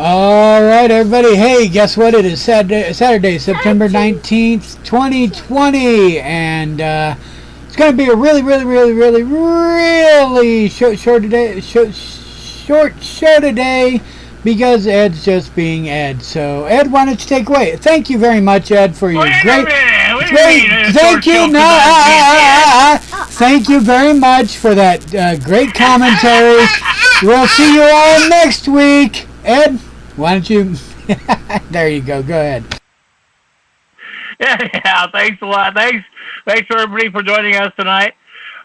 All right, everybody. Hey, guess what? It is Saturday, September 19th, 2020, and it's going to be a really short show today because Ed's just being Ed. So, Ed, why don't you take away? Thank you very much, Ed, for your great. Thank you. Thank you very much for that great commentary. We'll see you all next week. Ed, why don't you... There you go. Go ahead. Yeah, thanks a lot. Thanks for everybody for joining us tonight.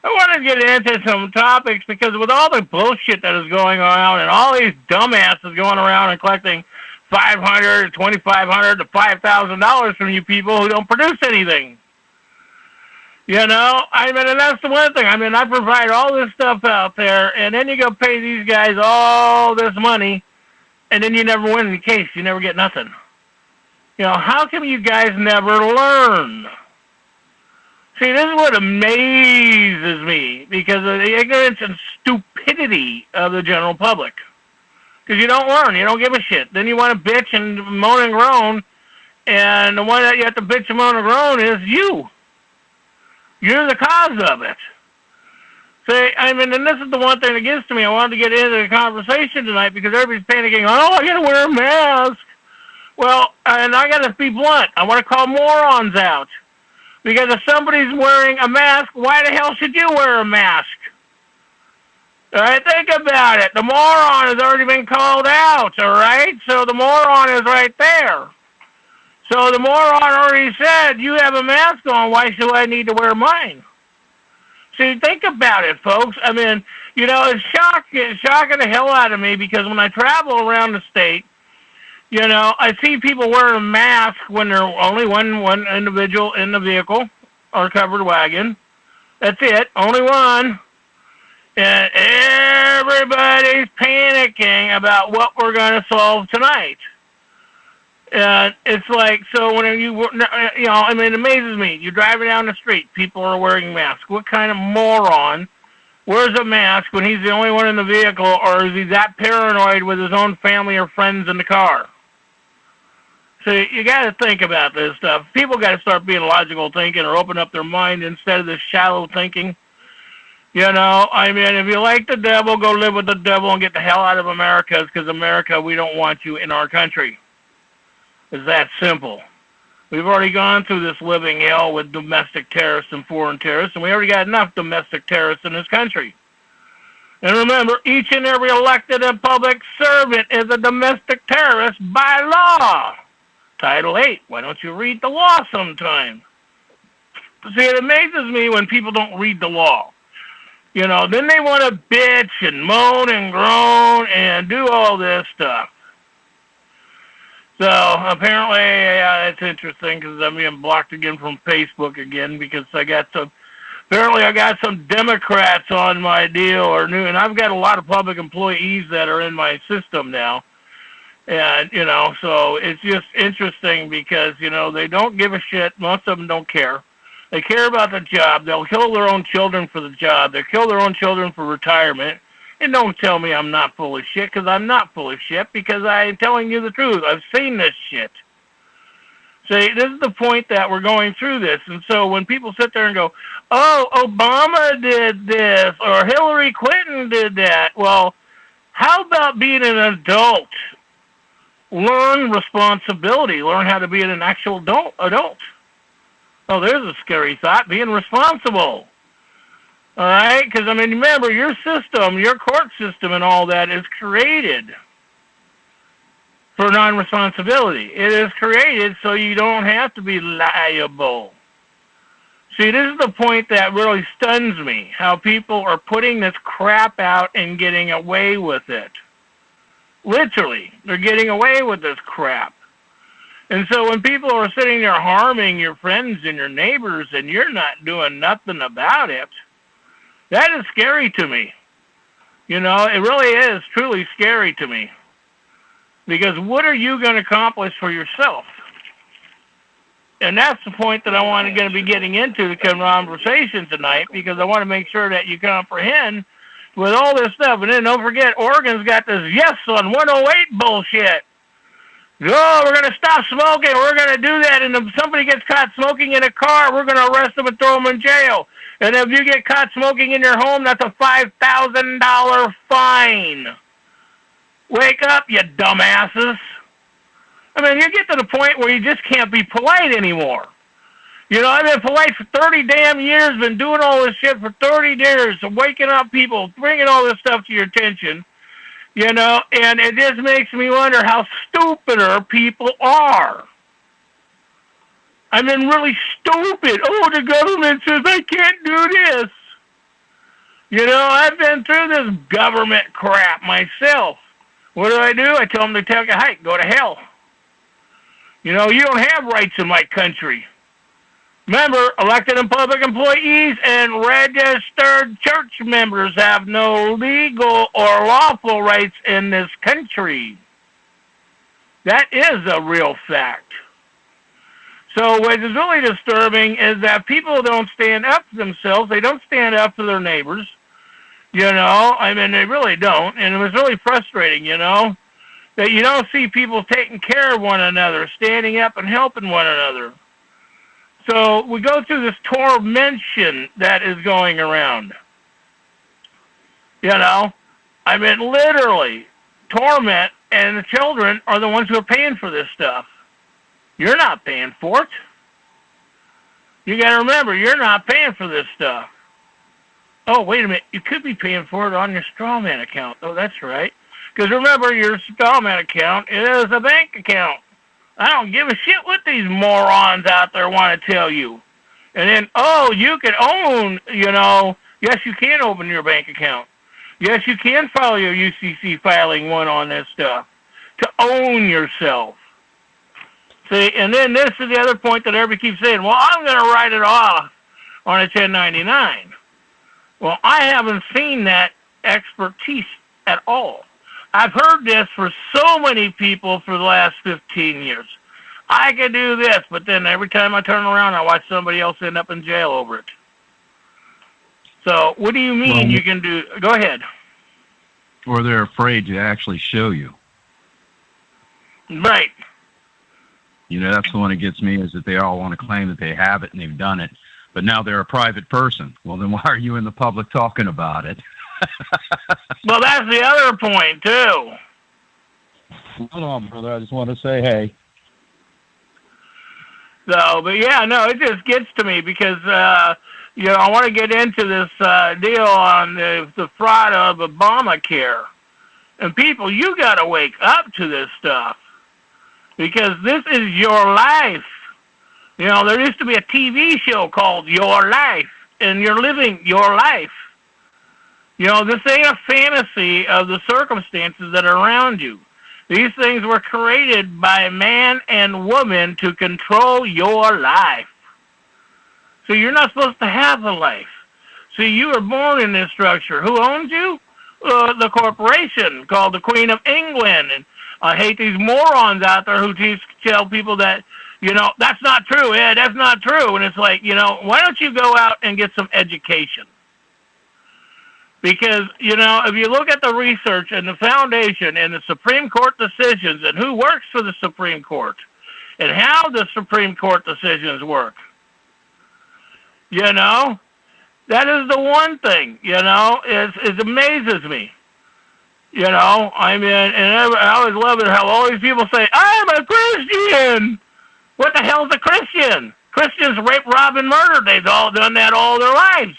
I want to get into some topics because with all the bullshit that is going on and all these dumbasses going around and collecting $500, $2,500 to $5,000 from you people who don't produce anything. You know, I mean, and that's the one thing. I mean, I provide all this stuff out there, and then you go pay these guys all this money, and then you never win the case. You never get nothing. You know, how come you guys never learn? See, this is what amazes me, because of the ignorance and stupidity of the general public. Because you don't learn. You don't give a shit. Then you want to bitch and moan and groan, and the one that you have to bitch and moan and groan is you. You're the cause of it. See, I mean, and this is the one thing that gets to me. I wanted to get into the conversation tonight because everybody's panicking. Oh, I got to wear a mask. Well, and I got to be blunt. I want to call morons out. Because if somebody's wearing a mask, why the hell should you wear a mask? All right, think about it. The moron has already been called out, all right? So the moron is right there. So the moron already said, you have a mask on, why should I need to wear mine? See, think about it, folks. I mean, you know, it's shocking the hell out of me because when I travel around the state, you know, I see people wearing a mask when there's only one individual in the vehicle or covered wagon. That's it, only one. And everybody's panicking about what we're going to solve tonight. And it's like, so when you know, I mean, it amazes me. You're driving down the street, people are wearing masks. What kind of moron wears a mask when he's the only one in the vehicle, or is he that paranoid with his own family or friends in the car? So you got to think about this stuff. People got to start being logical thinking or open up their mind instead of this shallow thinking. You know, I mean, if you like the devil, go live with the devil and get the hell out of America, because America, we don't want you in our country. It's that simple. We've already gone through this living hell with domestic terrorists and foreign terrorists, and we already got enough domestic terrorists in this country. And remember, each and every elected and public servant is a domestic terrorist by law. Title 8. Why don't you read the law sometime? See, it amazes me when people don't read the law. You know, then they want to bitch and moan and groan and do all this stuff. So, apparently, yeah, it's interesting because I'm being blocked again from Facebook again because apparently I got some Democrats on my deal and I've got a lot of public employees that are in my system now. And, you know, so it's just interesting because, you know, they don't give a shit. Most of them don't care. They care about the job. They'll kill their own children for the job. They'll kill their own children for retirement. And don't tell me I'm not full of shit, because I'm not full of shit, because I'm telling you the truth. I've seen this shit. See, this is the point that we're going through this. And so when people sit there and go, oh, Obama did this, or Hillary Clinton did that, well, how about being an adult? Learn responsibility. Learn how to be an actual adult. Oh, there's a scary thought, being responsible. All right? Because, I mean, remember, your system, your court system and all that is created for non-responsibility. It is created so you don't have to be liable. See, this is the point that really stuns me, how people are putting this crap out and getting away with it. Literally, they're getting away with this crap. And so when people are sitting there harming your friends and your neighbors and you're not doing nothing about it, that is scary to me. You know, it really is truly scary to me. Because what are you going to accomplish for yourself? And that's the point that I want to be getting into the conversation tonight, because I want to make sure that you comprehend with all this stuff. And then don't forget, Oregon's got this yes on 108 bullshit. Oh, we're going to stop smoking. We're going to do that. And if somebody gets caught smoking in a car, we're going to arrest them and throw them in jail. And if you get caught smoking in your home, that's a $5,000 fine. Wake up, you dumbasses. I mean, you get to the point where you just can't be polite anymore. You know, I've been polite for 30 damn years, been doing all this shit for 30 years, waking up people, bringing all this stuff to your attention, you know, and it just makes me wonder how stupider people are. I mean, really stupid. Oh, the government says I can't do this. You know, I've been through this government crap myself. What do? I tell them to take a hike, go to hell. You know, you don't have rights in my country. Remember, elected and public employees and registered church members have no legal or lawful rights in this country. That is a real fact. So what is really disturbing is that people don't stand up for themselves. They don't stand up for their neighbors. You know, I mean, they really don't. And it was really frustrating, you know, that you don't see people taking care of one another, standing up and helping one another. So we go through this tormentation that is going around. You know, I mean, literally, torment, and the children are the ones who are paying for this stuff. You're not paying for it. You got to remember, you're not paying for this stuff. Oh, wait a minute. You could be paying for it on your straw man account. Oh, that's right. Because remember, your straw man account is a bank account. I don't give a shit what these morons out there want to tell you. And then, oh, you can own, you know, yes, you can open your bank account. Yes, you can file your UCC filing one on this stuff to own yourself. See, and then this is the other point that everybody keeps saying, well, I'm going to write it off on a 1099. Well, I haven't seen that expertise at all. I've heard this for so many people for the last 15 years. I can do this, but then every time I turn around, I watch somebody else end up in jail over it. So what do you mean you can do? Go ahead. Or they're afraid to actually show you. Right. You know, that's the one that gets me, is that they all want to claim that they have it and they've done it, but now they're a private person. Well, then why are you in the public talking about it? Well, that's the other point, too. Hold on, brother. I just want to say hey. So, but yeah, no, it just gets to me because, you know, I want to get into this deal on the fraud of Obamacare. And people, you got to wake up to this stuff because this is your life. You know, there used to be a TV show called Your Life, and you're living your life. You know, this ain't a fantasy of the circumstances that are around you. These things were created by man and woman to control your life. So you're not supposed to have a life. See, you were born in this structure. Who owns you? The corporation called the Queen of England. And I hate these morons out there who tell people that, you know, that's not true, Ed, that's not true. And it's like, you know, why don't you go out and get some education? Because, you know, if you look at the research and the foundation and the Supreme Court decisions and who works for the Supreme Court and how the Supreme Court decisions work, you know, that is the one thing, you know, it amazes me. You know, I mean, and I always love it how all these people say, I'm a Christian. What the hell's a Christian? Christians rape, rob, and murder. They've all done that all their lives.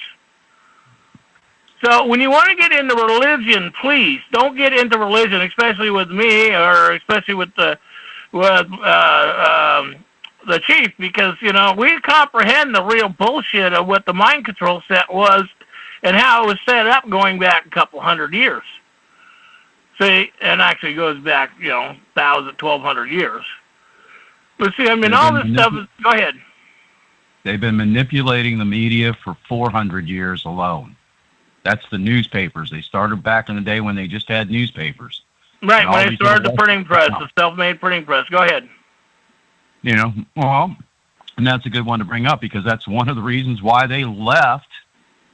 So when you want to get into religion, please don't get into religion, especially with me or especially with the chief, because, you know, we comprehend the real bullshit of what the mind control set was and how it was set up going back a couple hundred years. See, and actually goes back, you know, 1,200 years. But see, I mean, all this stuff is, go ahead. They've been manipulating the media for 400 years alone. That's the newspapers. They started back in the day when they just had newspapers. Right, when they started the printing press, the self-made printing press. Go ahead. You know, well, and that's a good one to bring up because that's one of the reasons why they left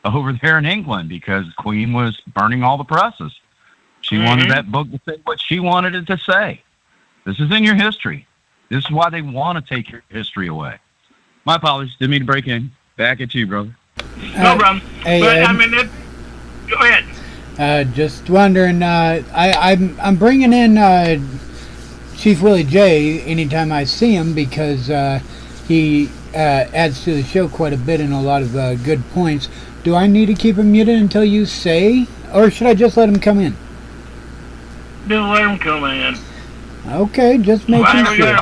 over there in England because the Queen was burning all the presses. She wanted that book to say what she wanted it to say. This is in your history. This is why they want to take your history away. My apologies. Didn't mean to break in. Back at you, brother. No problem. Hey, but, Ed, I mean, go ahead. just wondering, I'm bringing in Chief Willie J anytime I see him because he adds to the show quite a bit and a lot of good points. Do I need to keep him muted until you say, or should I just let him come in? Just let him come in. Okay, just making sure.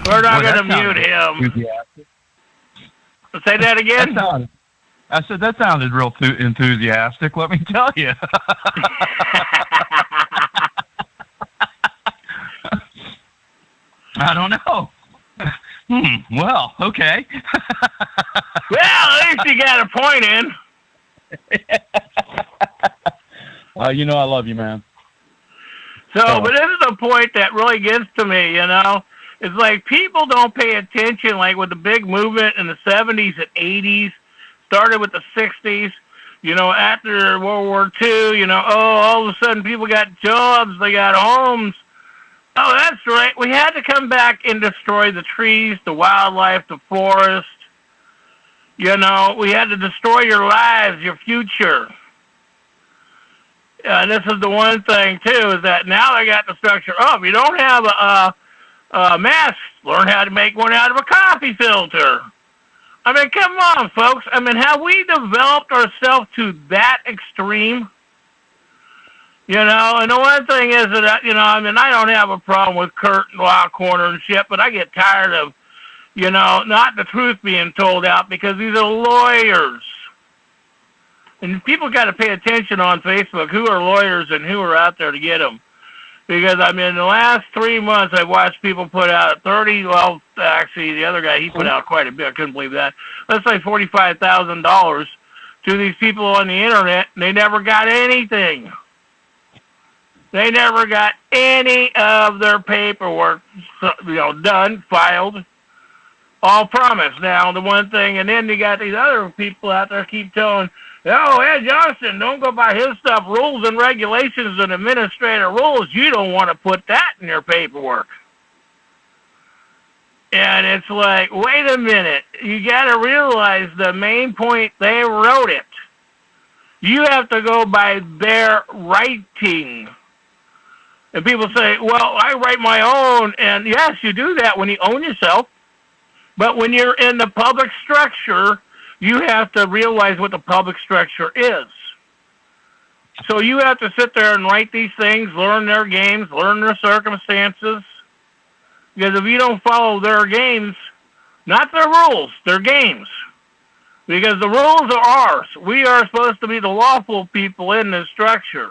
We're not going to mute him. Say that again? I said that sounded real enthusiastic, let me tell you. I don't know. Well, okay. Well, at least you got a point in. You know I love you, man. So, but this is a point that really gets to me, you know. It's like people don't pay attention, like with the big movement in the 70s and 80s, started with the 60s, you know, after World War II, you know, all of a sudden people got jobs, they got homes. Oh, that's right. We had to come back and destroy the trees, the wildlife, the forest. You know, we had to destroy your lives, your future. And this is the one thing, too, is that now they got the structure up. You don't have a mask, learn how to make one out of a coffee filter. I mean, come on, folks. I mean, have we developed ourselves to that extreme? You know, and the one thing is that, you know, I mean, I don't have a problem with Kurt and Wild Corner and shit, but I get tired of, you know, not the truth being told out because these are lawyers. And people got to pay attention on Facebook who are lawyers and who are out there to get them. Because, I mean, in the last 3 months, I've watched people put out well, actually, the other guy, he put out quite a bit. I couldn't believe that. Let's say $45,000 to these people on the Internet, and they never got anything. They never got any of their paperwork, you know, done, filed, all promised. Now, the one thing, and then you got these other people out there keep telling, oh, Ed Johnson, don't go by his stuff, rules and regulations and administrative rules. You don't want to put that in your paperwork. And it's like, wait a minute. You got to realize the main point, they wrote it. You have to go by their writing. And people say, well, I write my own. And yes, you do that when you own yourself. But when you're in the public structure, you have to realize what the public structure is. So you have to sit there and write these things, learn their games, learn their circumstances. Because if you don't follow their games, not their rules, their games. Because the rules are ours. We are supposed to be the lawful people in this structure.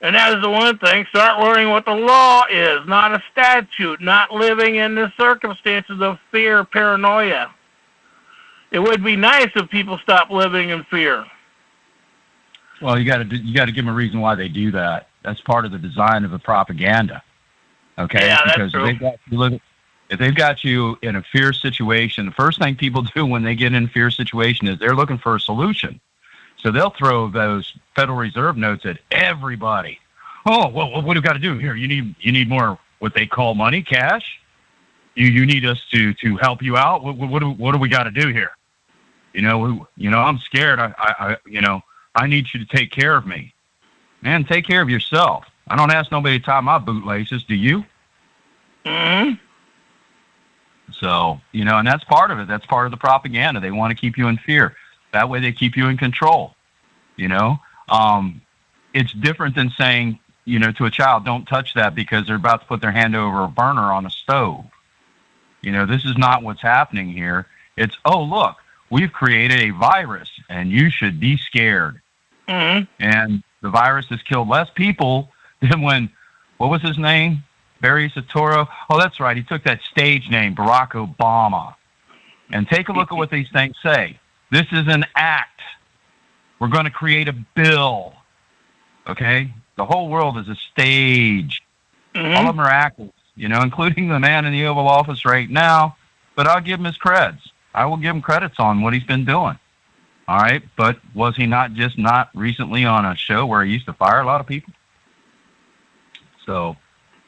And that is the one thing, start learning what the law is, not a statute, not living in the circumstances of fear, paranoia. It would be nice if people stopped living in fear. Well, you got to give them a reason why they do that. That's part of the design of the propaganda. Okay, yeah, because that's true. if they've got you in a fear situation, the first thing people do when they get in a fear situation is they're looking for a solution. So they'll throw those Federal Reserve notes at everybody. Oh, well, what do we got to do here? You need more what they call money, cash. You need us to help you out. What do we got to do here? You know, I'm scared. I need you to take care of me. Man, take care of yourself. I don't ask nobody to tie my bootlaces. Do you? Mm-hmm. So, you know, and that's part of it. That's part of the propaganda. They want to keep you in fear. That way they keep you in control. You know, it's different than saying, you know, to a child, don't touch that because they're about to put their hand over a burner on a stove. You know, this is not what's happening here. It's, oh, look, we've created a virus and you should be scared. Mm-hmm. And the virus has killed less people than when, what was his name? Barry Soetoro. Oh, that's right. He took that stage name, Barack Obama. And take a look at what these things say. This is an act. We're going to create a bill. Okay? The whole world is a stage. Mm-hmm. All of them are actors, you know, including the man in the Oval Office right now. But I'll give him his creds. I will give him credits on what he's been doing. All right, but was he not recently on a show where he used to fire a lot of people? So,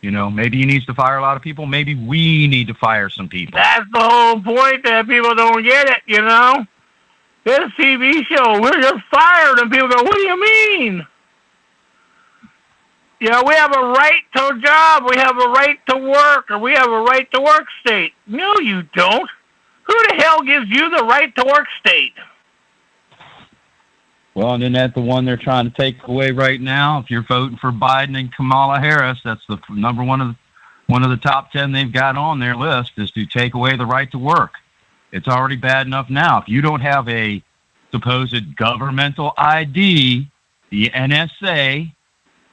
maybe he needs to fire a lot of people. Maybe we need to fire some people. That's the whole point that people don't get it, This TV show, we're just fired, and people go, what do you mean? We have a right to a job, we have a right to work, or we have a right to work state. No, you don't. Who the hell gives you the right to work state? Well, and then that's the one they're trying to take away right now. If you're voting for Biden and Kamala Harris, that's the number one of the top 10 they've got on their list is to take away the right to work. It's already bad enough now. If you don't have a supposed governmental ID, the NSA,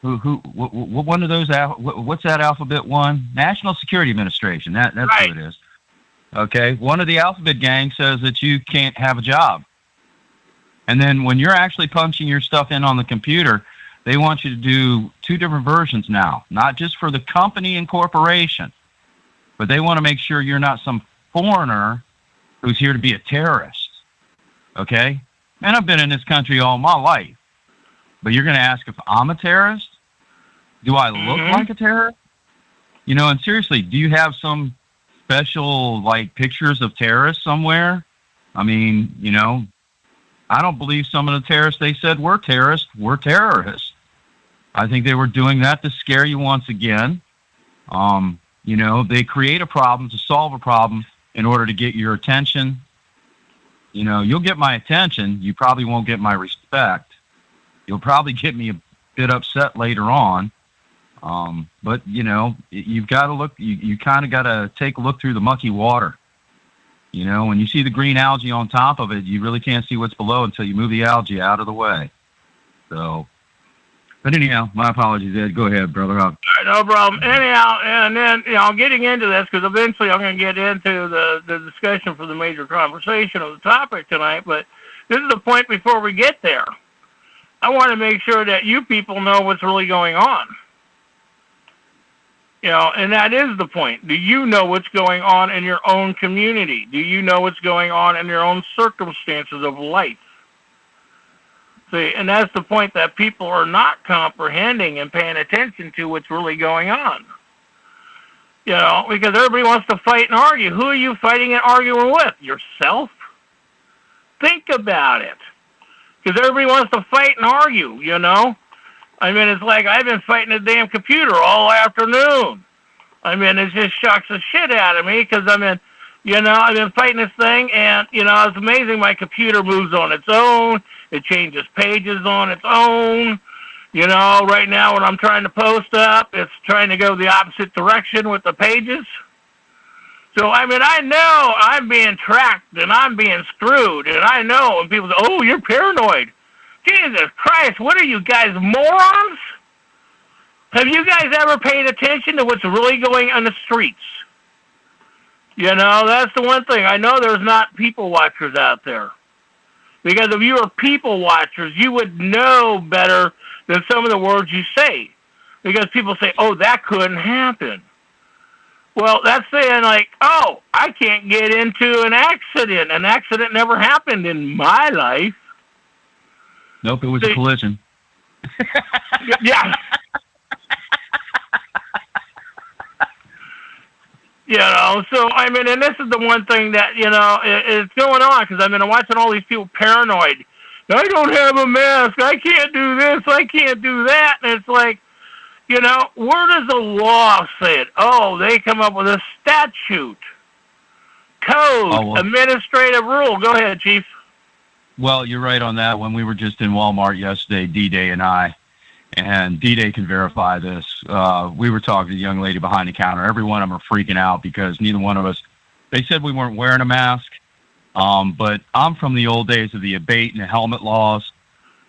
what one of those? What's that alphabet one? National Security Administration. That's right. What it is. Okay, one of the alphabet gang says that you can't have a job. And then when you're actually punching your stuff in on the computer, they want you to do two different versions now, not just for the company and corporation, but they want to make sure you're not some foreigner who's here to be a terrorist. Okay? And I've been in this country all my life. But you're going to ask if I'm a terrorist? Do I look like a terrorist? And seriously, do you have some special, pictures of terrorists somewhere? I mean, I don't believe some of the terrorists they said were terrorists were terrorists. I think they were doing that to scare you once again. They create a problem to solve a problem in order to get your attention. You'll get my attention. You probably won't get my respect. You'll probably get me a bit upset later on. But, you've got to look, you kind of got to take a look through the mucky water. When you see the green algae on top of it, you really can't see what's below until you move the algae out of the way. So, but anyhow, my apologies, Ed. Go ahead, brother. All right, no problem. Anyhow, and then, getting into this, because eventually I'm going to get into the discussion for the major conversation of the topic tonight, but this is the point before we get there. I want to make sure that you people know what's really going on. And that is the point. Do you know what's going on in your own community? Do you know what's going on in your own circumstances of life? See, and that's the point that people are not comprehending and paying attention to what's really going on. Because everybody wants to fight and argue. Who are you fighting and arguing with? Yourself? Think about it. Because everybody wants to fight and argue, it's like I've been fighting the damn computer all afternoon. It just shocks the shit out of me because I've been fighting this thing and, it's amazing my computer moves on its own. It changes pages on its own. Right now when I'm trying to post up, it's trying to go the opposite direction with the pages. So, I know I'm being tracked and I'm being screwed and I know, and people say, oh, you're paranoid. Jesus Christ, what are you guys, morons? Have you guys ever paid attention to what's really going on the streets? That's the one thing. I know there's not people watchers out there. Because if you were people watchers, you would know better than some of the words you say. Because people say, oh, that couldn't happen. Well, that's saying oh, I can't get into an accident. An accident never happened in my life. Nope, it was a collision. Yeah. So, and this is the one thing that, is going on, because I'm watching all these people paranoid. I don't have a mask. I can't do this. I can't do that. And it's like, where does the law say it? Oh, they come up with a statute, code, administrative rule. Go ahead, Chief. Well, you're right on that. When we were just in Walmart yesterday, D-Day and I, and D-Day can verify this, we were talking to the young lady behind the counter. Every one of them are freaking out because neither one of us, they said we weren't wearing a mask, but I'm from the old days of the abate and the helmet laws,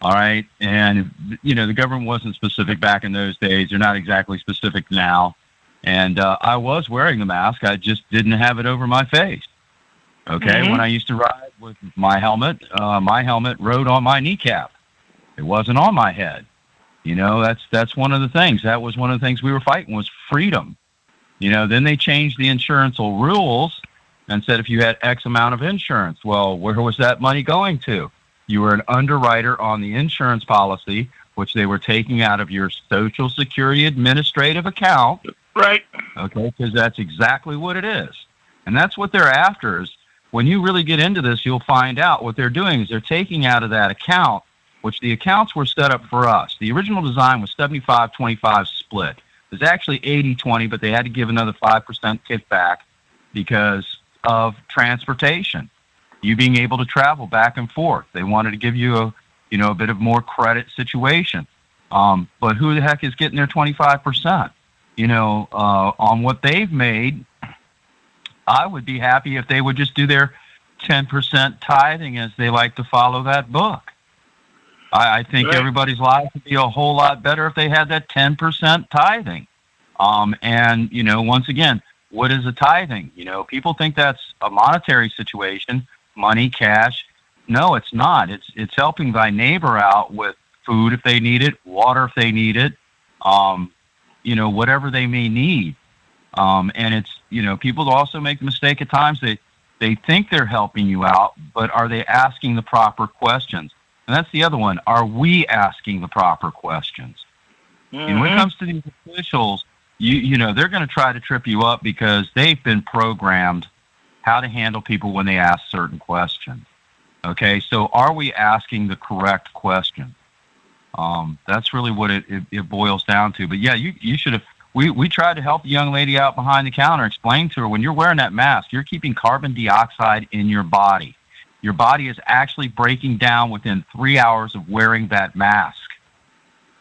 all right? And, the government wasn't specific back in those days. They're not exactly specific now. And I was wearing the mask. I just didn't have it over my face. Okay, when I used to ride with my helmet rode on my kneecap. It wasn't on my head. That's one of the things. That was one of the things we were fighting was freedom. Then they changed the insurance rules and said if you had X amount of insurance. Well, where was that money going to? You were an underwriter on the insurance policy, which they were taking out of your Social Security administrative account. Right. Okay, because that's exactly what it is. And that's what they're after. Is when you really get into this, you'll find out what they're doing is they're taking out of that account, which the accounts were set up for us. The original design was 75-25 split. It was actually 80-20, but they had to give another 5% kickback because of transportation, you being able to travel back and forth. They wanted to give you a bit of more credit situation. But who the heck is getting their 25%? On what they've made, I would be happy if they would just do their 10% tithing as they like to follow that book. I think right. Everybody's life would be a whole lot better if they had that 10% tithing. And, once again, what is a tithing? People think that's a monetary situation, money, cash. No, it's not. It's helping thy neighbor out with food if they need it, water if they need it, whatever they may need. And it's, people also make the mistake at times they think they're helping you out, but are they asking the proper questions? And that's the other one. Are we asking the proper questions? Mm-hmm. And when it comes to these officials, they're going to try to trip you up because they've been programmed how to handle people when they ask certain questions. Okay, so are we asking the correct question? That's really what it boils down to. But yeah, you should have. We tried to help the young lady out behind the counter, explain to her when you're wearing that mask, you're keeping carbon dioxide in your body. Your body is actually breaking down within 3 hours of wearing that mask.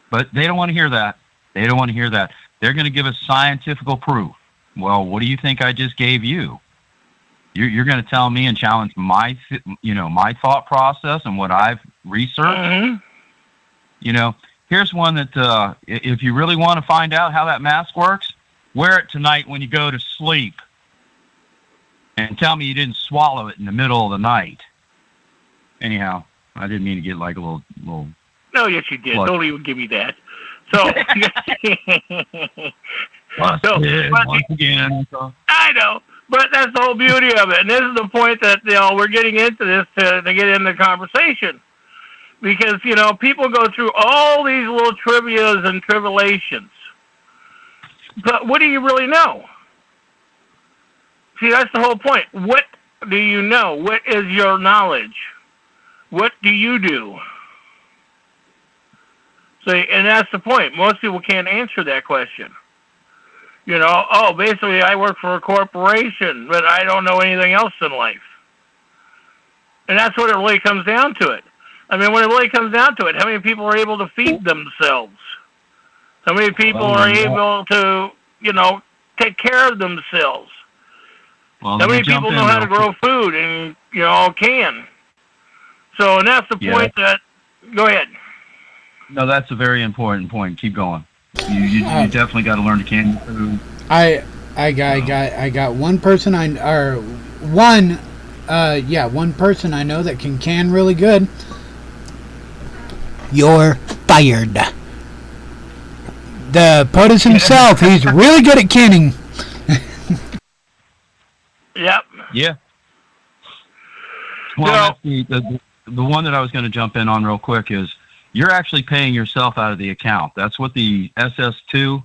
But they don't want to hear that. They don't want to hear that. They're going to give us scientific proof. Well, what do you think I just gave you? You're going to tell me and challenge my thought process and what I've researched? Mm-hmm. Here's one that if you really want to find out how that mask works, wear it tonight when you go to sleep. And tell me you didn't swallow it in the middle of the night. Anyhow, I didn't mean to get like a little. No, yes, you did. Don't even give me that. So, once again. I know, but that's the whole beauty of it. And this is the point that we're getting into this to get into the conversation, because people go through all these little trivias and tribulations, but what do you really know? See, that's the whole point. What do you know? What is your knowledge? What do you do? See, and that's the point. Most people can't answer that question. Basically I work for a corporation, but I don't know anything else in life. And that's what it really comes down to it. I mean, when it really comes down to it, how many people are able to feed themselves? How many people are able to, take care of themselves? Well, how many people know how to grow food and, can? So, and that's the point that, go ahead. No, that's a very important point. Keep going. You definitely got to learn to can food. I got one person one person I know that can really good. You're fired. The POTUS himself, he's really good at canning. Yep. Yeah. Well, that's the one that I was going to jump in on real quick is you're actually paying yourself out of the account. That's what the SS2,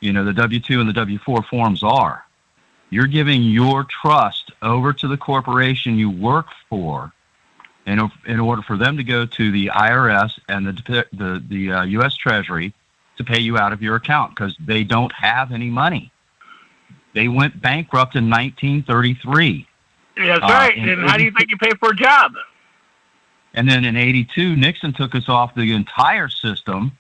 the W-2 and the W-4 forms are. You're giving your trust over to the corporation you work for in order for them to go to the IRS and the U.S. Treasury to pay you out of your account because they don't have any money. They went bankrupt in 1933. That's right. And how do you think you pay for a job? And then in 82, Nixon took us off the entire system,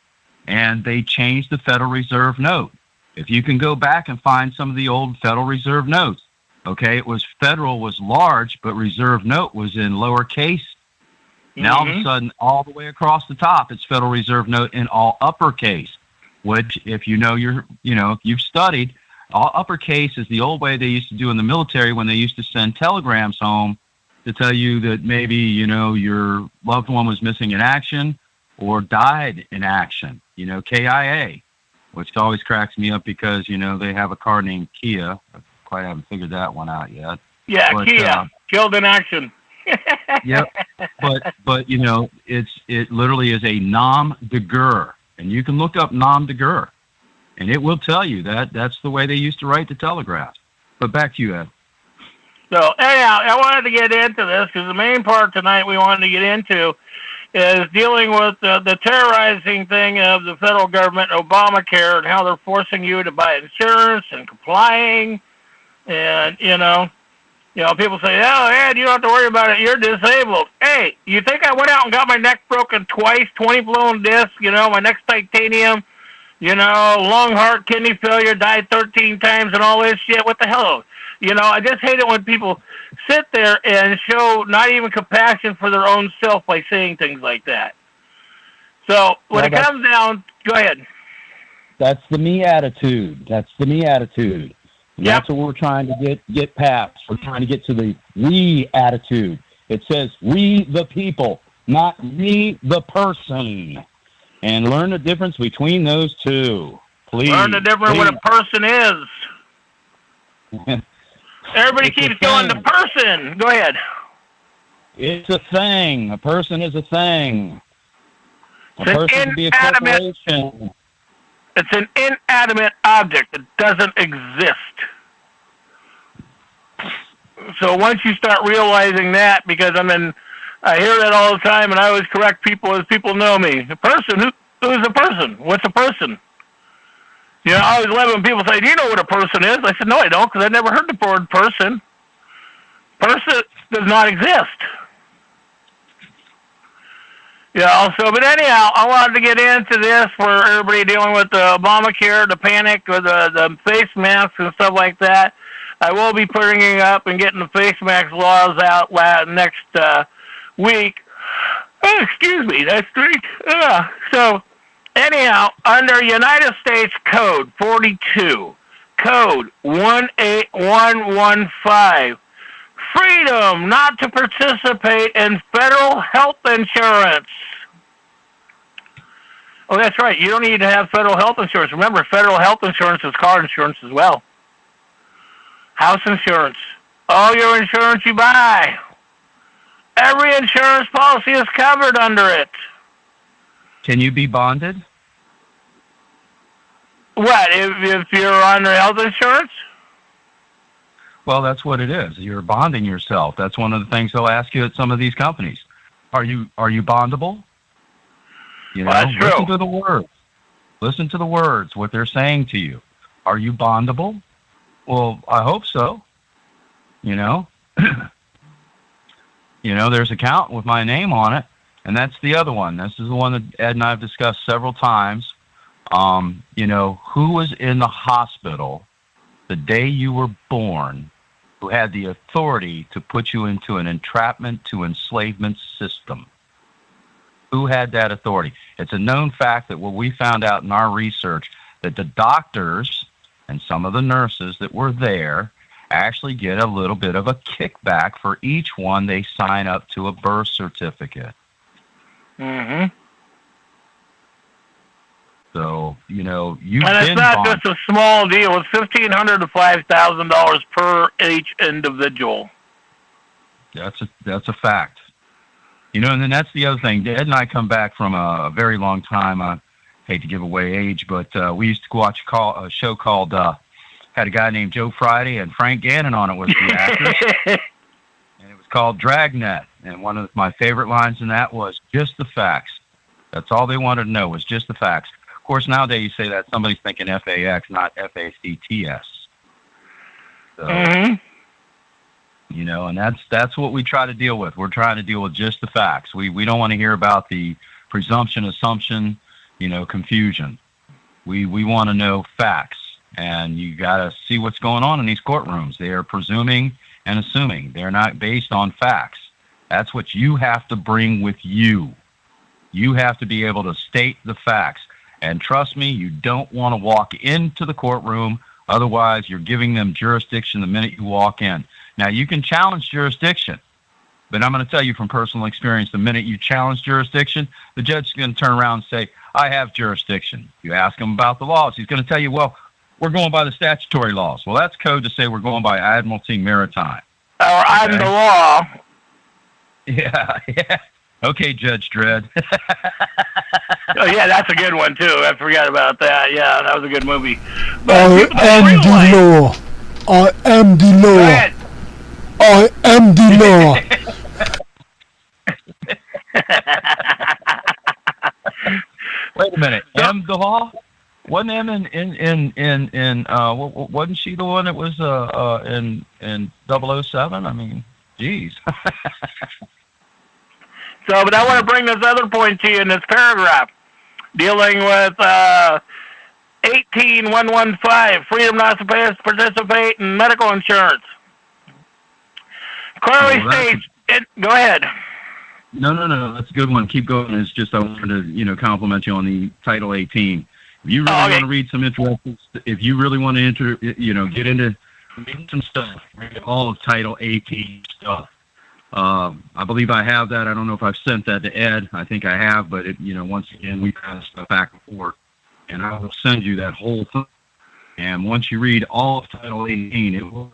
and they changed the Federal Reserve note. If you can go back and find some of the old Federal Reserve notes, okay, it was Federal was large, but Reserve note was in lowercase. Mm-hmm. Now, all of a sudden, all the way across the top, it's Federal Reserve note in all uppercase, which, if if you've studied, all uppercase is the old way they used to do in the military when they used to send telegrams home to tell you that maybe, your loved one was missing in action or died in action, KIA, which always cracks me up because, they have a car named Kia. I quite haven't figured that one out yet. Yeah, But, Kia, killed in action. Yep. But it literally is a nom de guerre, and you can look up nom de guerre, and it will tell you that that's the way they used to write the telegraph. But back to you, Ed. So anyhow, I wanted to get into this because the main part tonight we wanted to get into is dealing with the terrorizing thing of the federal government, Obamacare, and how they're forcing you to buy insurance and complying. And, people say, oh, Ed, you don't have to worry about it. You're disabled. Hey, you think I went out and got my neck broken twice, 20 blown discs, my neck's titanium, lung, heart, kidney failure, died 13 times and all this shit? What the hell? I just hate it when people sit there and show not even compassion for their own self by saying things like that. So when it comes down, go ahead. That's the me attitude. And that's what we're trying to get past. We're trying to get to the we attitude. It says we the people, not me the person. And learn the difference between those two. Please. Learn the difference what a person is. Everybody keeps going the person. Go ahead. It's a thing. A person is a thing. A person can be a corporation. It's an inanimate object. It doesn't exist. So once you start realizing that, because I hear that all the time, and I always correct people as people know me. A person, who's a person? What's a person? I always love when people say, do you know what a person is? I said, no, I don't, because I never heard the word person. Person does not exist. But anyhow, I wanted to get into this for everybody dealing with the Obamacare, the panic, or the face masks and stuff like that. I will be putting up and getting the face mask laws out next week. Oh, excuse me, that's great. So, anyhow, under United States Code 42, Code 18115, freedom not to participate in federal health insurance. Oh, that's right. You don't need to have federal health insurance. Remember, federal health insurance is car insurance as well. House insurance. All your insurance you buy. Every insurance policy is covered under it. Can you be bonded? What, if you're on health insurance? Well, that's what it is. You're bonding yourself. That's one of the things they'll ask you at some of these companies. Are you bondable? Well, that's true. Listen to the words. Listen to the words, what they're saying to you. Are you bondable? Well, I hope so. There's an account with my name on it, and that's the other one. This is the one that Ed and I have discussed several times. Who was in the hospital the day you were born, who had the authority to put you into an entrapment to enslavement system? Who had that authority? It's a known fact that what we found out in our research, that the doctors and some of the nurses that were there actually get a little bit of a kickback for each one they sign up to a birth certificate. Mm-hmm. So, you've and it's not just a small deal. It's $1,500 to $5,000 per each individual. That's a fact. And then that's the other thing. Ed and I come back from a very long time. I hate to give away age, but we used to watch a show called, had a guy named Joe Friday, and Frank Gannon on it was the actor. And it was called Dragnet. And one of my favorite lines in that was, just the facts. That's all they wanted to know was just the facts. Of course, nowadays you say that, somebody's thinking FAX, not FACTS. So, mm-hmm. And that's what we try to deal with. We're trying to deal with just the facts. We don't want to hear about the presumption, assumption, confusion. We want to know facts, and you got to see what's going on in these courtrooms. They are presuming and assuming. They're not based on facts. That's what you have to bring with you. You have to be able to state the facts. And trust me, you don't want to walk into the courtroom. Otherwise, you're giving them jurisdiction the minute you walk in. Now, you can challenge jurisdiction, but I'm going to tell you from personal experience, the minute you challenge jurisdiction, the judge is going to turn around and say, I have jurisdiction. You ask him about the laws. He's going to tell you, well, we're going by the statutory laws. Well, that's code to say we're going by Admiralty Maritime. Or I'm the law. Yeah. Okay, Judge Dredd. Oh, yeah, that's a good one, too. I forgot about that. Yeah, that was a good movie. But I am the law. I am the law. Go ahead. I am the law. Wait a minute. M the law? Wasn't M in wasn't she the one that was in 007? I mean, geez. So, but I want to bring this other point to you in this paragraph, dealing with 18115, freedom not to participate in medical insurance. Clearly states, go ahead. No, that's a good one. Keep going. It's just I wanted to, compliment you on the Title 18. If you really want to read some interesting, if you really want to get into reading some stuff, read all of Title 18 stuff. I believe I have that. I don't know if I've sent that to Ed. I think I have, but once again, we pass stuff back and forth, and I will send you that whole thing. And once you read all of Title 18, it will.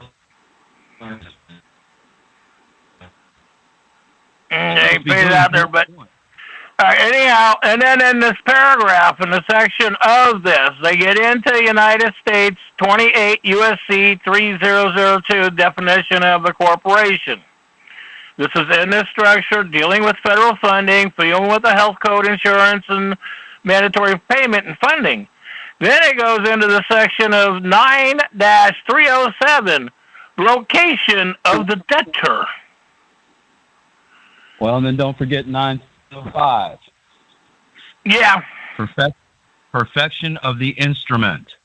They put it out there, but anyhow, and then in this paragraph, in the section of this, they get into United States 28 U.S.C. 3002 definition of the corporation. This is in this structure, dealing with federal funding, dealing with the health code, insurance, and mandatory payment and funding. Then it goes into the section of 9-307, location of the debtor. Well, and then don't forget 905. Yeah. Perfection of the instrument.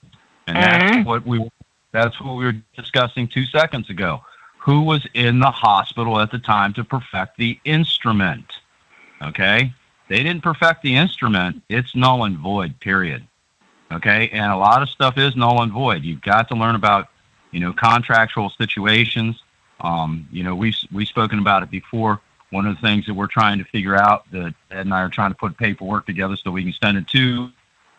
And that's what we were discussing 2 seconds ago. Who was in the hospital at the time to perfect the instrument? Okay? They didn't perfect the instrument. It's null and void, period. Okay? And a lot of stuff is null and void. You've got to learn about, contractual situations. We've spoken about it before. One of the things that we're trying to figure out, that Ed and I are trying to put paperwork together so we can send it to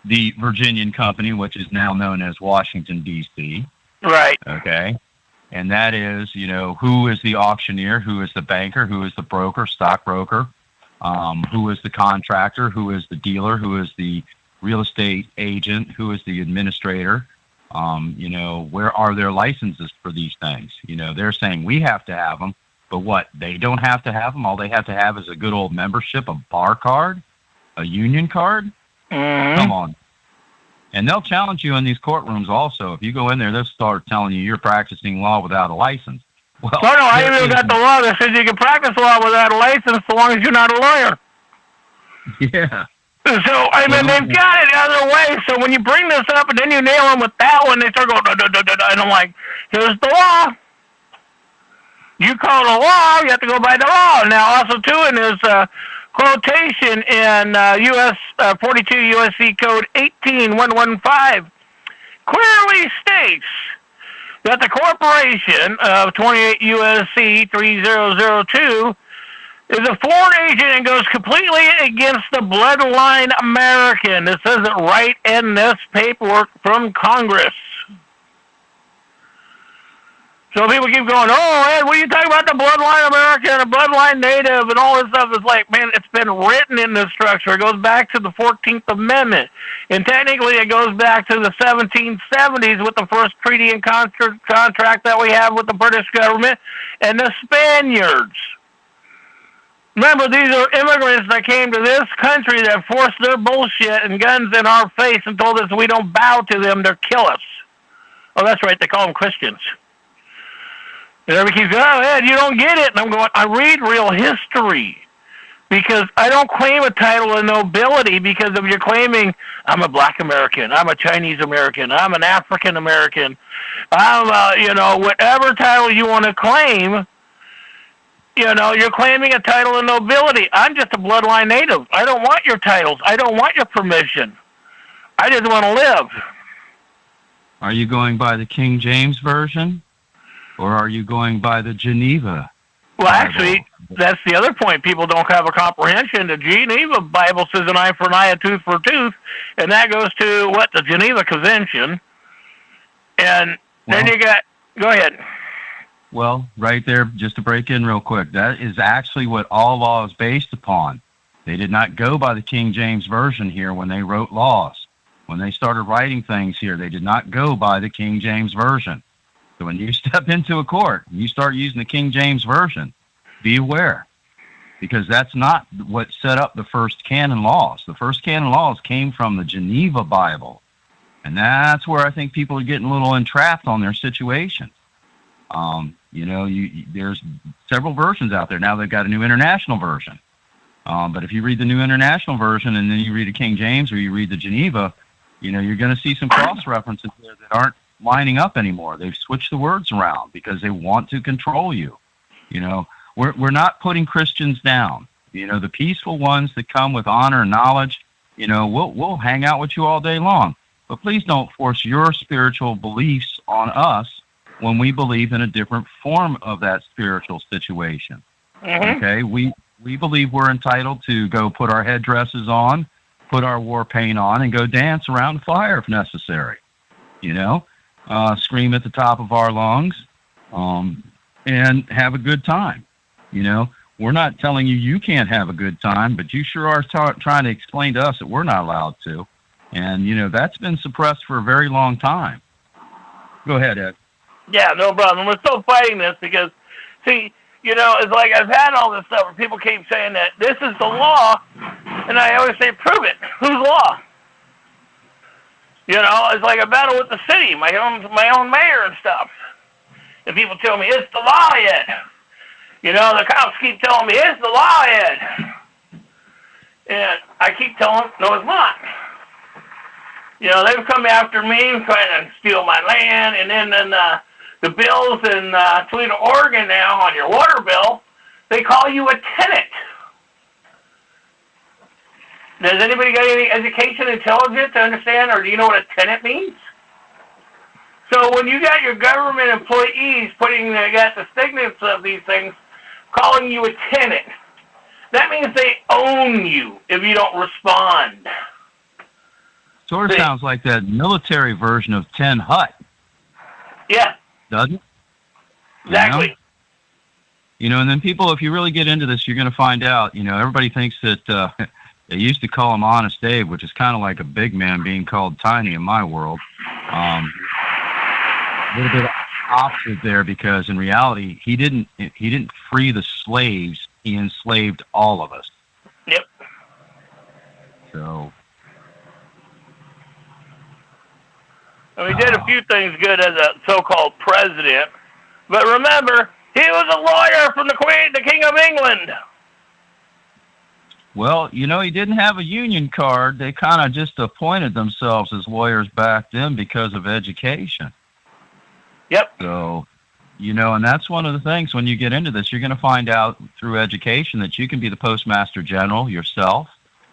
the Virginian company, which is now known as Washington, D.C. Right. Okay? And that is, who is the auctioneer, who is the banker, who is the broker, stockbroker, who is the contractor, who is the dealer, who is the real estate agent, who is the administrator, where are their licenses for these things? They're saying we have to have them, but what? They don't have to have them? All they have to have is a good old membership, a bar card, a union card? Come on. And they'll challenge you in these courtrooms also. If you go in there, they'll start telling you you're practicing law without a license. Well, no, I even got the law that says you can practice law without a license so long as you're not a lawyer. Yeah. So, they've got it other way. So when you bring this up and then you nail them with that one, they start going, da, da, da, da, da, and I'm like, here's the law. You call the law, you have to go by the law. Now, also, too, in this quotation in 42 U.S.C. Code 18115 clearly states that the corporation of 28 U.S.C. 3002 is a foreign agent and goes completely against the bloodline American. This says it right in this paperwork from Congress. So people keep going, oh, Ed, what are you talking about, the bloodline American, the bloodline Native, and all this stuff? It's like, man, it's been written in this structure. It goes back to the 14th Amendment. And technically it goes back to the 1770s with the first treaty and contract that we have with the British government and the Spaniards. Remember, these are immigrants that came to this country that forced their bullshit and guns in our face and told us if we don't bow to them, they'll kill us. Oh, that's right, they call them Christians. And everybody keeps going, oh, Ed, you don't get it. And I'm going, I read real history because I don't claim a title of nobility because if you're claiming I'm a black American, I'm a Chinese American, I'm an African American, I'm whatever title you want to claim, you're claiming a title of nobility. I'm just a bloodline native. I don't want your titles. I don't want your permission. I just want to live. Are you going by the King James Version? Or are you going by the Geneva? Well, actually, that's the other point. People don't have a comprehension. The Geneva Bible says an eye for an eye, a tooth for a tooth, and that goes to the Geneva Convention. And then you got, go ahead. Well, right there, just to break in real quick, that is actually what all law is based upon. They did not go by the King James Version here when they wrote laws. When they started writing things here, they did not go by the King James Version. So when you step into a court, you start using the King James Version, be aware, because that's not what set up the first canon laws. The first canon laws came from the Geneva Bible, and that's where I think people are getting a little entrapped on their situation. There's several versions out there. Now they've got a new international version. But if you read the new international version and then you read the King James or you read the Geneva, you're going to see some cross-references there that aren't lining up anymore. They've switched the words around because they want to control you. We're not putting Christians down. The peaceful ones that come with honor and knowledge, we'll hang out with you all day long. But please don't force your spiritual beliefs on us when we believe in a different form of that spiritual situation. Mm-hmm. Okay? We believe we're entitled to go put our headdresses on, put our war paint on, and go dance around the fire if necessary. Scream at the top of our lungs, and have a good time. We're not telling you can't have a good time, but you sure are trying to explain to us that we're not allowed to. And, that's been suppressed for a very long time. Go ahead, Ed. Yeah, no problem. We're still fighting this because, see, it's like I've had all this stuff where people keep saying that this is the law, and I always say, prove it. Whose law? It's like a battle with the city, my own mayor and stuff. And people tell me, it's the law yet. The cops keep telling me, it's the law yet. And I keep telling them, no, it's not. They've come after me trying to steal my land, and then the bills in Toledo, Oregon now on your water bill, they call you a tenant. Does anybody got any education, intelligence to understand, or do you know what a tenant means? So when you got your government employees they got the signatures of these things, calling you a tenant, that means they own you if you don't respond. Sort of sounds like that military version of Ten Hut. Yeah. Doesn't it? Exactly. And then people, if you really get into this, you're going to find out, everybody thinks that they used to call him Honest Abe, which is kind of like a big man being called tiny in my world. A little bit opposite there, because in reality, he didn't free the slaves. He enslaved all of us. Yep. So. And he did a few things good as a so-called president. But remember, he was a lawyer from the King of England. Well, he didn't have a union card. They kind of just appointed themselves as lawyers back then because of education. Yep. So, and that's one of the things when you get into this, you're going to find out through education that you can be the postmaster general yourself.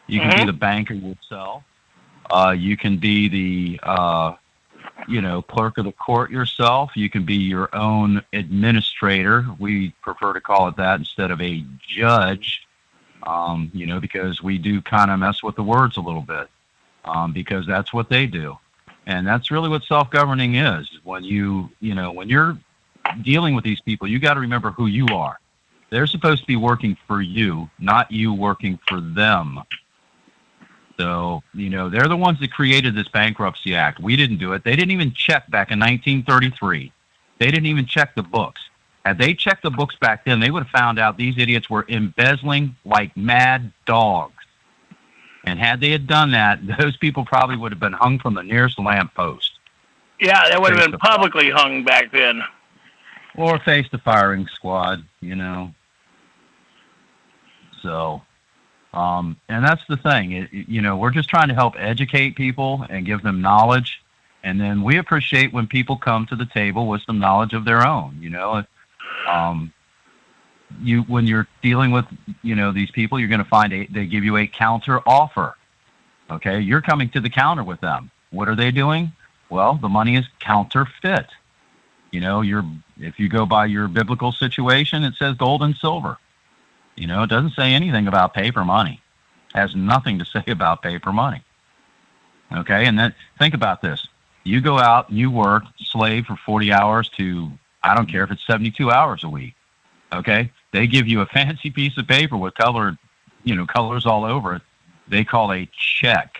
You can be the banker yourself. You can be the, clerk of the court yourself. You can be your own administrator. We prefer to call it that instead of a judge. Because we do kind of mess with the words a little bit, because that's what they do. And that's really what self-governing is. When when you're dealing with these people, you got to remember who you are. They're supposed to be working for you, not you working for them. So, they're the ones that created this Bankruptcy Act. We didn't do it. They didn't even check back in 1933. They didn't even check the books. Had they checked the books back then, they would have found out these idiots were embezzling like mad dogs. And had they had done that, those people probably would have been hung from the nearest lamppost. Yeah, they would have been publicly hung back then. Or faced the firing squad, So, and that's the thing. We're just trying to help educate people and give them knowledge. And then we appreciate when people come to the table with some knowledge of their own, when you're dealing with, these people, you're going to find they give you a counter offer. Okay. You're coming to the counter with them. What are they doing? Well, the money is counterfeit. If you go by your biblical situation, it says gold and silver. It doesn't say anything about paper money. It has nothing to say about paper money. Okay. And then think about this. You go out and you work, slave for 40 hours to I don't care if it's 72 hours a week. Okay? They give you a fancy piece of paper with colors all over it. They call a check.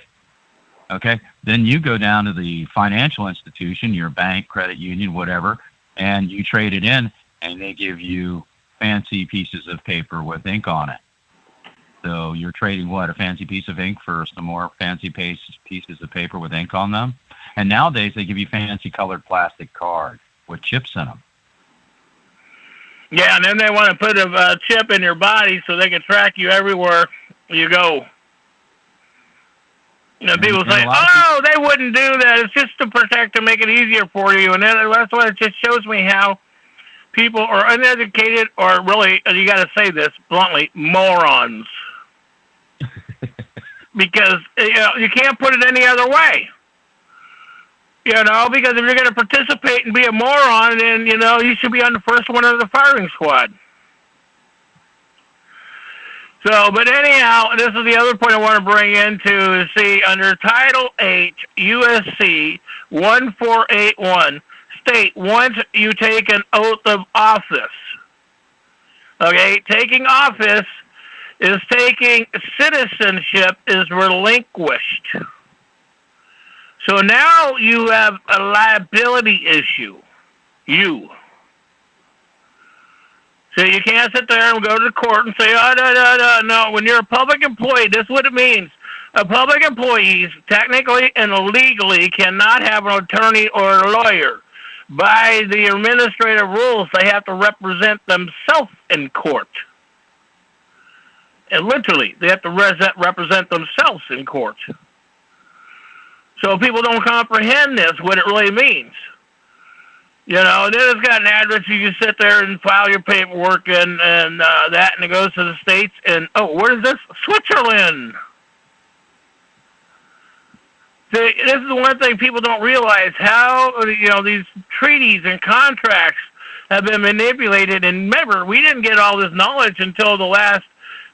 Okay? Then you go down to the financial institution, your bank, credit union, whatever, and you trade it in, and they give you fancy pieces of paper with ink on it. So you're trading what? A fancy piece of ink for some more fancy pieces of paper with ink on them? And nowadays they give you fancy colored plastic cards with chips in them. Yeah, and then they want to put a chip in your body so they can track you everywhere you go. You know, people say, oh, they wouldn't do that. It's just to protect and make it easier for you. And then that's why it just shows me how people are uneducated or really, you got to say this bluntly, morons. Because you can't put it any other way. Because if you're going to participate and be a moron, then, you should be on the first one of the firing squad. So, but anyhow, this is the other point I want to bring into, see, under Title 8 U.S.C. 1481, state once you take an oath of office. Okay, taking office is taking citizenship is relinquished. So now you have a liability issue. So you can't sit there and go to the court and say, oh, no. When you're a public employee, this is what it means. A public employee, technically and legally, cannot have an attorney or a lawyer. By the administrative rules, they have to represent themselves in court. And literally, they have to represent themselves in court. So people don't comprehend this, what it really means. And then it's got an address. You can sit there and file your paperwork and that, and it goes to the states. And, what is this? Switzerland. See, this is the one thing people don't realize, how, these treaties and contracts have been manipulated. And remember, we didn't get all this knowledge until the last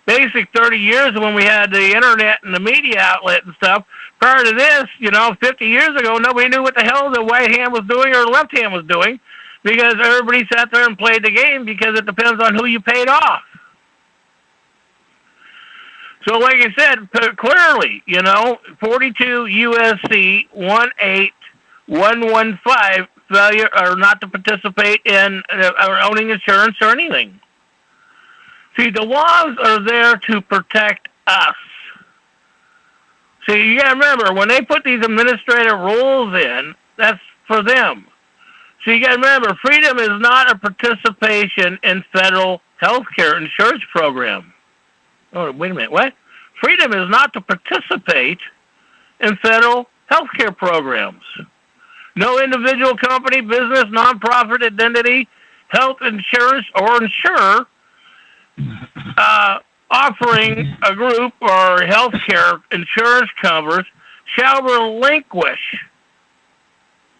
basic 30 years when we had the internet and the media outlet and stuff. Prior to this, 50 years ago, nobody knew what the hell the right hand was doing or the left hand was doing, because everybody sat there and played the game, because it depends on who you paid off. So like I said, clearly, 42 U.S.C. 18115, failure or not to participate in or owning insurance or anything. See, the laws are there to protect us. See, you got to remember, when they put these administrative rules in, that's for them. So you got to remember, freedom is not a participation in federal health care insurance program. Oh, wait a minute, what? Freedom is not to participate in federal health care programs. No individual, company, business, nonprofit entity, health insurance, or insurer offering a group or health care insurance covers shall relinquish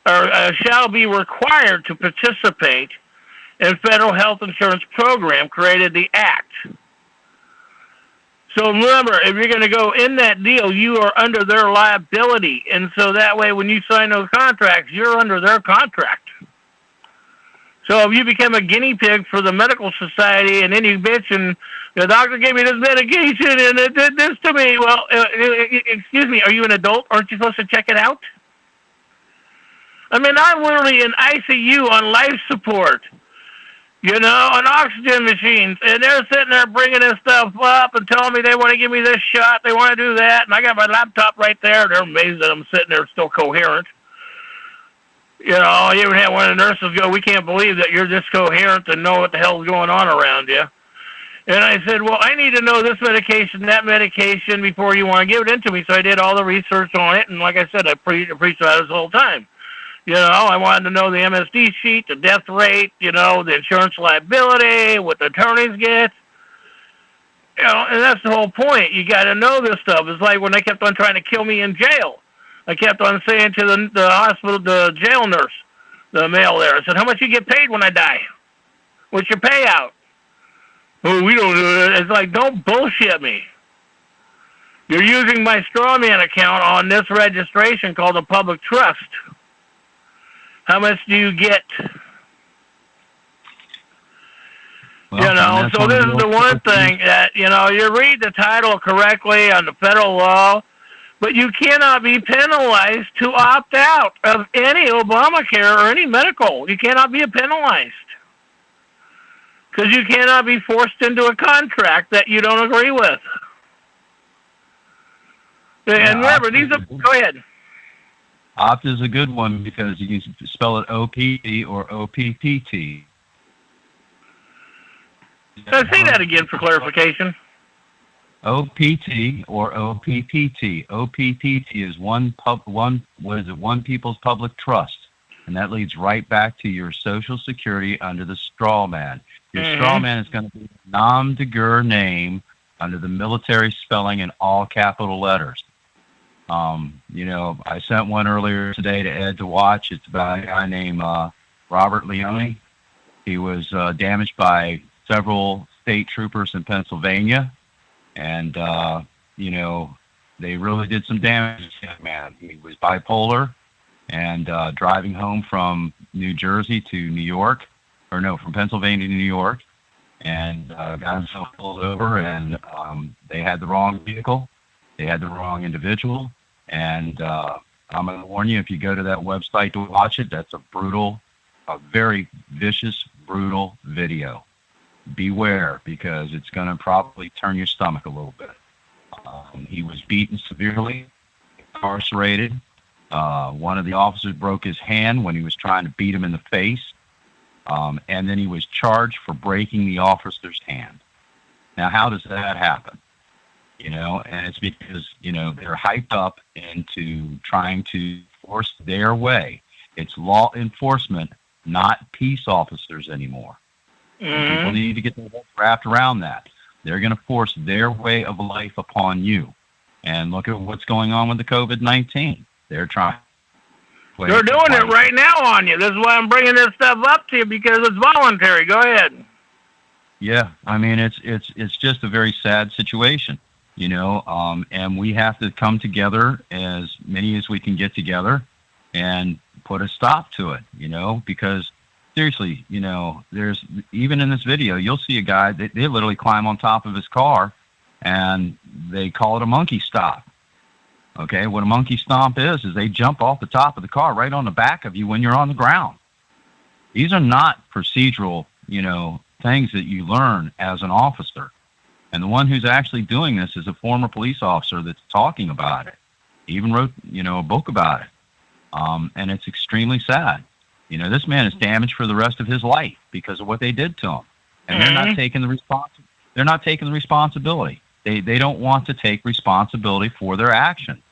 or shall be required to participate in federal health insurance program created the Act. So remember, if you're going to go in that deal, you are under their liability. And so that way, when you sign those contracts, you're under their contract. So if you become a guinea pig for the medical society and then you bitch and the doctor gave me this medication and it did this to me, well, excuse me, are you an adult? Aren't you supposed to check it out? I mean, I'm literally in ICU on life support, on oxygen machines, and they're sitting there bringing this stuff up and telling me they want to give me this shot, they want to do that, and I got my laptop right there. They're amazed that I'm sitting there still coherent. I even had one of the nurses go, we can't believe that you're this coherent and know what the hell's going on around you. And I said, well, I need to know this medication, that medication before you want to give it into me. So I did all the research on it, and like I said, I preached about it the whole time. I wanted to know the MSD sheet, the death rate, the insurance liability, what the attorneys get. And that's the whole point. You got to know this stuff. It's like when they kept on trying to kill me in jail. I kept on saying to the hospital, the jail nurse, the male there, I said, how much you get paid when I die? What's your payout? Oh, we don't do it. It's like, don't bullshit me. You're using my straw man account on this registration called a public trust. How much do you get? Well, so this is the one thing that, you read the title correctly on the federal law, but you cannot be penalized to opt out of any Obamacare or any medical. You cannot be penalized because you cannot be forced into a contract that you don't agree with. And remember, go ahead. Opt is a good one because you can spell it OPT or OPPT. Say that again for clarification. OPT or OPPT. OPPT is one people's public trust, and that leads right back to your Social Security under the straw man. Your straw man is going to be a nom de guerre name under the military spelling in all capital letters. I sent one earlier today to Ed to watch. It's about a guy named Robert Leone. He was damaged by several state troopers in Pennsylvania, and they really did some damage to him, man. He was bipolar and driving home from New Jersey to New York, from Pennsylvania to New York, and got himself pulled over, and they had the wrong vehicle. They had the wrong individual, and I'm going to warn you, if you go to that website to watch it, that's a very vicious, brutal video. Beware, because it's going to probably turn your stomach a little bit. He was beaten severely, incarcerated. One of the officers broke his hand when he was trying to beat him in the face, and then he was charged for breaking the officer's hand. Now, how does that happen? And it's because, they're hyped up into trying to force their way. It's law enforcement, not peace officers anymore. People need to get their heads wrapped around that. They're going to force their way of life upon you. And look at what's going on with the COVID-19. They're trying. They're doing it right now on you. This is why I'm bringing this stuff up to you, because it's voluntary. Go ahead. Yeah, I mean, it's just a very sad situation, and we have to come together, as many as we can get together, and put a stop to it, because seriously, there's, even in this video, you'll see a guy, they literally climb on top of his car, and they call it a monkey stop. Okay, what a monkey stomp is they jump off the top of the car right on the back of you when you're on the ground. These are not procedural, things that you learn as an officer. And the one who's actually doing this is a former police officer that's talking about it. He even wrote, a book about it. And it's extremely sad. This man is damaged for the rest of his life because of what they did to him. And they're not taking the responsibility. They don't want to take responsibility for their actions.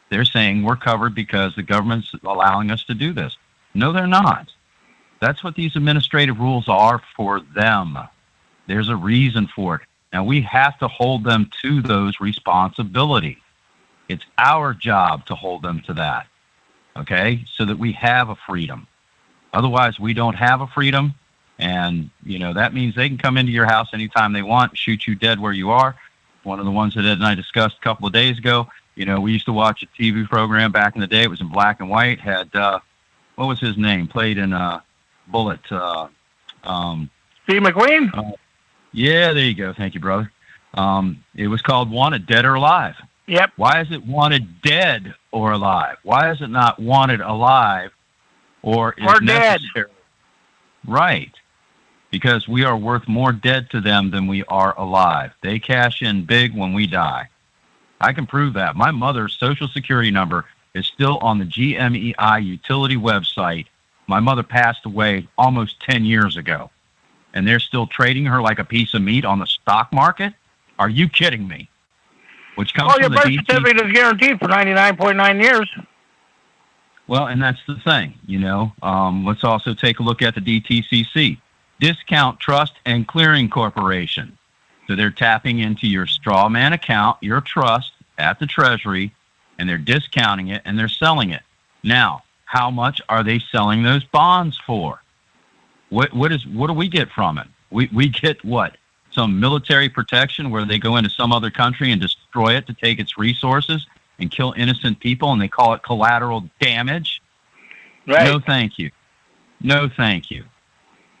They're saying we're covered because the government's allowing us to do this. No, they're not. That's what these administrative rules are for them. There's a reason for it. Now, we have to hold them to those responsibilities. It's our job to hold them to that, okay, so that we have a freedom. Otherwise, we don't have a freedom, and, that means they can come into your house anytime they want, shoot you dead where you are. One of the ones that Ed and I discussed a couple of days ago, we used to watch a TV program back in the day. It was in black and white, had, what was his name? Played in Bullet. Steve McQueen? Yeah, there you go. Thank you, brother. It was called Wanted, Dead or Alive. Yep. Why is it wanted dead or alive? Why is it not wanted alive or dead? Right. Because we are worth more dead to them than we are alive. They cash in big when we die. I can prove that. My mother's Social Security number is still on the GMEI utility website. My mother passed away almost 10 years ago, and they're still trading her like a piece of meat on the stock market? Are you kidding me? Which comes your from birth certificate is guaranteed for 99.9 years. Well, and that's the thing, Let's also take a look at the DTCC, Discount Trust and Clearing Corporation. So they're tapping into your straw man account, your trust at the Treasury, and they're discounting it and they're selling it. Now, how much are they selling those bonds for? What do we get from it? We get what? Some military protection where they go into some other country and destroy it to take its resources and kill innocent people, and they call it collateral damage? Right. No, thank you. No, thank you.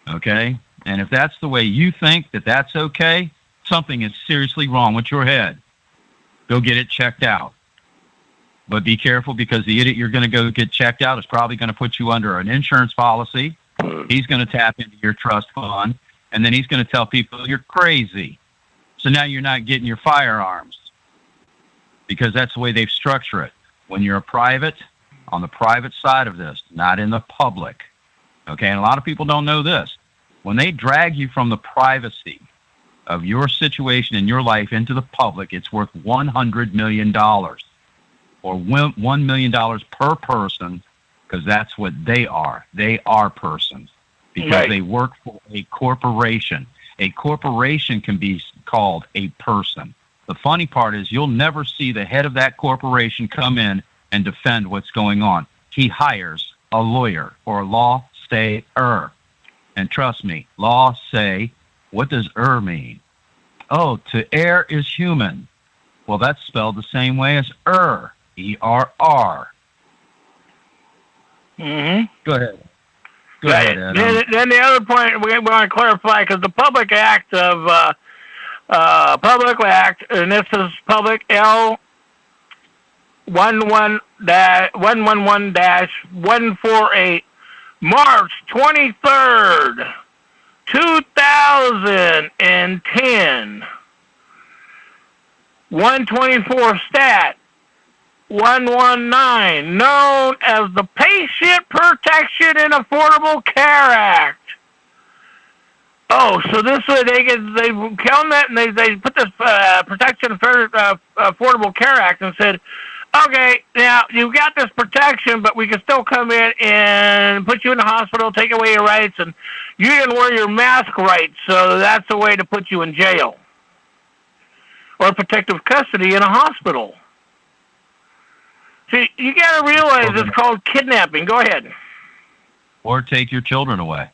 Okay? And if that's the way you think that that's okay, something is seriously wrong with your head. Go get it checked out. But be careful, because the idiot you're going to go get checked out is probably going to put you under an insurance policy. He's going to tap into your trust fund, and then he's going to tell people you're crazy. So now you're not getting your firearms, because that's the way they've structured it. When you're a private, on the private side of this, not in the public. Okay, and a lot of people don't know this. When they drag you from the privacy of your situation in your life into the public, it's worth $100 million or $1 million per person, because that's what they are. They are persons because they work for a corporation. A corporation can be called a person. The funny part is you'll never see the head of that corporation come in and defend what's going on. He hires a lawyer or a law sayer. And trust me, law say, what does mean? Oh, to err is human. Well, that's spelled the same way as E-R-R. Mm-hmm. Go ahead. Go ahead, Ed. Then the other point we want to clarify, because the Public Act of Public Act, and this is Public L 111-148, March 23rd, 2010, 124 stat 119, known as the Patient Protection and Affordable Care Act. Oh, so this way they count that, and they put this Protection and Affordable Care Act and said, okay, now you've got this protection, but we can still come in and put you in the hospital, take away your rights, and you didn't wear your mask right, so that's a way to put you in jail or protective custody in a hospital. See, you got to realize it's called kidnapping. Go ahead. Or take your children away.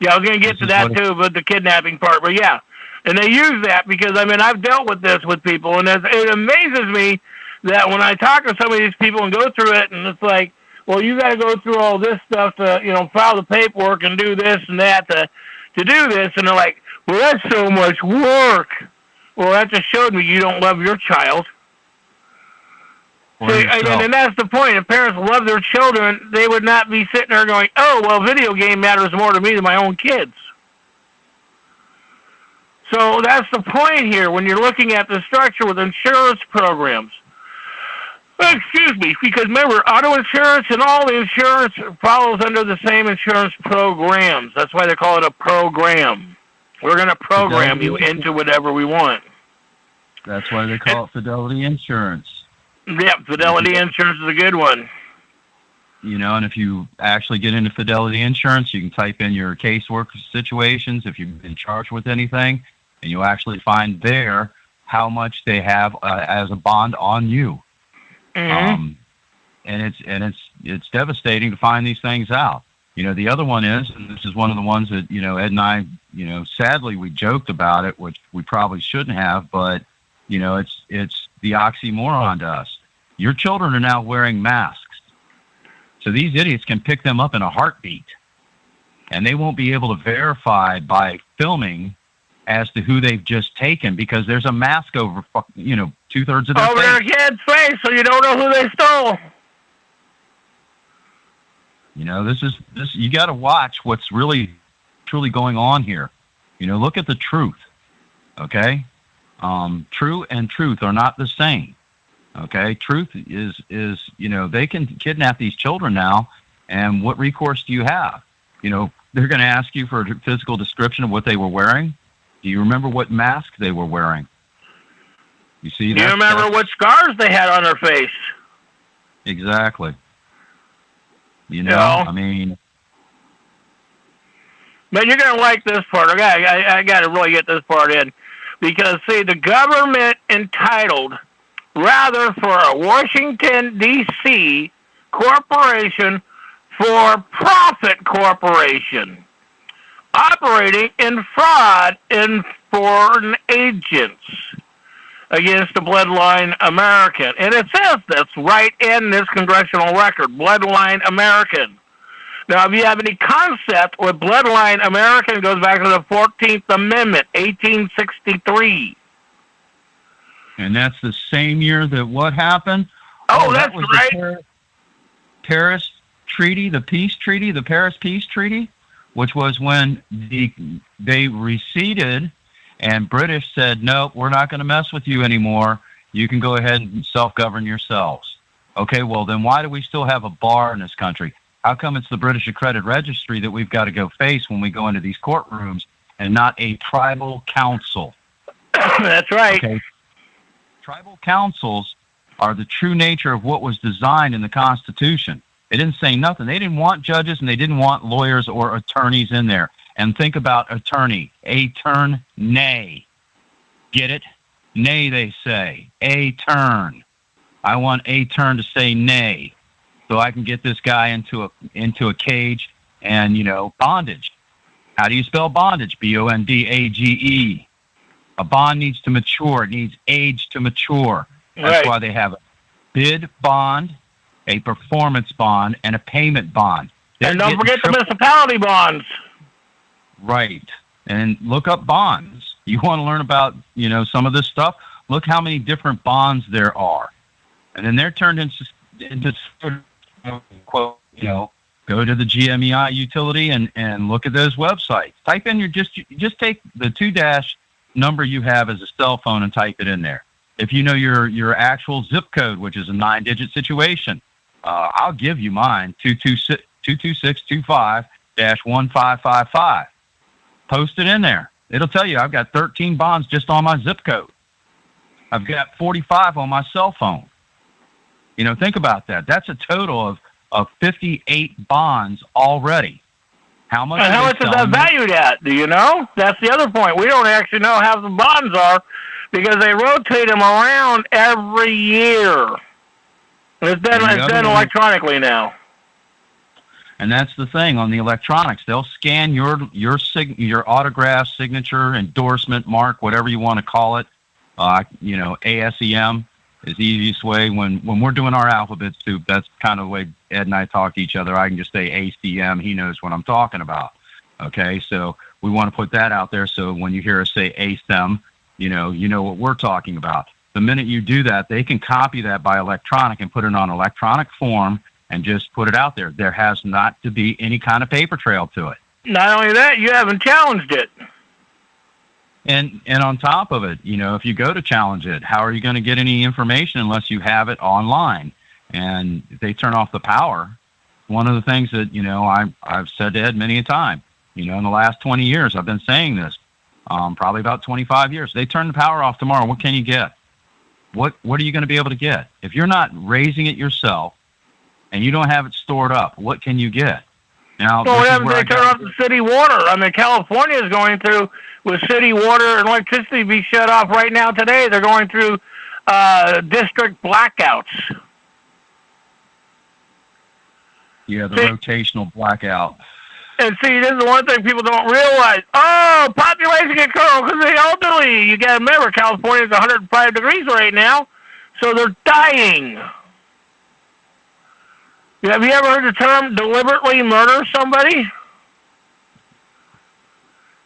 Yeah, I was going to get to that too, but the kidnapping part. But yeah, and they use that because, I mean, I've dealt with this with people, and it amazes me that when I talk to some of these people and go through it, and it's like, well, you got to go through all this stuff to, file the paperwork and do this and that to do this, and they're like, well, that's so much work. Well, that just showed me you don't love your child. See, and that's the point. If parents love their children, they would not be sitting there going, oh, well, video game matters more to me than my own kids. So that's the point here when you're looking at the structure with insurance programs. Excuse me, because remember, auto insurance and all the insurance follows under the same insurance programs. That's why they call it a program. We're going to program you into whatever we want. That's why they call it Fidelity Insurance. Yep, Fidelity Insurance is a good one. And if you actually get into Fidelity Insurance, you can type in your casework situations, if you've been charged with anything, and you'll actually find there how much they have as a bond on you. Mm-hmm. And it's devastating to find these things out. The other one is, and this is one of the ones that, Ed and I, sadly we joked about it, which we probably shouldn't have, but, it's the oxymoron to us. Your children are now wearing masks. So these idiots can pick them up in a heartbeat. And they won't be able to verify by filming as to who they've just taken, because there's a mask over, 2/3 of their over face. Their kid's face, so you don't know who they stole. This you got to watch what's really truly going on here. Look at the truth. Okay? True and truth are not the same. Okay? Truth is they can kidnap these children now, and what recourse do you have? They're going to ask you for a physical description of what they were wearing. Do you remember what mask they were wearing? You see? Do you remember what scars they had on their face? Exactly. I mean... But you're going to like this part. I got to really get this part in. Because, see, the government entitled, rather for a Washington, D.C. corporation for profit corporation, operating in fraud in foreign agents against the Bloodline American. And it says that's right in this congressional record, Bloodline American. Now, if you have any concept with bloodline American, it goes back to the 14th Amendment, 1863. And that's the same year that what happened? Oh, that that's was right. The Paris Treaty, the Peace Treaty, the Paris Peace Treaty, which was when they receded and British said, no, we're not going to mess with you anymore. You can go ahead and self-govern yourselves. Okay, well, then why do we still have a bar in this country? How come it's the British Accredited Registry that we've got to go face when we go into these courtrooms and not a tribal council? That's right. Okay. Tribal councils are the true nature of what was designed in the Constitution. It didn't say nothing. They didn't want judges and they didn't want lawyers or attorneys in there. And think about attorney. A-turn-nay. Get it? Nay, they say. A-turn. I want A-turn to say nay so I can get this guy into a cage and, bondage. How do you spell bondage? B-O-N-D-A-G-E. A bond needs to mature. It needs age to mature. That's why they have a bid bond, a performance bond, and a payment bond. And don't forget the municipality bonds. Right. And look up bonds. You want to learn about, some of this stuff? Look how many different bonds there are. And then they're turned into quote, go to the GMEI utility and look at those websites. Type in just take the 2- number you have as a cell phone and type it in there. If you know your actual zip code, which is a 9-digit situation, I'll give you mine, 22625-1555. Post it in there. It'll tell you I've got 13 bonds just on my zip code. I've got 45 on my cell phone. Think about that. That's a total of 58 bonds already. How much? And how much is that valued at? Do you know? That's the other point. We don't actually know how the bonds are because they rotate them around every year. It's done electronically now. And that's the thing on the electronics. They'll scan your autograph, signature, endorsement, mark, whatever you want to call it. ASEM is the easiest way. When we're doing our alphabet soup, that's kind of the way Ed and I talk to each other. I can just say ACM. He knows what I'm talking about. Okay, so we want to put that out there so when you hear us say ASEM, you know what we're talking about. The minute you do that, they can copy that by electronic and put it on electronic form and just put it out there. There has not to be any kind of paper trail to it. Not only that, you haven't challenged it. And on top of it, if you go to challenge it, how are you going to get any information unless you have it online? And if they turn off the power, one of the things that, I've said to Ed many a time, in the last 20 years, I've been saying this, probably about 25 years. They turn the power off tomorrow. What can you get? What are you going to be able to get? If you're not raising it yourself and you don't have it stored up, what can you get? Now, well, they turn off the city water. California is going through with city water and electricity be shut off right now today. They're going through district blackouts. Yeah, the rotational blackout. And see, this is one thing people don't realize. Oh, population control because of the elderly. You got to remember, California is 105 degrees right now, so they're dying. Have you ever heard the term deliberately murder somebody?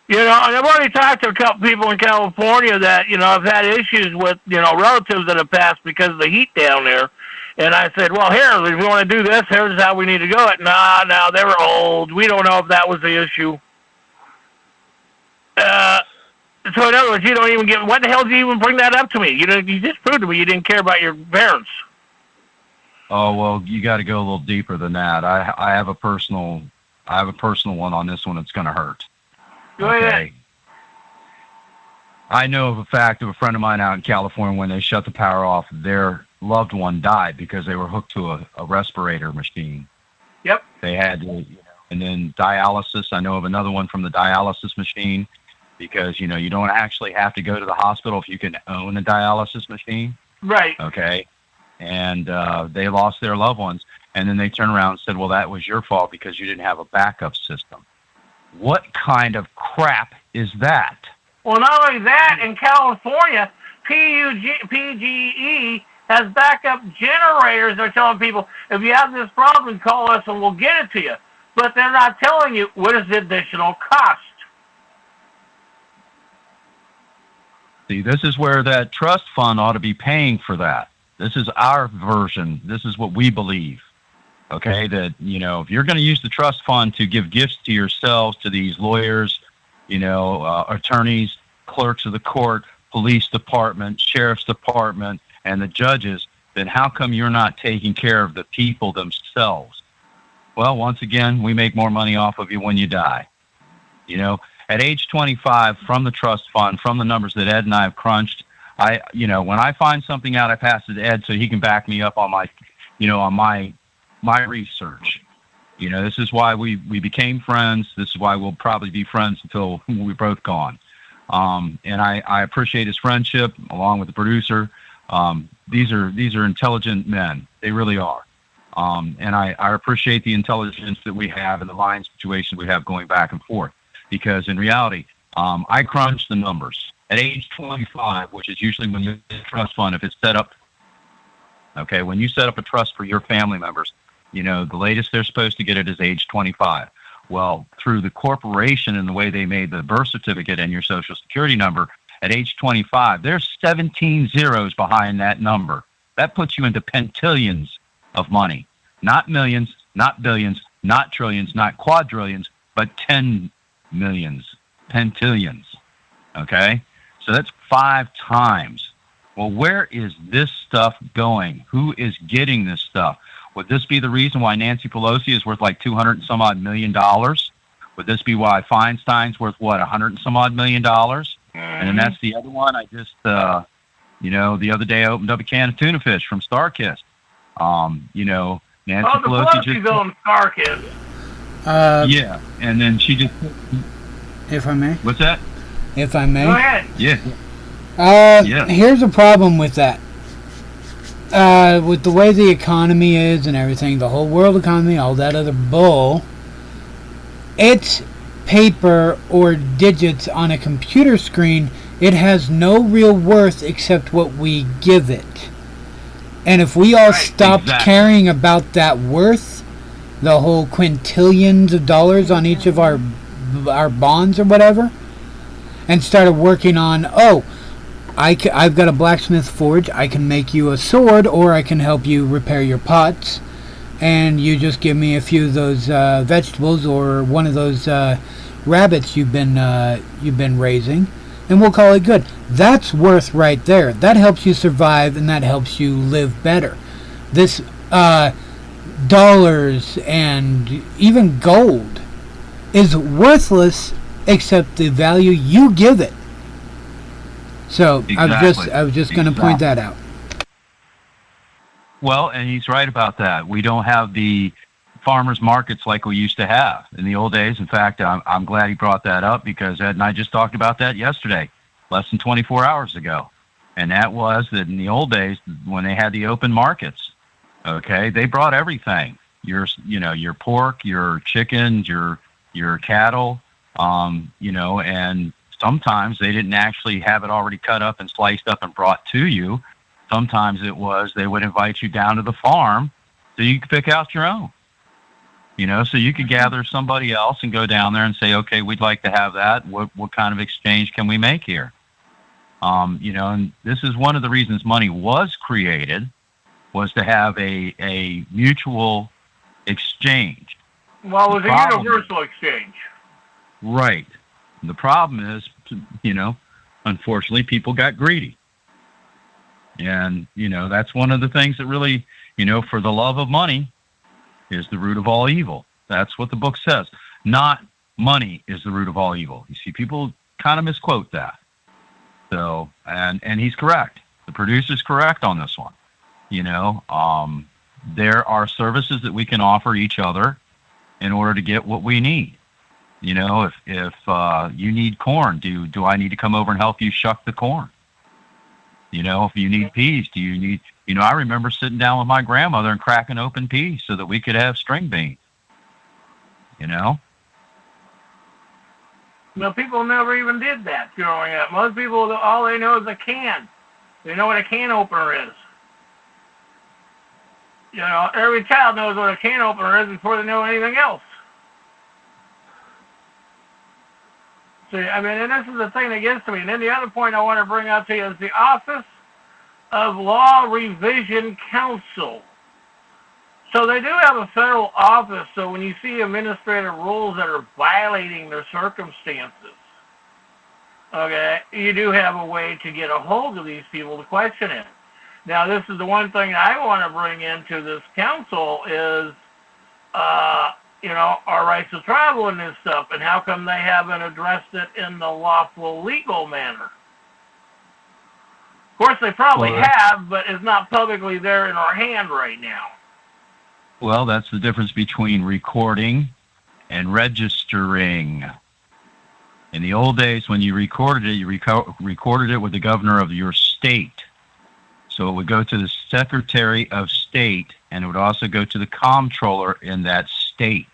And I've already talked to a couple people in California that, have had issues with, relatives that have passed because of the heat down there. And I said, well, here, if you want to do this, here's how we need to go. No, they were old. We don't know if that was the issue. So in other words, you don't even get, what the hell did you even bring that up to me? You just proved to me you didn't care about your parents. Oh, well, you got to go a little deeper than that. I have a personal one on this one that's going to hurt. Go ahead. I know of a fact of a friend of mine out in California when they shut the power off, their loved one died because they were hooked to a respirator machine. Yep. They had to, and then dialysis. I know of another one from the dialysis machine because, you don't actually have to go to the hospital if you can own a dialysis machine. Right. Okay. And they lost their loved ones. And then they turned around and said, well, that was your fault because you didn't have a backup system. What kind of crap is that? Well, not only that, in California, PG&E has backup generators. They're telling people, if you have this problem, call us and we'll get it to you. but they're not telling you what is the additional cost. See, this is where that trust fund ought to be paying for that. This is our version. This is what we believe. Okay, that, if you're going to use the trust fund to give gifts to yourselves, to these lawyers, attorneys, clerks of the court, police department, sheriff's department, and the judges, then how come you're not taking care of the people themselves? Well, once again, we make more money off of you when you die. At age 25, from the trust fund, from the numbers that Ed and I have crunched, when I find something out, I pass it to Ed so he can back me up on my, on my research. This is why we became friends. This is why we'll probably be friends until we're both gone. And I appreciate his friendship along with the producer. These are intelligent men. They really are. And I appreciate the intelligence that we have and the line situation we have going back and forth. Because in reality, I crunched the numbers. At age 25, which is usually when the trust fund, if it's set up, okay, when you set up a trust for your family members, the latest they're supposed to get it is age 25. Well, through the corporation and the way they made the birth certificate and your social security number, at age 25, there's 17 zeros behind that number. That puts you into pentillions of money. Not millions, not billions, not trillions, not quadrillions, but 10 millions, pentillions. Okay? So that's 5 times. Well, where is this stuff going? Who is getting this stuff? Would this be the reason why Nancy Pelosi is worth like $200 and some odd million? Would this be why Feinstein's worth what, $100 and some odd million? And then that's the other one. I just, the other day I opened up a can of tuna fish from Starkist. Nancy Pelosi just on Starkist. Yeah, and then she just. If I may. What's that? If I may. Go ahead. Yeah. Here's a problem with that. With the way the economy is and everything, the whole world economy, all that other bull, it's paper or digits on a computer screen. It has no real worth except what we give it. And if we all stopped caring about that worth, the whole quintillions of dollars on each of our bonds or whatever, and started working on, I've got a blacksmith forge, I can make you a sword, or I can help you repair your pots, and you just give me a few of those vegetables or one of those rabbits you've been raising, and we'll call it good. That's worth right there. That helps you survive, and that helps you live better. This dollars and even gold is worthless except the value you give it. So exactly. I was just going to point that out. Well, and he's right about that. We don't have the farmers markets like we used to have in the old days. In fact, I'm glad he brought that up because Ed and I just talked about that yesterday, less than 24 hours ago. And that was that in the old days when they had the open markets, okay, they brought everything. Your pork, your chickens, your cattle, and sometimes they didn't actually have it already cut up and sliced up and brought to you. Sometimes it was they would invite you down to the farm so you could pick out your own. So you could gather somebody else and go down there and say, okay, we'd like to have that. What kind of exchange can we make here? And this is one of the reasons money was created, was to have a mutual exchange. Well, it was a universal exchange. Right. The problem is, unfortunately, people got greedy. And, that's one of the things that really, for the love of money is the root of all evil. That's what the book says. Not money is the root of all evil. You see, people kind of misquote that. So, and he's correct. The producer's correct on this one. There are services that we can offer each other in order to get what we need. If you need corn, do I need to come over and help you shuck the corn? If you need peas, do you need, I remember sitting down with my grandmother and cracking open peas so that we could have string beans. Well, people never even did that growing up. Most people, all they know is a can. They know what a can opener is. Every child knows what a can opener is before they know anything else. See, I mean, and this is the thing that gets to me. And then the other point I want to bring up to you is the Office of Law Revision Counsel. So they do have a federal office, so when you see administrative rules that are violating their circumstances, okay, you do have a way to get a hold of these people to question it. Now, this is the one thing I want to bring into this council is, our rights to travel and this stuff, and how come they haven't addressed it in the lawful legal manner? Of course, they probably have, but it's not publicly there in our hand right now. Well, that's the difference between recording and registering. In the old days, when you recorded it, you recorded it with the governor of your state. So it would go to the Secretary of State, and it would also go to the comptroller in that state.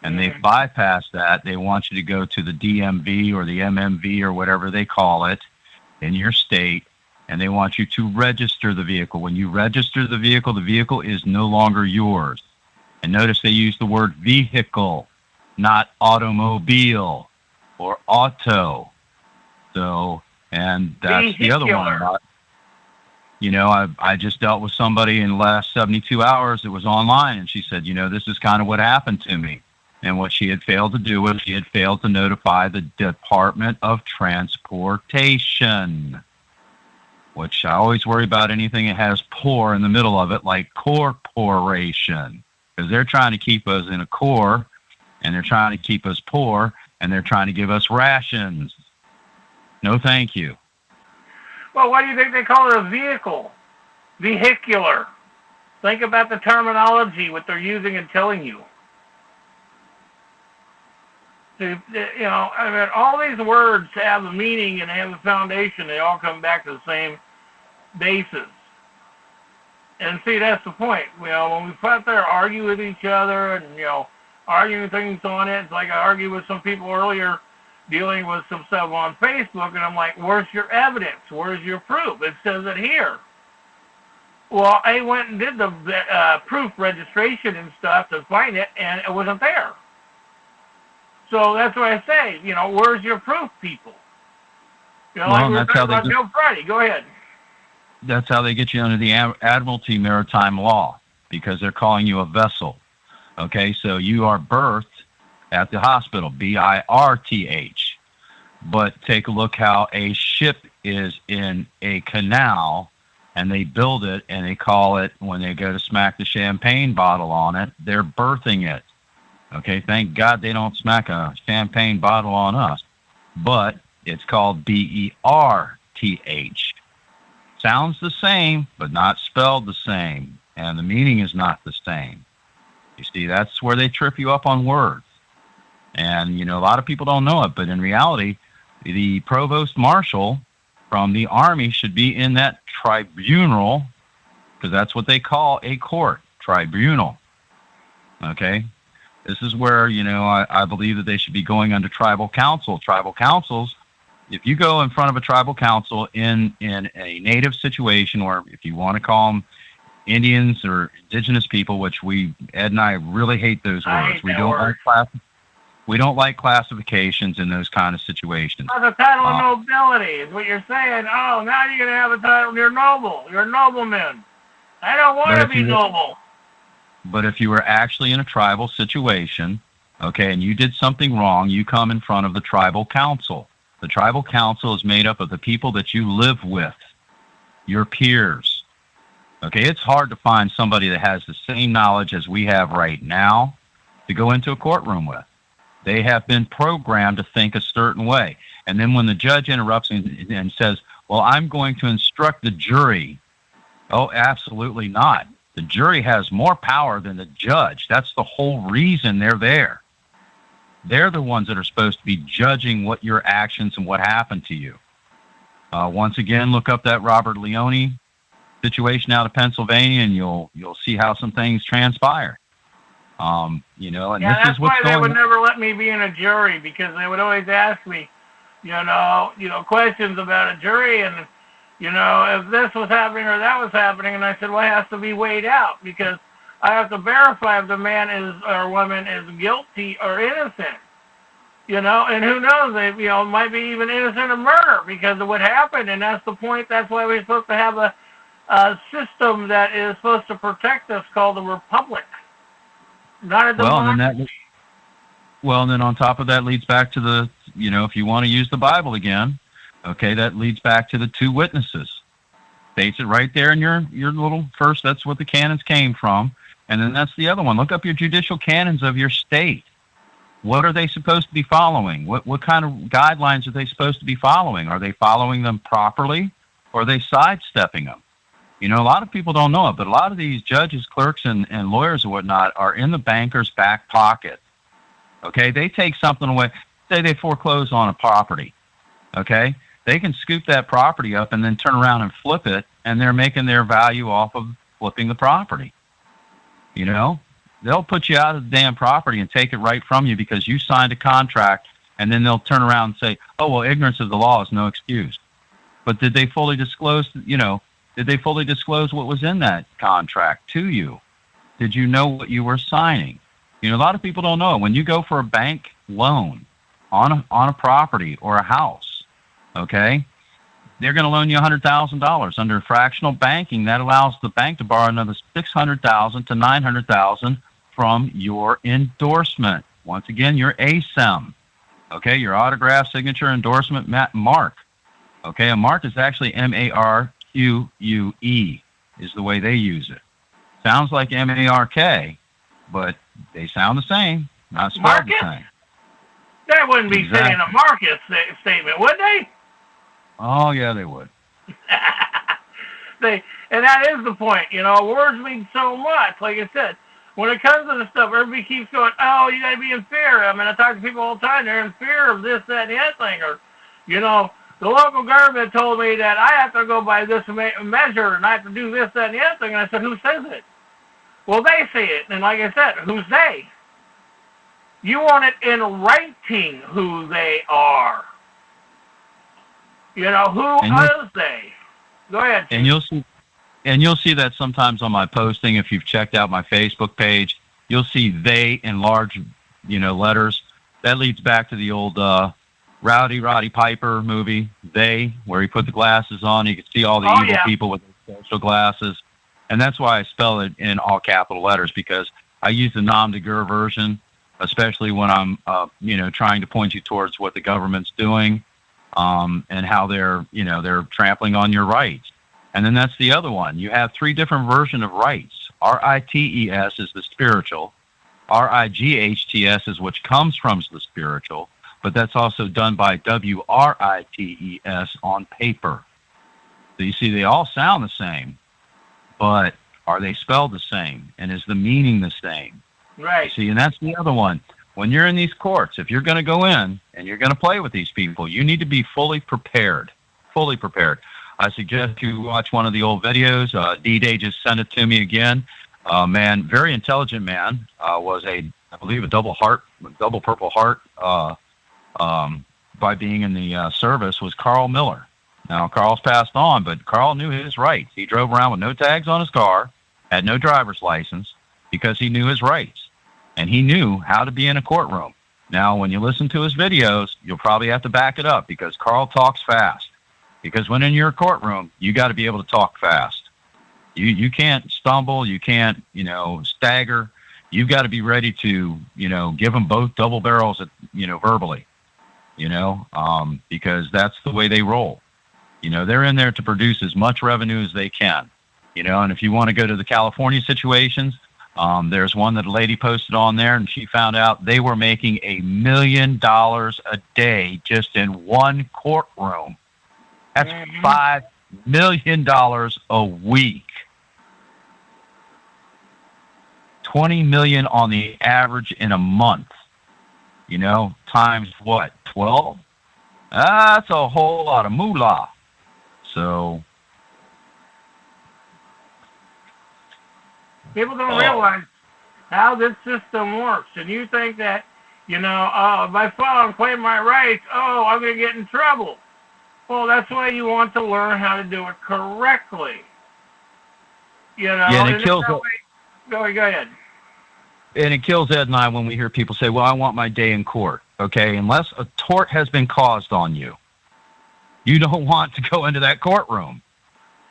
And they've bypassed that. They want you to go to the DMV or the MMV or whatever they call it in your state, and they want you to register the vehicle. When you register the vehicle is no longer yours. And notice they use the word vehicle, not automobile or auto. So, and that's the other one. I just dealt with somebody in the last 72 hours that was online, and she said, this is kind of what happened to me. And what she had failed to do was she had failed to notify the Department of Transportation, which I always worry about anything that has "por" in the middle of it, like corporation, because they're trying to keep us in a core, and they're trying to keep us poor, and they're trying to give us rations. No, thank you. Well, why do you think they call it a vehicle? Vehicular. Think about the terminology, what they're using and telling you. All these words have a meaning and have a foundation. They all come back to the same basis. And see, that's the point. When we sit there argue with each other and, arguing things on it, it's like I argued with some people earlier dealing with some stuff on Facebook, and I'm like, where's your evidence? Where's your proof? It says it here. Well, I went and did the proof registration and stuff to find it, and it wasn't there. So that's what I say, where's your proof, people? Like we were talking about Joe Friday. Go ahead. That's how they get you under the Admiralty Maritime Law, because they're calling you a vessel. Okay, so you are berthed at the hospital, BIRTH. But take a look how a ship is in a canal, and they build it, and they call it, when they go to smack the champagne bottle on it, they're berthing it. Okay, thank God they don't smack a champagne bottle on us. But it's called BERTH. Sounds the same, but not spelled the same. And the meaning is not the same. You see, that's where they trip you up on words. And, a lot of people don't know it, but in reality, the provost marshal from the Army should be in that tribunal, because that's what they call a court, tribunal. Okay? This is where, I believe that they should be going under tribal council. Tribal councils, if you go in front of a tribal council in a native situation, or if you want to call them Indians or indigenous people, which Ed and I really hate those words. We don't like classifications in those kind of situations. The title of nobility is what you're saying. Oh, now you're going to have a title. You're noble. You're a nobleman. I don't want to be noble. But if you were actually in a tribal situation, okay, and you did something wrong, you come in front of the tribal council. The tribal council is made up of the people that you live with, your peers. Okay, it's hard to find somebody that has the same knowledge as we have right now to go into a courtroom with. They have been programmed to think a certain way. And then when the judge interrupts and says, well, I'm going to instruct the jury. Oh, absolutely not. The jury has more power than the judge. That's the whole reason they're there. They're the ones that are supposed to be judging what your actions and what happened to you. Once again, look up that Robert Leone situation out of Pennsylvania, and you'll see how some things transpire. And this is what's going on. That's why they would never let me be in a jury, because they would always ask me, questions about a jury, and if this was happening or that was happening, and I said, well, it has to be weighed out, because I have to verify if the man or woman is guilty or innocent. And who knows, they, might be even innocent of murder because of what happened, and that's the point. That's why we're supposed to have a system that is supposed to protect us called the Republic, not a democracy. And then on top of that leads back to the, if you want to use the Bible again, okay, that leads back to the two witnesses. States it right there in your little first, that's what the canons came from. And then that's the other one. Look up your judicial canons of your state. What are they supposed to be following? What kind of guidelines are they supposed to be following? Are they following them properly, or are they sidestepping them? A lot of people don't know it, but a lot of these judges, clerks, and lawyers and whatnot are in the banker's back pocket. Okay, they take something away. Say they foreclose on a property. Okay, they can scoop that property up and then turn around and flip it, and they're making their value off of flipping the property. They'll put you out of the damn property and take it right from you because you signed a contract, and then they'll turn around and say, oh, well, ignorance of the law is no excuse. But did they fully disclose, did they fully disclose what was in that contract to you? Did you know what you were signing? A lot of people don't know. When you go for a bank loan on a property or a house, okay, they're going to loan you $100,000. Under fractional banking, that allows the bank to borrow another $600,000 to $900,000 from your endorsement. Once again, your ASEM, okay, your autograph, signature, endorsement, mark. Okay, a mark is actually M-A-R-Q-U-E is the way they use it. Sounds like M-A-R-K, but they sound the same, not spelled the same. That wouldn't be saying a Marcus statement, would they? Oh, yeah, they would. And that is the point. Words mean so much. Like I said, when it comes to this stuff, everybody keeps going, oh, you got to be in fear. I mean, I talk to people all the time. They're in fear of this, that, and the other thing. Or, the local government told me that I have to go by this measure and I have to do this, that, and the other thing. And I said, who says it? Well, they say it. And like I said, who's they? You want it in writing who they are. Who is they? Go ahead, Chief. And you'll see that sometimes on my posting. If you've checked out my Facebook page, you'll see they in large, letters. That leads back to the old Roddy Piper movie, They, where he put the glasses on. You could see all the evil people with the special glasses. And that's why I spell it in all capital letters, because I use the nom de guerre version, especially when I'm, trying to point you towards what the government's doing. And how they're trampling on your rights. And then that's the other one. You have three different versions of rights. R-I-T-E-S is the spiritual. R-I-G-H-T-S is which comes from the spiritual, but that's also done by W-R-I-T-E-S on paper. So you see, they all sound the same, but are they spelled the same? And is the meaning the same? Right. See, and that's the other one. When you're in these courts, if you're going to go in and you're going to play with these people, you need to be fully prepared. Fully prepared. I suggest you watch one of the old videos. D-Day just sent it to me again. Man, very intelligent man. Was I believe, a double Purple Heart by being in the service, was Carl Miller. Now, Carl's passed on, but Carl knew his rights. He drove around with no tags on his car, had no driver's license, because he knew his rights. And he knew how to be in a courtroom. Now, when you listen to his videos, you'll probably have to back it up because Carl talks fast. Because when in your courtroom, you got to be able to talk fast. You can't stumble. You can't, stagger. You've got to be ready to, give them both double barrels, verbally, because that's the way they roll. They're in there to produce as much revenue as they can, and if you want to go to the California situations, there's one that a lady posted on there, and she found out they were making $1 million a day just in one courtroom. That's $5 million a week. $20 million on the average in a month. Times what? 12? That's a whole lot of moolah. So people don't realize how this system works. And you think that, if I file and claim my rights, I'm going to get in trouble. Well, that's why you want to learn how to do it correctly. Yeah, and it kills. Go ahead. and it kills Ed and I when we hear people say, well, I want my day in court. Okay, unless a tort has been caused on you, you don't want to go into that courtroom.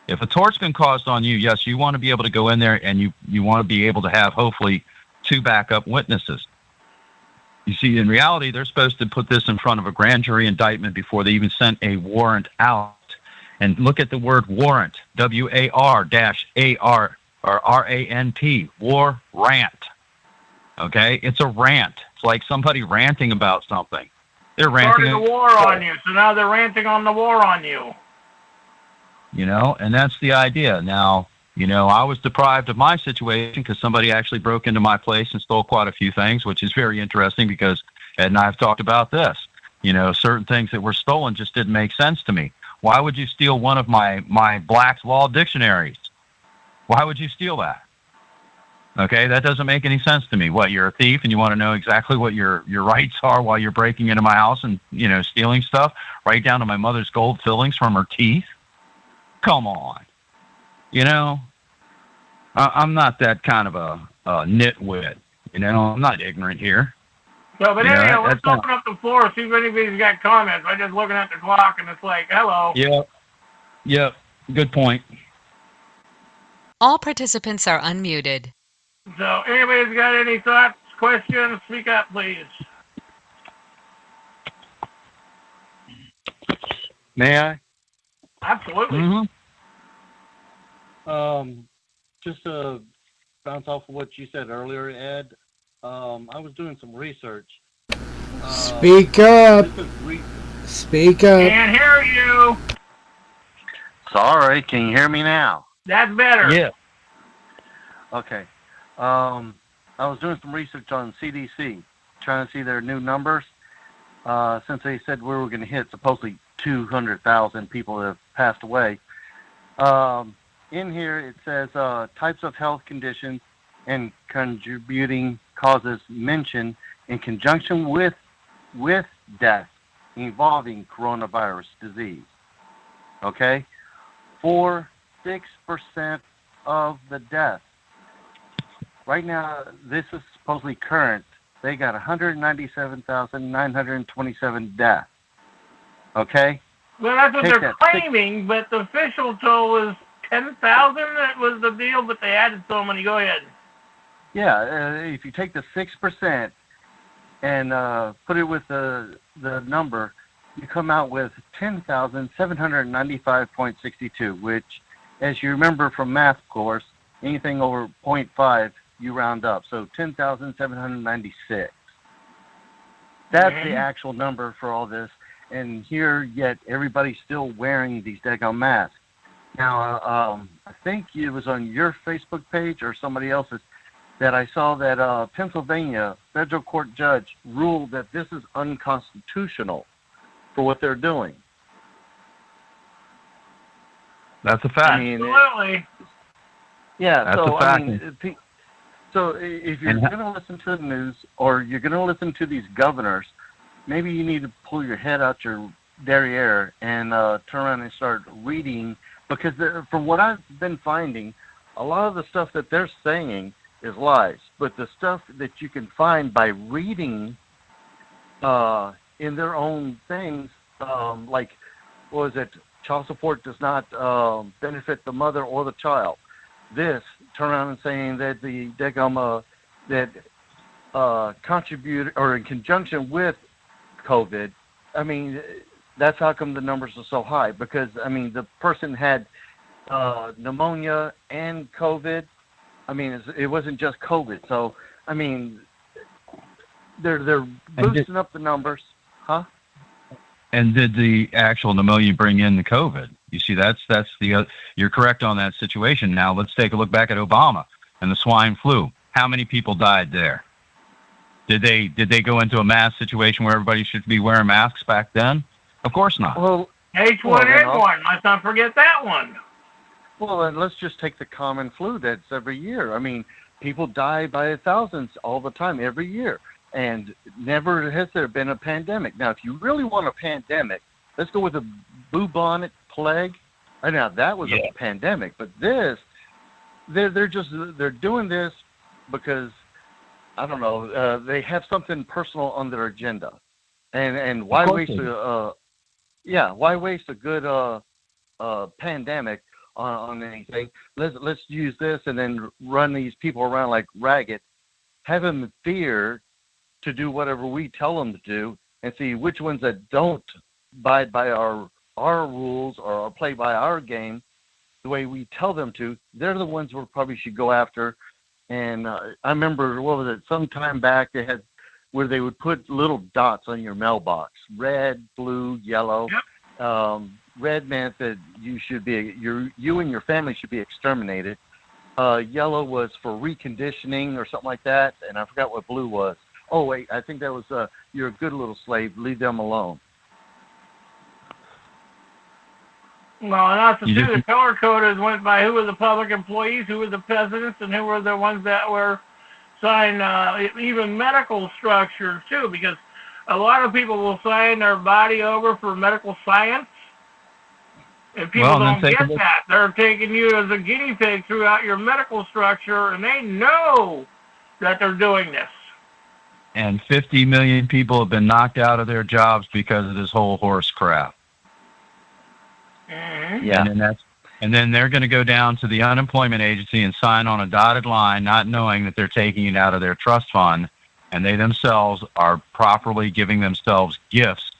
If a tort's been caused on you, yes, you want to be able to go in there, and you want to be able to have, hopefully, 2 backup witnesses. You see, in reality, they're supposed to put this in front of a grand jury indictment before they even sent a warrant out. And look at the word warrant, W-A-R-A-R, or R-A-N-T, war rant. Okay? It's a rant. It's like somebody ranting about something. They're ranting. Started a war on you, so now they're ranting on the war on you. You know, and that's the idea. Now, you know, I was deprived of my situation because somebody actually broke into my place and stole quite a few things, which is very interesting because Ed and I have talked about this. You know, certain things that were stolen just didn't make sense to me. Why would you steal one of my Black's Law dictionaries? Why would you steal that? Okay, that doesn't make any sense to me. What, you're a thief and you want to know exactly what your rights are while you're breaking into my house and, you know, stealing stuff, right down to my mother's gold fillings from her teeth? Come on. You know, I'm not that kind of a nitwit. You know, I'm not ignorant here. So, but anyhow, let's open up the floor, see if anybody's got comments. I'm just looking at the clock, and it's like, hello. Yep. Good point. All participants are unmuted. So, anybody's got any thoughts, questions, speak up, please. May I? Absolutely. Mm-hmm. Just to bounce off of what you said earlier, Ed, I was doing some research. Speak up. Speak up. Can't hear you. Sorry, can you hear me now? That's better. Yeah. Okay. I was doing some research on CDC, trying to see their new numbers. Since they said we were going to hit supposedly 200,000 people that have passed away. In here it says types of health conditions and contributing causes mentioned in conjunction with death involving coronavirus disease. Okay? 6% of the deaths. Right now, this is supposedly current. They got 197,927 deaths. Okay? Well, that's what they're claiming, but the official toll is 10,000. That was the deal, but they added so many. Go ahead. Yeah, if you take the 6% and put it with the number, you come out with 10,795.62, which, as you remember from math course, anything over 0.5, you round up. So 10,796. That's the actual number for all this. And here, yet everybody's still wearing these daggone masks. Now, I think it was on your Facebook page or somebody else's that I saw that Pennsylvania federal court judge ruled that this is unconstitutional for what they're doing. That's a fact. I mean, absolutely. That's a fact. I mean, so if you're going to listen to the news or you're going to listen to these governors, maybe you need to pull your head out your derriere and turn around and start reading, because from what I've been finding, a lot of the stuff that they're saying is lies. But the stuff that you can find by reading in their own things, like, what was it, child support does not benefit the mother or the child. This, turn around and saying that the contribute or in conjunction with COVID, I mean, that's how come the numbers are so high. Because, I mean, the person had pneumonia and COVID. I mean, it wasn't just COVID. So, I mean, they're boosting up the numbers. Huh? And did the actual pneumonia bring in the COVID? You see, that's the you're correct on that situation. Now let's take a look back at Obama and the swine flu. How many people died there? Did they go into a mass situation where everybody should be wearing masks back then? Of course not. Well, H1N1. Let's not forget that one. Well, and let's just take the common flu that's every year. I mean, people die by thousands all the time, every year. And never has there been a pandemic. Now, if you really want a pandemic, let's go with the bubonic plague. Now, that was a pandemic. But this, they're doing this because I don't know, they have something personal on their agenda, and why waste why waste a good pandemic on anything? Let's use this and then run these people around like ragged, have them fear to do whatever we tell them to do, and see which ones that don't abide by our rules or play by our game the way we tell them to. They're the ones we probably should go after. And I remember, what was it, some time back they had where they would put little dots on your mailbox, red, blue, yellow. Yep. Red meant that you and your family should be exterminated. Yellow was for reconditioning or something like that, and I forgot what blue was. Oh, wait, I think that was you're a good little slave, leave them alone. Well, not to do the color coders went by who were the public employees, who were the presidents, and who were the ones that were signed, even medical structures, too, because a lot of people will sign their body over for medical science, and people don't get that. They're taking you as a guinea pig throughout your medical structure, and they know that they're doing this. And 50 million people have been knocked out of their jobs because of this whole horse crap. Mm-hmm. Yeah. And then they're going to go down to the unemployment agency and sign on a dotted line, not knowing that they're taking it out of their trust fund, and they themselves are properly giving themselves gifts,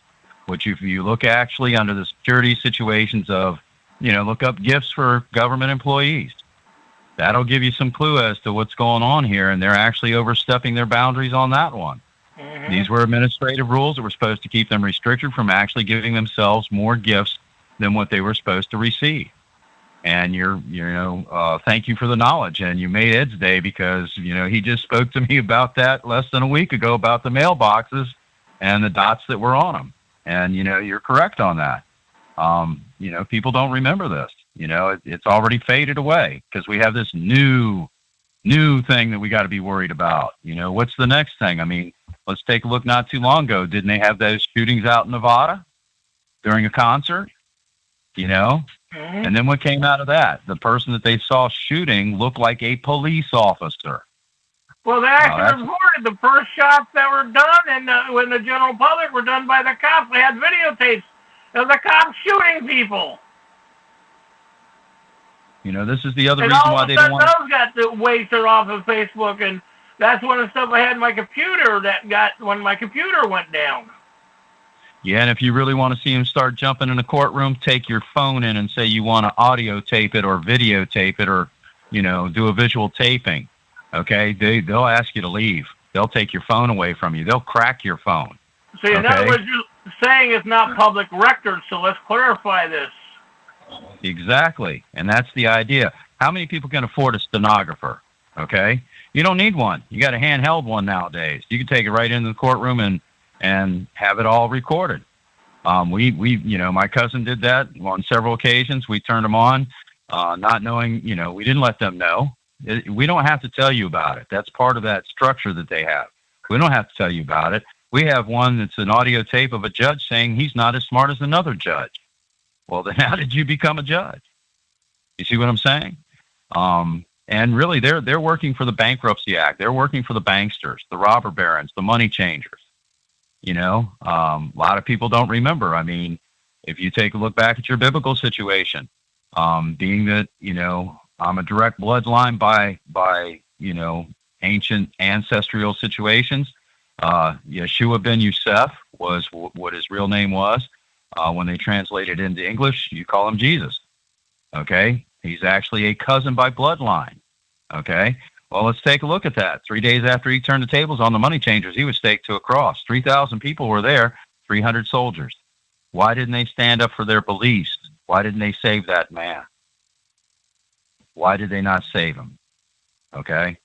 which if you look actually under the security situations of, look up gifts for government employees. That'll give you some clue as to what's going on here, and they're actually overstepping their boundaries on that one. Mm-hmm. These were administrative rules that were supposed to keep them restricted from actually giving themselves more gifts than what they were supposed to receive. And thank you for the knowledge. And you made Ed's day because, he just spoke to me about that less than a week ago about the mailboxes and the dots that were on them. And, you're correct on that. People don't remember this. It's already faded away because we have this new thing that we got to be worried about. What's the next thing? I mean, let's take a look. Not too long ago, didn't they have those shootings out in Nevada during a concert? Mm-hmm. And then what came out of that? The person that they saw shooting looked like a police officer. Well, they actually reported the first shots that were done, and when the general public were done by the cops, they had videotapes of the cops shooting people. This is the other and reason why they don't want those got wasted off of Facebook, and that's one of the stuff I had in my computer when my computer went down. Yeah, and if you really want to see them start jumping in the courtroom, take your phone in and say you want to audio tape it or videotape it or, do a visual taping. Okay? They'll ask you to leave. They'll take your phone away from you. They'll crack your phone. So in other words, you're saying it's not public record, so let's clarify this. Exactly. And that's the idea. How many people can afford a stenographer? Okay? You don't need one. You got a handheld one nowadays. You can take it right into the courtroom and have it all recorded. My cousin did that on several occasions. We turned them on, not knowing, we didn't let them know. We don't have to tell you about it. That's part of that structure that they have. We don't have to tell you about it. We have one that's an audio tape of a judge saying he's not as smart as another judge. Well, then how did you become a judge? You see what I'm saying? And really, they're working for the Bankruptcy Act. They're working for the banksters, the robber barons, the money changers. A lot of people don't remember. I mean, if you take a look back at your biblical situation, being that, I'm a direct bloodline by ancient ancestral situations. Yeshua ben Yosef was what his real name was. When they translated into English, you call him Jesus. Okay? He's actually a cousin by bloodline. Okay? Well, let's take a look at that. 3 days after he turned the tables on the money changers, he was staked to a cross. 3,000 people were there, 300 soldiers. Why didn't they stand up for their beliefs? Why didn't they save that man? Why did they not save him? Okay?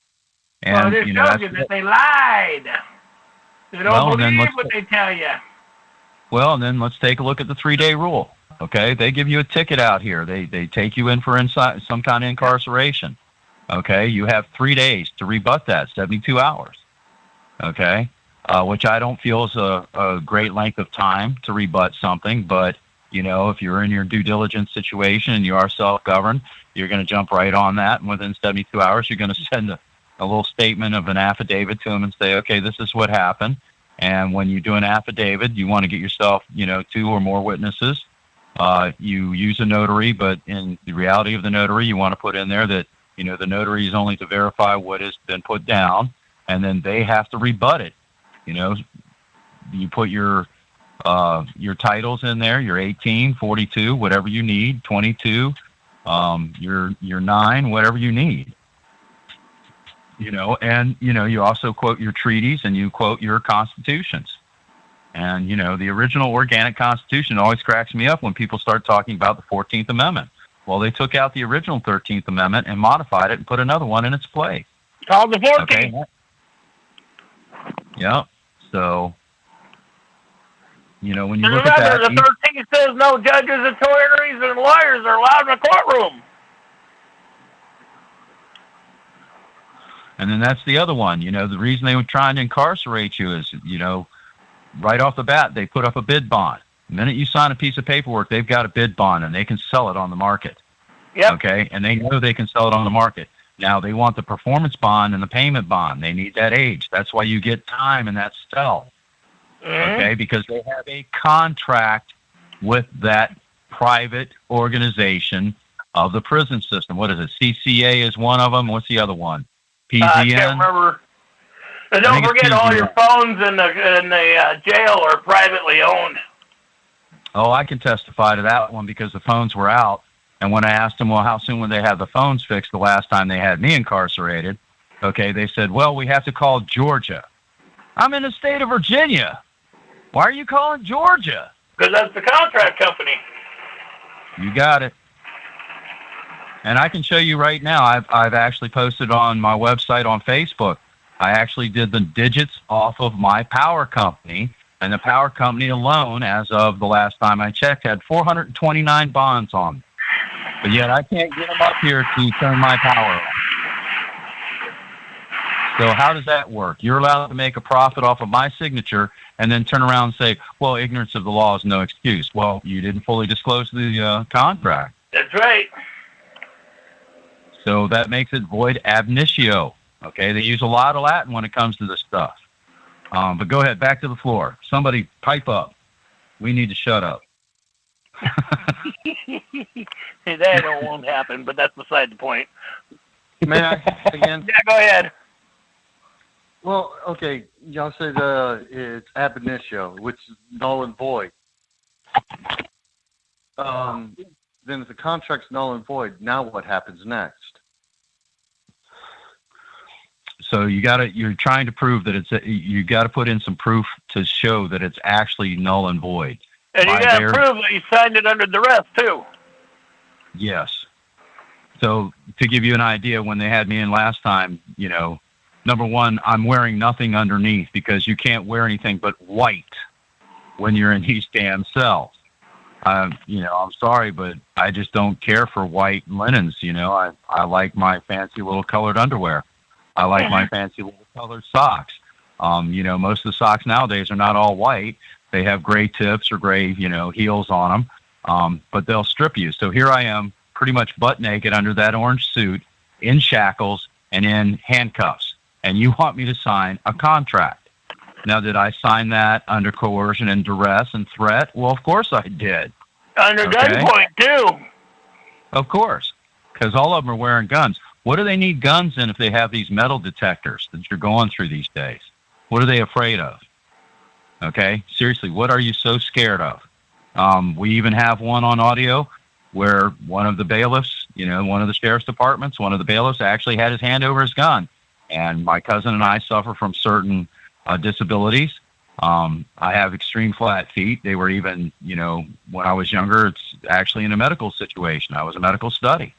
And, well, it shows you that they lied. They don't believe what they tell you. Well, and then let's take a look at the 3-day rule. Okay? They give you a ticket out here. They take you in for some kind of incarceration. Okay, you have 3 days to rebut that, 72 hours. Okay, which I don't feel is a great length of time to rebut something. But, if you're in your due diligence situation and you are self-governed, you're going to jump right on that. And within 72 hours, you're going to send a little statement of an affidavit to them and say, okay, this is what happened. And when you do an affidavit, you want to get yourself, 2 or more witnesses. You use a notary, but in the reality of the notary, you want to put in there that, the notary is only to verify what has been put down, and then they have to rebut it. You put your titles in there, your 18, 42, whatever you need, 22, your 9, whatever you need. And, you also quote your treaties and you quote your constitutions. And, the original organic Constitution always cracks me up when people start talking about the 14th Amendment. Well, they took out the original 13th Amendment and modified it and put another one in its place. Called the 14th. Okay. Yeah. So, when you look at that... Remember, the 13th says no judges, attorneys, and lawyers are allowed in the courtroom. And then that's the other one. The reason they were trying to incarcerate you is, right off the bat, they put up a bid bond. The minute you sign a piece of paperwork, they've got a bid bond, and they can sell it on the market. Yep. Okay? And they know they can sell it on the market. Now, they want the performance bond and the payment bond. They need that age. That's why you get time in that cell. Mm-hmm. Okay? Because they have a contract with that private organization of the prison system. What is it? CCA is one of them. What's the other one? PZN? I can't remember. And don't forget, all your phones in the jail are privately owned. Oh, I can testify to that one because the phones were out. And when I asked them, well, how soon would they have the phones fixed the last time they had me incarcerated? Okay, they said, well, we have to call Georgia. I'm in the state of Virginia. Why are you calling Georgia? Because that's the contract company. You got it. And I can show you right now, I've actually posted on my website on Facebook. I actually did the digits off of my power company, and the power company alone, as of the last time I checked, had 429 bonds on them. But yet I can't get them up here to turn my power on. So how does that work? You're allowed to make a profit off of my signature and then turn around and say, well, ignorance of the law is no excuse. Well, you didn't fully disclose the contract. That's right. So that makes it void ab initio. Okay, they use a lot of Latin when it comes to this stuff. But go ahead, back to the floor. Somebody pipe up. We need to shut up. That won't happen, but that's beside the point. May I again? Yeah, go ahead. Well, okay, y'all said it's ab initio, which is null and void. Then if the contract's null and void, now what happens next? So you're trying to prove that you got to put in some proof to show that it's actually null and void. And you got to prove that you signed it under duress too. Yes. So to give you an idea, when they had me in last time, number one, I'm wearing nothing underneath because you can't wear anything but white when you're in these damn cells. I'm sorry, but I just don't care for white linens. I like my fancy little colored underwear. I like my fancy little colored socks. Most of the socks nowadays are not all white. They have gray tips or gray, heels on them. But they'll strip you. So here I am, pretty much butt naked under that orange suit, in shackles and in handcuffs. And you want me to sign a contract. Now, did I sign that under coercion and duress and threat? Well, of course I did. Under gunpoint, too. Of course, because all of them are wearing guns. What do they need guns in if they have these metal detectors that you're going through these days? What are they afraid of? Okay, seriously, what are you so scared of? We even have one on audio where one of the bailiffs, one of the sheriff's departments, one of the bailiffs actually had his hand over his gun. And my cousin and I suffer from certain disabilities. I have extreme flat feet. They were even, when I was younger, it's actually in a medical situation. I was a medical study.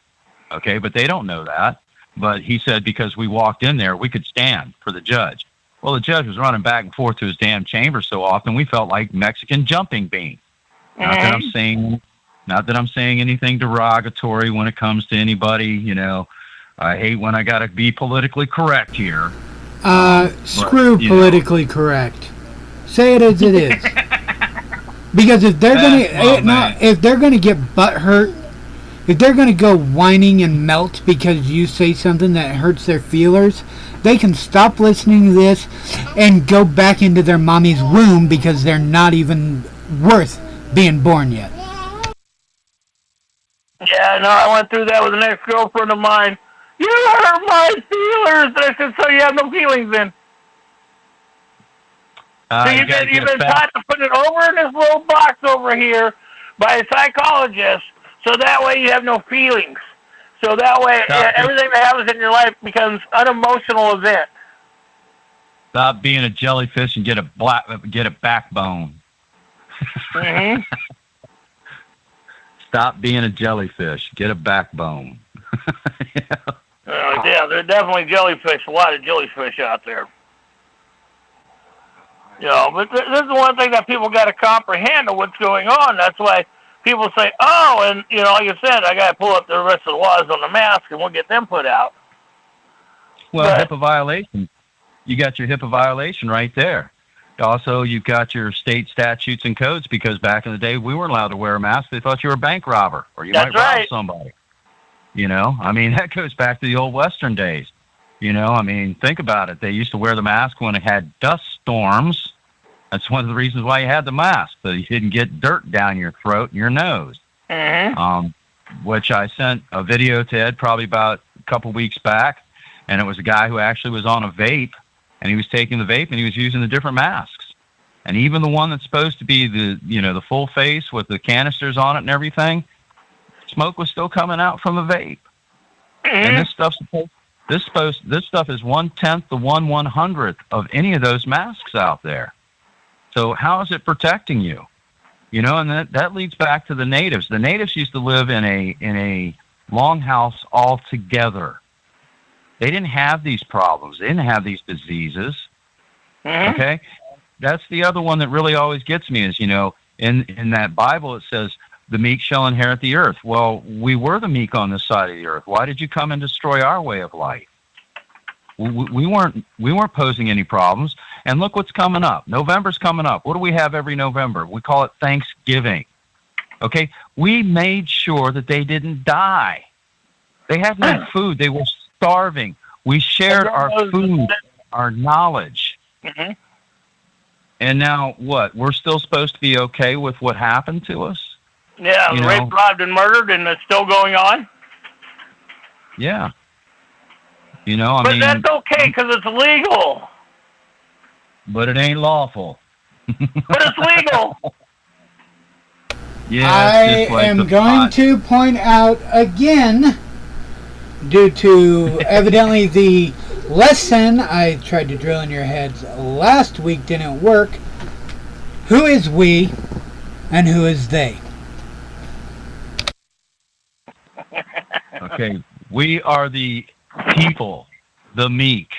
Okay, but they don't know that. But he said because we walked in there, we could stand for the judge. Well, the judge was running back and forth to his damn chamber so often, we felt like Mexican jumping beans. Not that I'm saying anything derogatory when it comes to anybody. I hate when I got to be politically correct here. Screw politically correct. Say it as it is. Because if they're gonna get butt hurt if they're going to go whining and melt because you say something that hurts their feelers, they can stop listening to this and go back into their mommy's womb because they're not even worth being born yet. Yeah, no, I went through that with an ex-girlfriend of mine. You hurt my feelers. I said, so you have no feelings then. So you've been taught to put it over in this little box over here by a psychologist, so that way you have no feelings. So that way everything that happens in your life becomes unemotional event. Stop being a jellyfish and get a backbone. Mm-hmm. Stop being a jellyfish. Get a backbone. Yeah, there are definitely jellyfish. A lot of jellyfish out there. But this is one thing that people got to comprehend of what's going on. That's why people say, oh, and, like I said, I got to pull up the rest of the laws on the mask and we'll get them put out. Well, HIPAA violation. You got your HIPAA violation right there. Also, you've got your state statutes and codes because back in the day, we weren't allowed to wear a mask. They thought you were a bank robber or you might rob somebody. That goes back to the old Western days. Think about it. They used to wear the mask when it had dust storms. That's one of the reasons why you had the mask, so you didn't get dirt down your throat and your nose. Mm-hmm. Which I sent a video to Ed probably about a couple weeks back, and it was a guy who actually was on a vape, and he was taking the vape and he was using the different masks. And even the one that's supposed to be the full face with the canisters on it and everything, smoke was still coming out from the vape. Mm-hmm. And this stuff is 1/10 to 1/100th of any of those masks out there. So how is it protecting you? And that leads back to the natives. The natives used to live in a longhouse all together. They didn't have these problems. They didn't have these diseases. Mm-hmm. Okay? That's the other one that really always gets me is, in that Bible it says, the meek shall inherit the earth. Well, we were the meek on this side of the earth. Why did you come and destroy our way of life? We weren't posing any problems. And look what's coming up. November's coming up. What do we have every November? We call it Thanksgiving. Okay? We made sure that they didn't die. They had no food. They were starving. We shared our food, our knowledge. Mm-hmm. And now what? We're still supposed to be okay with what happened to us? Yeah, raped, robbed, and murdered, and it's still going on? Yeah. But that's okay, because it's legal. But it ain't lawful. But it's legal. Yeah, I am going to point out again, due to evidently the lesson I tried to drill in your heads last week didn't work, who is we and who is they? Okay, we are the people, the meek.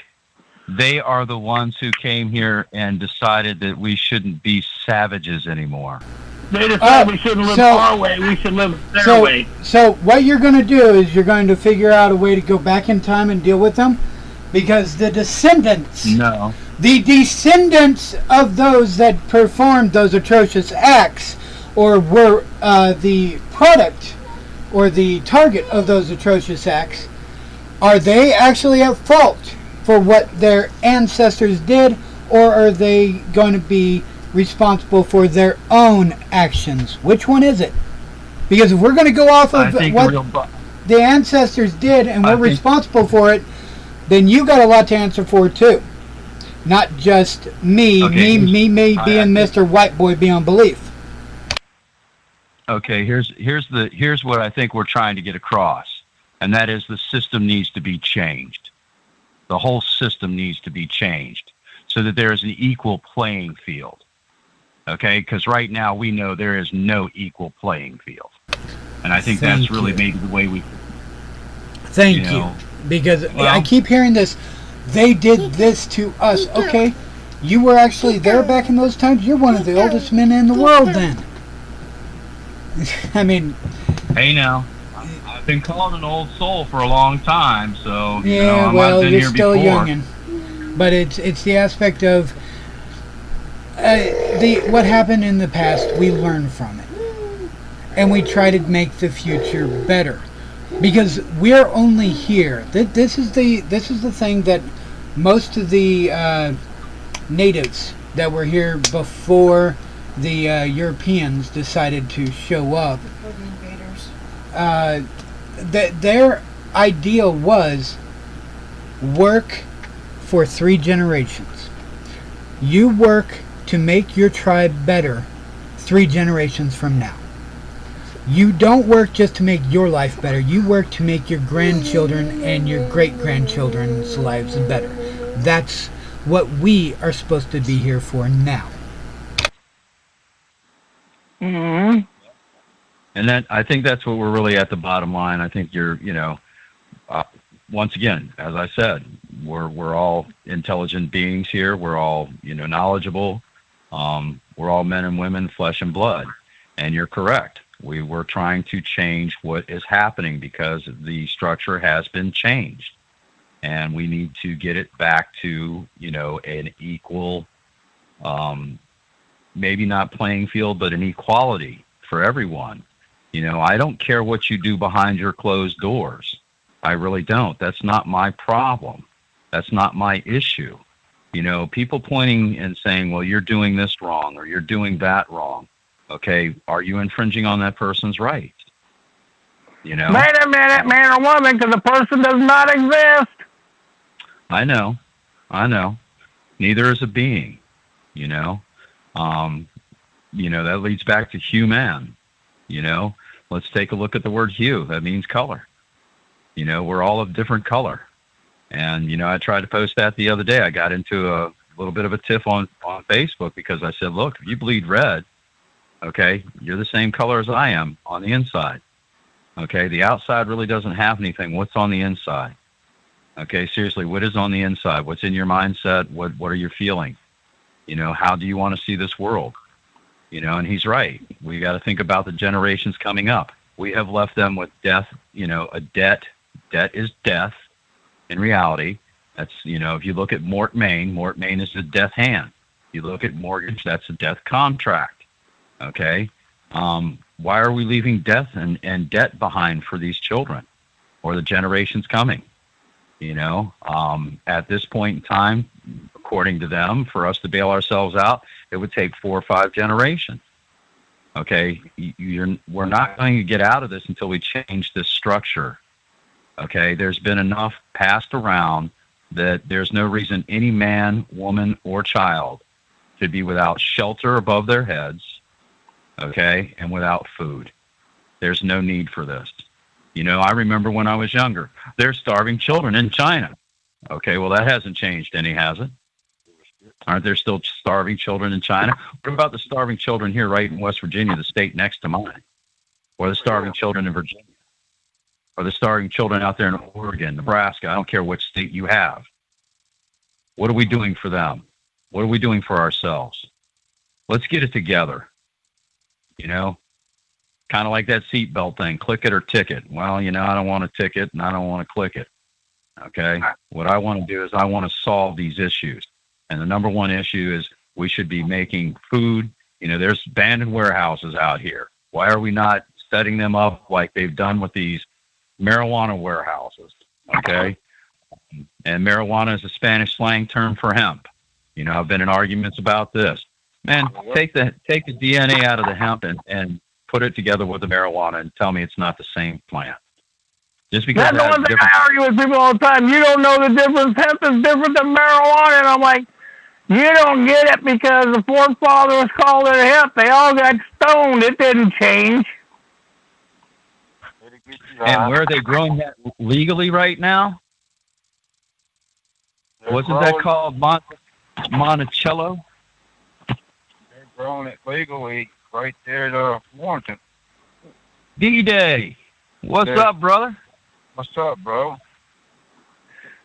They are the ones who came here and decided that we shouldn't be savages anymore. They decided we shouldn't live our way, we should live their way. So what you're going to do is you're going to figure out a way to go back in time and deal with them, because the descendants of those that performed those atrocious acts or were the product or the target of those atrocious acts, are they actually at fault for what their ancestors did, or are they going to be responsible for their own actions? Which one is it? Because if we're going to go off of what the ancestors did and we're responsible for it, then you got a lot to answer for too. Not just me being Mr. White Boy beyond belief. Okay, here's what I think we're trying to get across, and that is the system needs to be changed. The whole system needs to be changed so that there is an equal playing field. Okay, because right now we know there is no equal playing field, and I think that's really maybe the way we. Thank you, because I keep hearing this. They did this to us. Okay, you were actually there back in those times. You're one of the oldest men in the world then. I mean, hey now, I've been called an old soul for a long time, so yeah, well, you're still youngin'. But it's the aspect of what happened in the past. We learn from it, and we try to make the future better. Because we're only here. This is the thing that most of the natives that were here before the Europeans decided to show up. Their ideal was work for 3 generations. You work to make your tribe better 3 generations from now. You don't work just to make your life better. You work to make your grandchildren and your great-grandchildren's lives better. That's what we are supposed to be here for now. Mm-hmm. And that, I think that's what we're really at the bottom line. I think you're, once again, as I said, we're all intelligent beings here. We're all, knowledgeable. We're all men and women, flesh and blood. And you're correct. We were trying to change what is happening because the structure has been changed. And we need to get it back to, an equal, maybe not playing field, but an equality for everyone. I don't care what you do behind your closed doors. I really don't. That's not my problem. That's not my issue. People pointing and saying, well, you're doing this wrong or you're doing that wrong. Okay, are you infringing on that person's rights? Wait a minute, man or woman, because the person does not exist. I know. Neither is a being, that leads back to human, Let's take a look at the word hue. That means color. We're all of different color. And, I tried to post that the other day. I got into a little bit of a tiff on Facebook because I said, look, if you bleed red, okay, you're the same color as I am on the inside. Okay, the outside really doesn't have anything. What's on the inside? Okay, seriously, what is on the inside? What's in your mindset? What are you feeling? How do you want to see this world? And he's right. We got to think about the generations coming up. We have left them with death, a debt. Debt is death in reality. That's, if you look at Mort Main is the death hand. You look at mortgage, that's a death contract. Okay. Why are we leaving death and debt behind for these children or the generations coming? At this point in time, according to them, for us to bail ourselves out, it would take 4 or 5 generations. Okay. We're not going to get out of this until we change this structure. Okay. There's been enough passed around that there's no reason any man, woman, or child should be without shelter above their heads. Okay, and without food. There's no need for this. I remember when I was younger, there's starving children in China. Okay, well, that hasn't changed any, has it? Aren't there still starving children in China? What about the starving children here right in West Virginia, the state next to mine? Or the starving children in Virginia? Or the starving children out there in Oregon, Nebraska? I don't care which state you have. What are we doing for them? What are we doing for ourselves? Let's get it together. Kind of like that seatbelt thing, click it or ticket. Well, I don't want to ticket and I don't want to click it. Okay. What I want to do is I want to solve these issues. And the number one issue is we should be making food. There's abandoned warehouses out here. Why are we not setting them up like they've done with these marijuana warehouses? Okay. And marijuana is a Spanish slang term for hemp. I've been in arguments about this. Man, take the DNA out of the hemp and put it together with the marijuana and tell me it's not the same plant. Just because that's the one thing I argue with people all the time. You don't know the difference. Hemp is different than marijuana. And I'm like, you don't get it because the forefathers called it hemp. They all got stoned. It didn't change. And where are they growing that legally right now? Wasn't that called Monticello? Growing it legally right there at Warrenton. D-Day. What's up, brother? What's up, bro?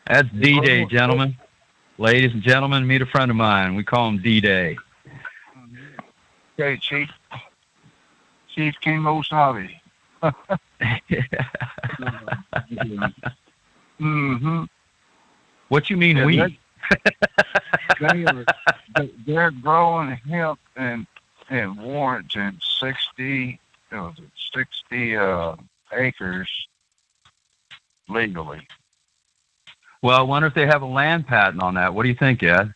That's D-Day, gentlemen. Ladies and gentlemen, meet a friend of mine. We call him D-Day. Okay, Chief King Osabi. Mm-hmm. What you mean, we? They're growing hemp in Warrenton 60 60 acres legally. Well, I wonder if they have a land patent on that. What do you think, Ed?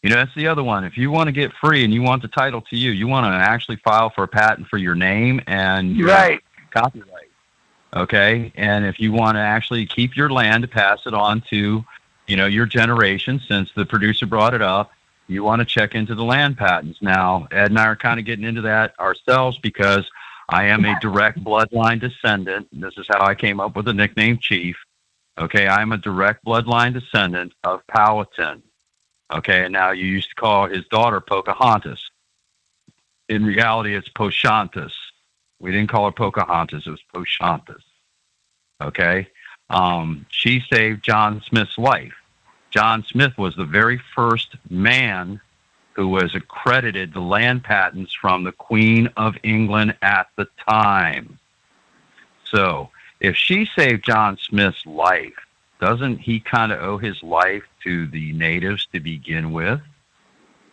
You know, that's the other one. If you want to get free and you want the title to you want to actually file for a patent for your name and your copyright. Okay? And if you want to actually keep your land to pass it on to, you know, your generation, since the producer brought it up, you want to check into the land patents. Now, Ed and I are kind of getting into that ourselves because I am a direct bloodline descendant. This is how I came up with the nickname Chief. Okay, I'm a direct bloodline descendant of Powhatan. Okay, and now you used to call his daughter Pocahontas. In reality, it's Pochantas. We didn't call her Pocahontas, it was Pochantas. Okay, she saved John Smith's life. John Smith was the very first man who was accredited the land patents from the Queen of England at the time. So, if she saved John Smith's life, doesn't he kind of owe his life to the natives to begin with?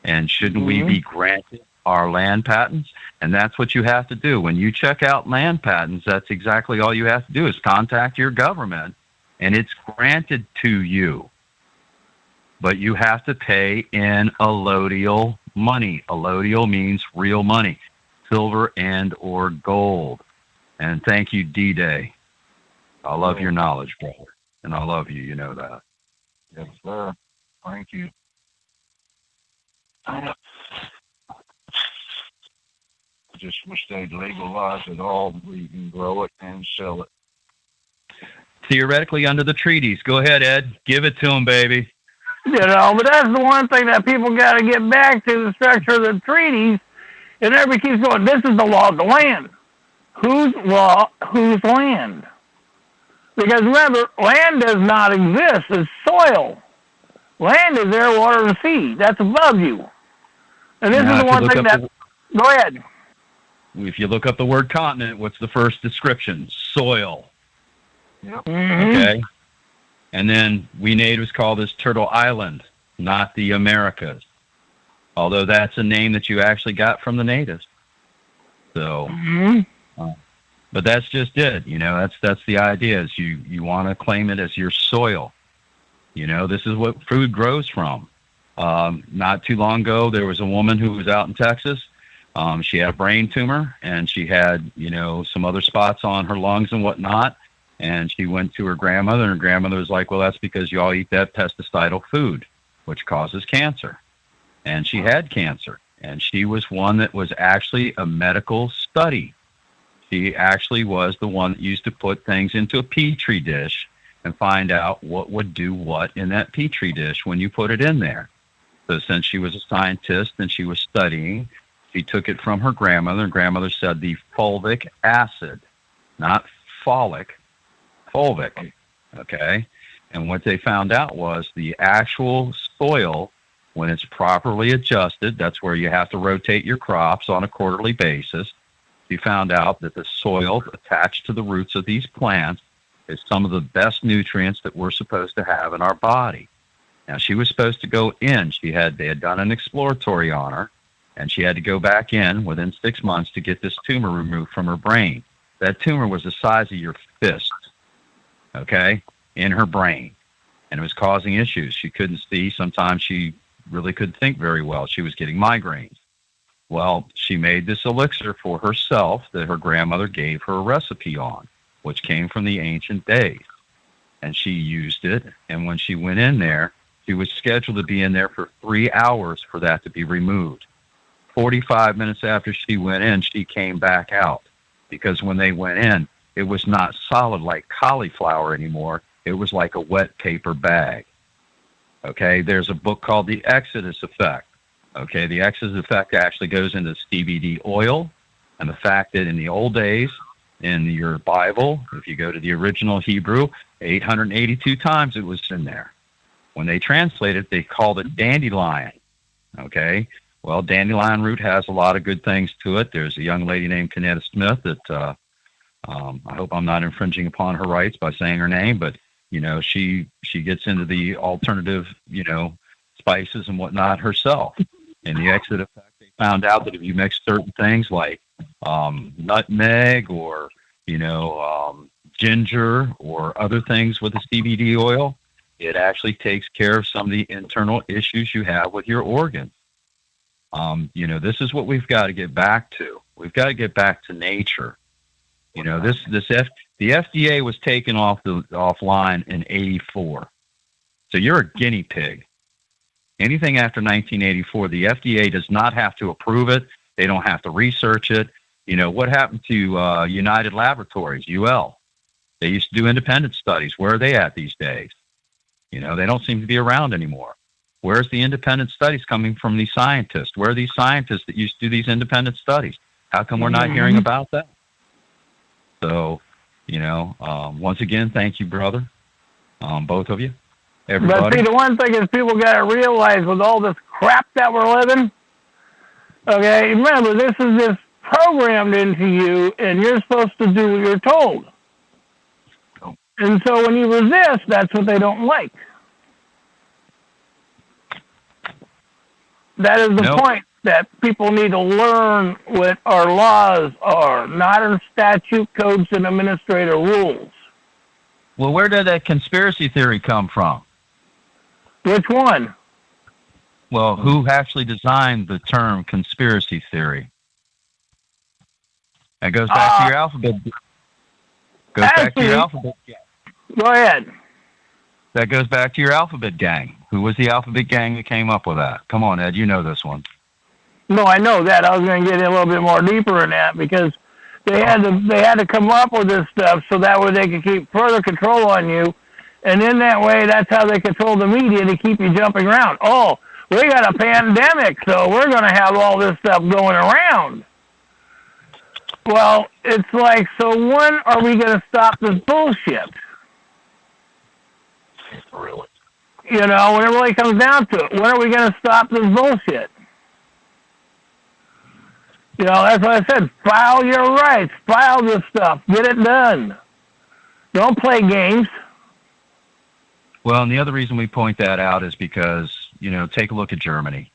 And shouldn't we be granted our land patents? And that's what you have to do. When you check out land patents, that's exactly all you have to do is contact your government, and it's granted to you. But you have to pay in allodial money. Allodial means real money, silver and or gold. And thank you, D-Day. I love your knowledge, brother. And I love you, you know that. Yes, sir. Thank you. I just wish they'd legalize it all where you can grow it and sell it. Theoretically, under the treaties. Go ahead, Ed. Give it to them, baby. You know, but that's the one thing that people got to get back to, the structure of the treaties. And everybody keeps going, this is the law of the land. Whose law, whose land? Because remember, land does not exist. It's soil. Land is air, water, and sea. That's above you. And this is the one thing that... Go ahead. If you look up the word continent, what's the first description? Soil. Yep. Okay? And then we natives call this Turtle Island, not the Americas. Although that's a name that you actually got from the natives. So... but that's just it, you know, that's the idea, is you want to claim it as your soil. You know, this is what food grows from. Not too long ago, there was a woman who was out in Texas. She had a brain tumor, and she had, you know, some other spots on her lungs and whatnot. And she went to her grandmother, and her grandmother was like, well, that's because you all eat that pesticidal food, which causes cancer. And she had cancer, and she was one that was actually a medical study. She actually was the one that used to put things into a Petri dish and find out what would do what in that Petri dish when you put it in there. So since she was a scientist and she was studying, she took it from her grandmother, and grandmother said the fulvic acid, not folic, fulvic, okay? And what they found out was the actual soil, when it's properly adjusted, that's where you have to rotate your crops on a quarterly basis. She found out that the soil attached to the roots of these plants is some of the best nutrients that we're supposed to have in our body. Now, she was supposed to go in. They had done an exploratory on her, and she had to go back in within 6 months to get this tumor removed from her brain. That tumor was the size of your fist, okay, in her brain, and it was causing issues. She couldn't see. Sometimes she really couldn't think very well. She was getting migraines. Well, she made this elixir for herself that her grandmother gave her a recipe on, which came from the ancient days. And she used it, and when she went in there, she was scheduled to be in there for 3 hours for that to be removed. 45 minutes after she went in, she came back out, because when they went in, it was not solid like cauliflower anymore. It was like a wet paper bag. Okay, there's a book called The Exodus Effect. Okay, the Exodus Effect actually goes into CBD oil, and the fact that in the old days, in your Bible, if you go to the original Hebrew, 882 times it was in there. When they translated it, they called it dandelion. Okay, well, dandelion root has a lot of good things to it. There's a young lady named Kanetta Smith that I hope I'm not infringing upon her rights by saying her name, but, you know, she gets into the alternative, you know, spices and whatnot herself. In the Exodus Effect, they found out that if you mix certain things like nutmeg or, ginger or other things with the CBD oil, it actually takes care of some of the internal issues you have with your organs. This is what we've got to get back to. We've got to get back to nature. The FDA was taken offline in '84. So you're a guinea pig. Anything after 1984, the FDA does not have to approve it. They don't have to research it. What happened to United Laboratories, UL? They used to do independent studies. Where are they at these days? They don't seem to be around anymore. Where's the independent studies coming from these scientists? Where are these scientists that used to do these independent studies? How come we're not hearing about that? So, once again, thank you, brother, both of you, everybody. But see, the one thing is people got to realize with all this crap that we're living, okay, remember, this is just programmed into you, and you're supposed to do what you're told. And so when you resist, that's what they don't like. That is the point, that people need to learn what our laws are, not in statute, codes, and administrative rules. Well, where did that conspiracy theory come from? Which one? Well, who actually designed the term conspiracy theory? That goes back to your alphabet. Back to your alphabet gang. Go ahead. That goes back to your alphabet gang. Who was the alphabet gang that came up with that? Come on, Ed, you know this one. No, I know that. I was going to get in a little bit more deeper in that because they had to come up with this stuff so that way they could keep further control on you, and in that way, that's how they control the media to keep you jumping around. Oh, we got a pandemic, so we're going to have all this stuff going around. Well, it's like, so when are we going to stop this bullshit? Really? When it really comes down to it, when are we going to stop this bullshit? That's what I said. File your rights. File this stuff. Get it done. Don't play games. Well, and the other reason we point that out is because, take a look at Germany.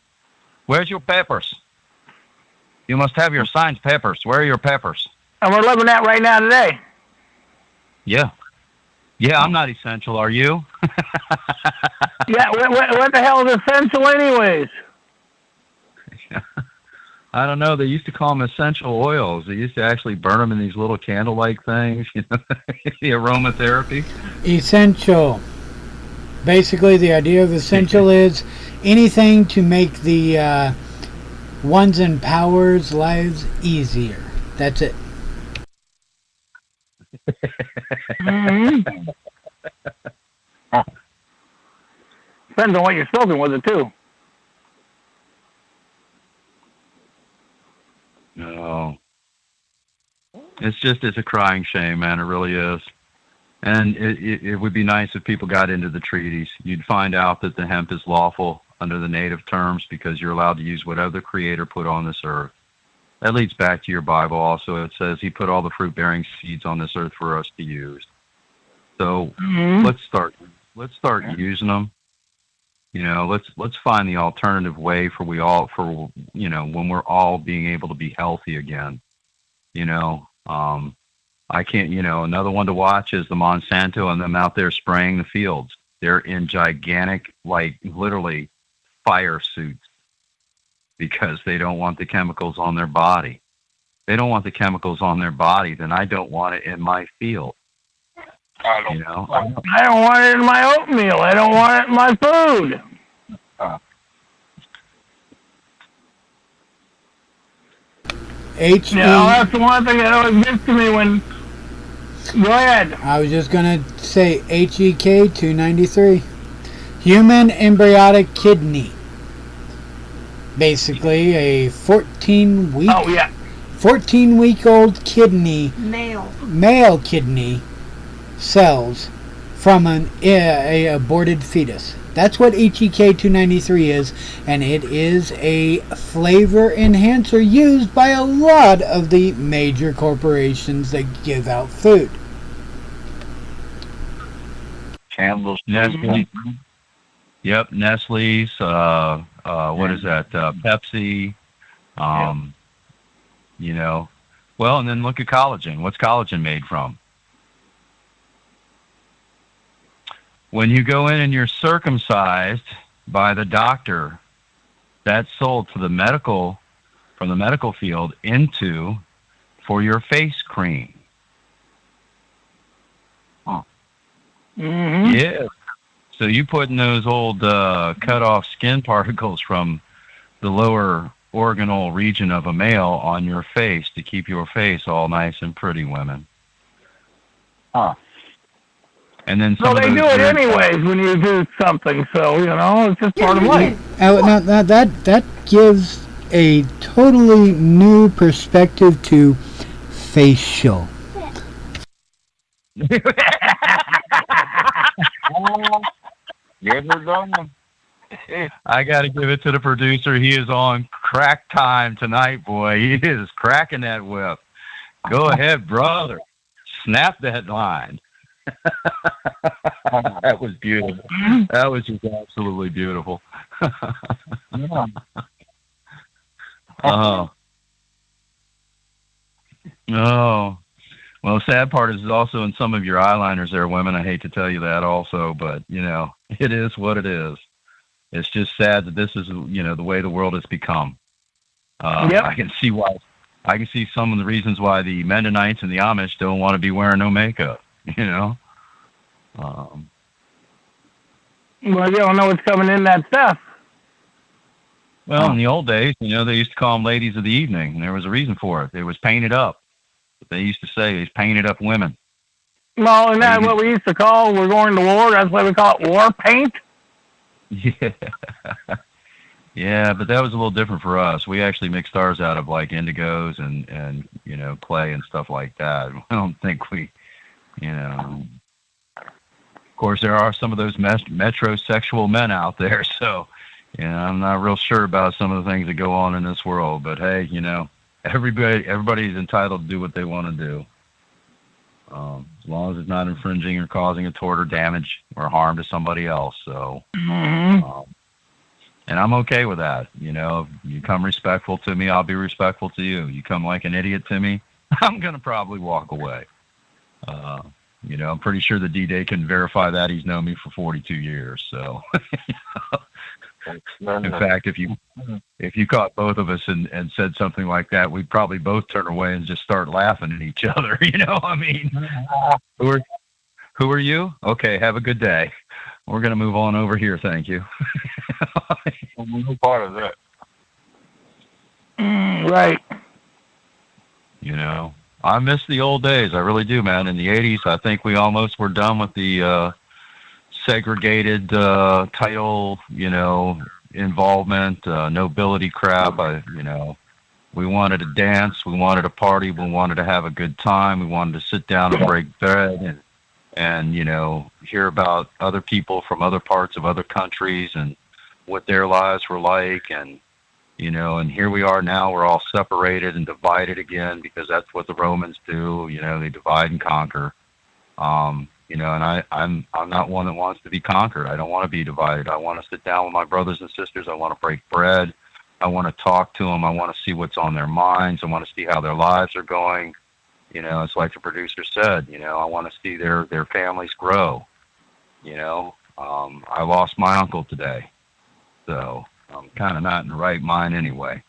Where's your papers? You must have your signed papers. Where are your papers? And we're living that right now today. Yeah. Yeah, I'm not essential. Are you? Yeah, what the hell is essential anyways? I don't know. They used to call them essential oils. They used to actually burn them in these little candle-like things, the aromatherapy. Essential. Basically, the idea of essential is anything to make the ones in power's lives easier. That's it. Mm-hmm. Depends on what you're smoking with it, too. No. It's a crying shame, man. It really is. And it would be nice if people got into the treaties. You'd find out that the hemp is lawful under the native terms because you're allowed to use whatever the Creator put on this earth. That leads back to your Bible also. It says He put all the fruit-bearing seeds on this earth for us to use. So let's start using them. Let's find the alternative way for when we're all being able to be healthy again. I can't, another one to watch is the Monsanto and them out there spraying the fields. They're in gigantic, literally fire suits because they don't want the chemicals on their body. They don't want the chemicals on their body, then I don't want it in my field. I don't want it in my oatmeal. I don't want it in my food. That's the one thing that always gets to me when... Go ahead. I was just going to say HEK293. Human embryonic kidney. Basically, a 14-week-old kidney, male kidney cells from a aborted fetus. That's what HEK293 is, and it is a flavor enhancer used by a lot of the major corporations that give out food. Campbell's. Nestle. Yep, Nestle's. What is that? Pepsi. Well, and then look at collagen. What's collagen made from? When you go in and you're circumcised by the doctor, that's sold to the medical, from the medical field into for your face cream. Mm-hmm. Yeah. So you putting those old cut off skin particles from the lower organal region of a male on your face to keep your face all nice and pretty, women. Huh. And then So they do it anyways when you do something. So, it's just part of life. Now, that gives a totally new perspective to facial. I got to give it to the producer. He is on crack time tonight, boy. He is cracking that whip. Go ahead, brother. Snap that line. That was beautiful. That was just absolutely beautiful. Oh. Well, the sad part is also in some of your eyeliners there, women. I hate to tell you that also, but, it is what it is. It's just sad that this is, the way the world has become. Yep. I can see some of the reasons why the Mennonites and the Amish don't want to be wearing no makeup, Well, you don't know what's coming in that stuff. Well, in the old days, they used to call them ladies of the evening, and there was a reason for it. It was painted up. They used to say it's painted up women. Well, and that's what we used to call, we're going to war. That's why we call it war paint. Yeah. Yeah, but that was a little different for us. We actually mixed ours out of like indigos and clay and stuff like that. I don't think we, Of course, there are some of those metrosexual men out there, so I'm not real sure about some of the things that go on in this world. But hey, everybody's entitled to do what they want to do, as long as it's not infringing or causing a tort or damage or harm to somebody else. So, and I'm okay with that. If you come respectful to me, I'll be respectful to you. You come like an idiot to me, I'm gonna probably walk away. I'm pretty sure the D-Day can verify that. He's known me for 42 years. So, in fact, if you caught both of us and said something like that, we'd probably both turn away and just start laughing at each other. Who are you? Okay, have a good day. We're going to move on over here. Thank you. I'm no part of that. Right. I miss the old days. I really do, man. In the 80s, I think we almost were done with the segregated title, involvement, nobility crap. We wanted to dance, we wanted to party, we wanted to have a good time, we wanted to sit down and break bread and hear about other people from other parts of other countries and what their lives were like, and here we are now. We're all separated and divided again because that's what the Romans do. They divide and conquer. And I'm not one that wants to be conquered. I don't want to be divided. I want to sit down with my brothers and sisters. I want to break bread. I want to talk to them. I want to see what's on their minds. I want to see how their lives are going. It's like the producer said, I want to see their families grow. I lost my uncle today, so I'm kind of not in the right mind anyway.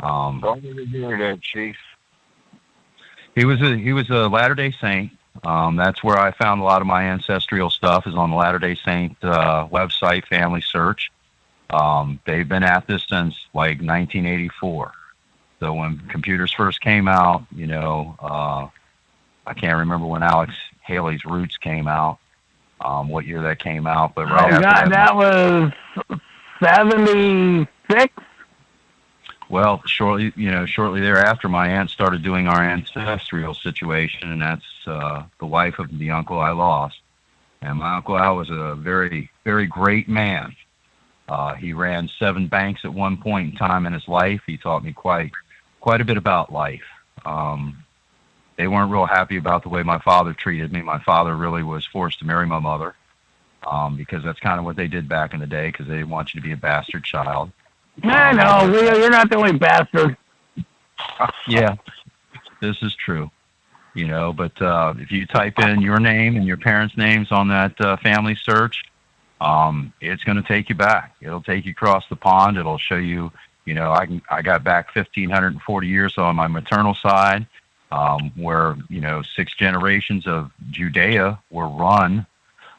Don't really hear that, Chief. He was a Latter-day Saint. That's where I found a lot of my ancestral stuff, is on the Latter-day Saint website, Family Search. They've been at this since like 1984. So when computers first came out, I can't remember when Alex Haley's Roots came out, what year that came out, but right after that was 76. Well, shortly thereafter, my aunt started doing our ancestral situation, and that's the wife of the uncle I lost. And my Uncle Al was a very, very great man. He ran 7 banks at one point in time in his life. He taught me quite a bit about life. They weren't real happy about the way my father treated me. My father really was forced to marry my mother because that's kind of what they did back in the day, because they didn't want you to be a bastard child. No, you're not the only bastard. Yeah. This is true. But if you type in your name and your parents' names on that family search, it's going to take you back. It'll take you across the pond. It'll show you, I got back 1,540 years on my maternal side, where, 6 generations of Judea were run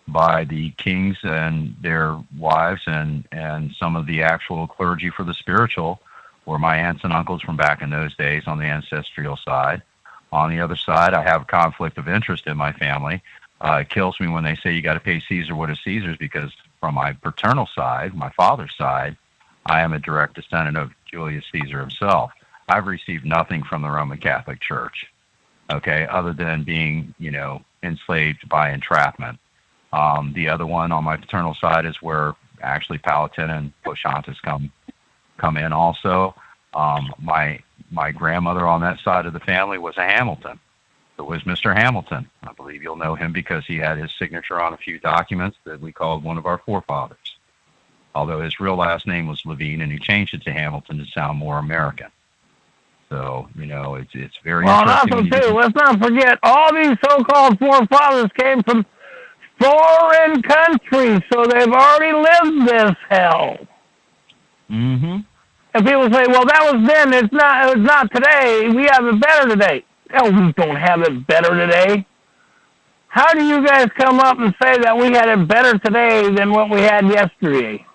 by the kings and their wives and some of the actual clergy for the spiritual were my aunts and uncles from back in those days on the ancestral side. On the other side, I have a conflict of interest in my family. It kills me when they say you got to pay Caesar what is Caesar's, because from my paternal side, my father's side, I am a direct descendant of Julius Caesar himself. I've received nothing from the Roman Catholic Church, okay, other than being, enslaved by entrapment. The other one on my paternal side is where actually Palatine and Pochantas come in also. My grandmother on that side of the family was a Hamilton. It was Mr. Hamilton. I believe you'll know him because he had his signature on a few documents that we called one of our forefathers. Although his real last name was Levine, and he changed it to Hamilton to sound more American. So, it's very interesting. Also, too, let's not forget, all these so-called forefathers came from foreign countries, so they've already lived this hell. Mm-hmm. And people say, well, that was then. It's not today. We have it better today. No, we don't have it better today. How do you guys come up and say that we had it better today than what we had yesterday?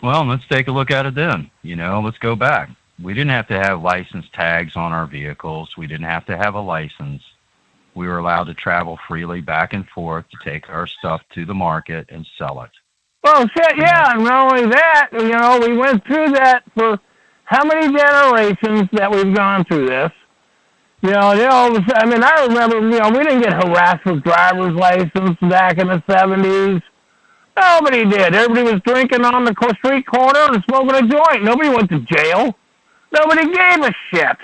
Well, let's take a look at it then. Let's go back. We didn't have to have license tags on our vehicles. We didn't have to have a license. We were allowed to travel freely back and forth to take our stuff to the market and sell it. Well, shit, yeah, and not only that, we went through that for how many generations that we've gone through this. I remember, we didn't get harassed with driver's license back in the 70s. Nobody did. Everybody was drinking on the street corner and smoking a joint. Nobody went to jail. Nobody gave a shit.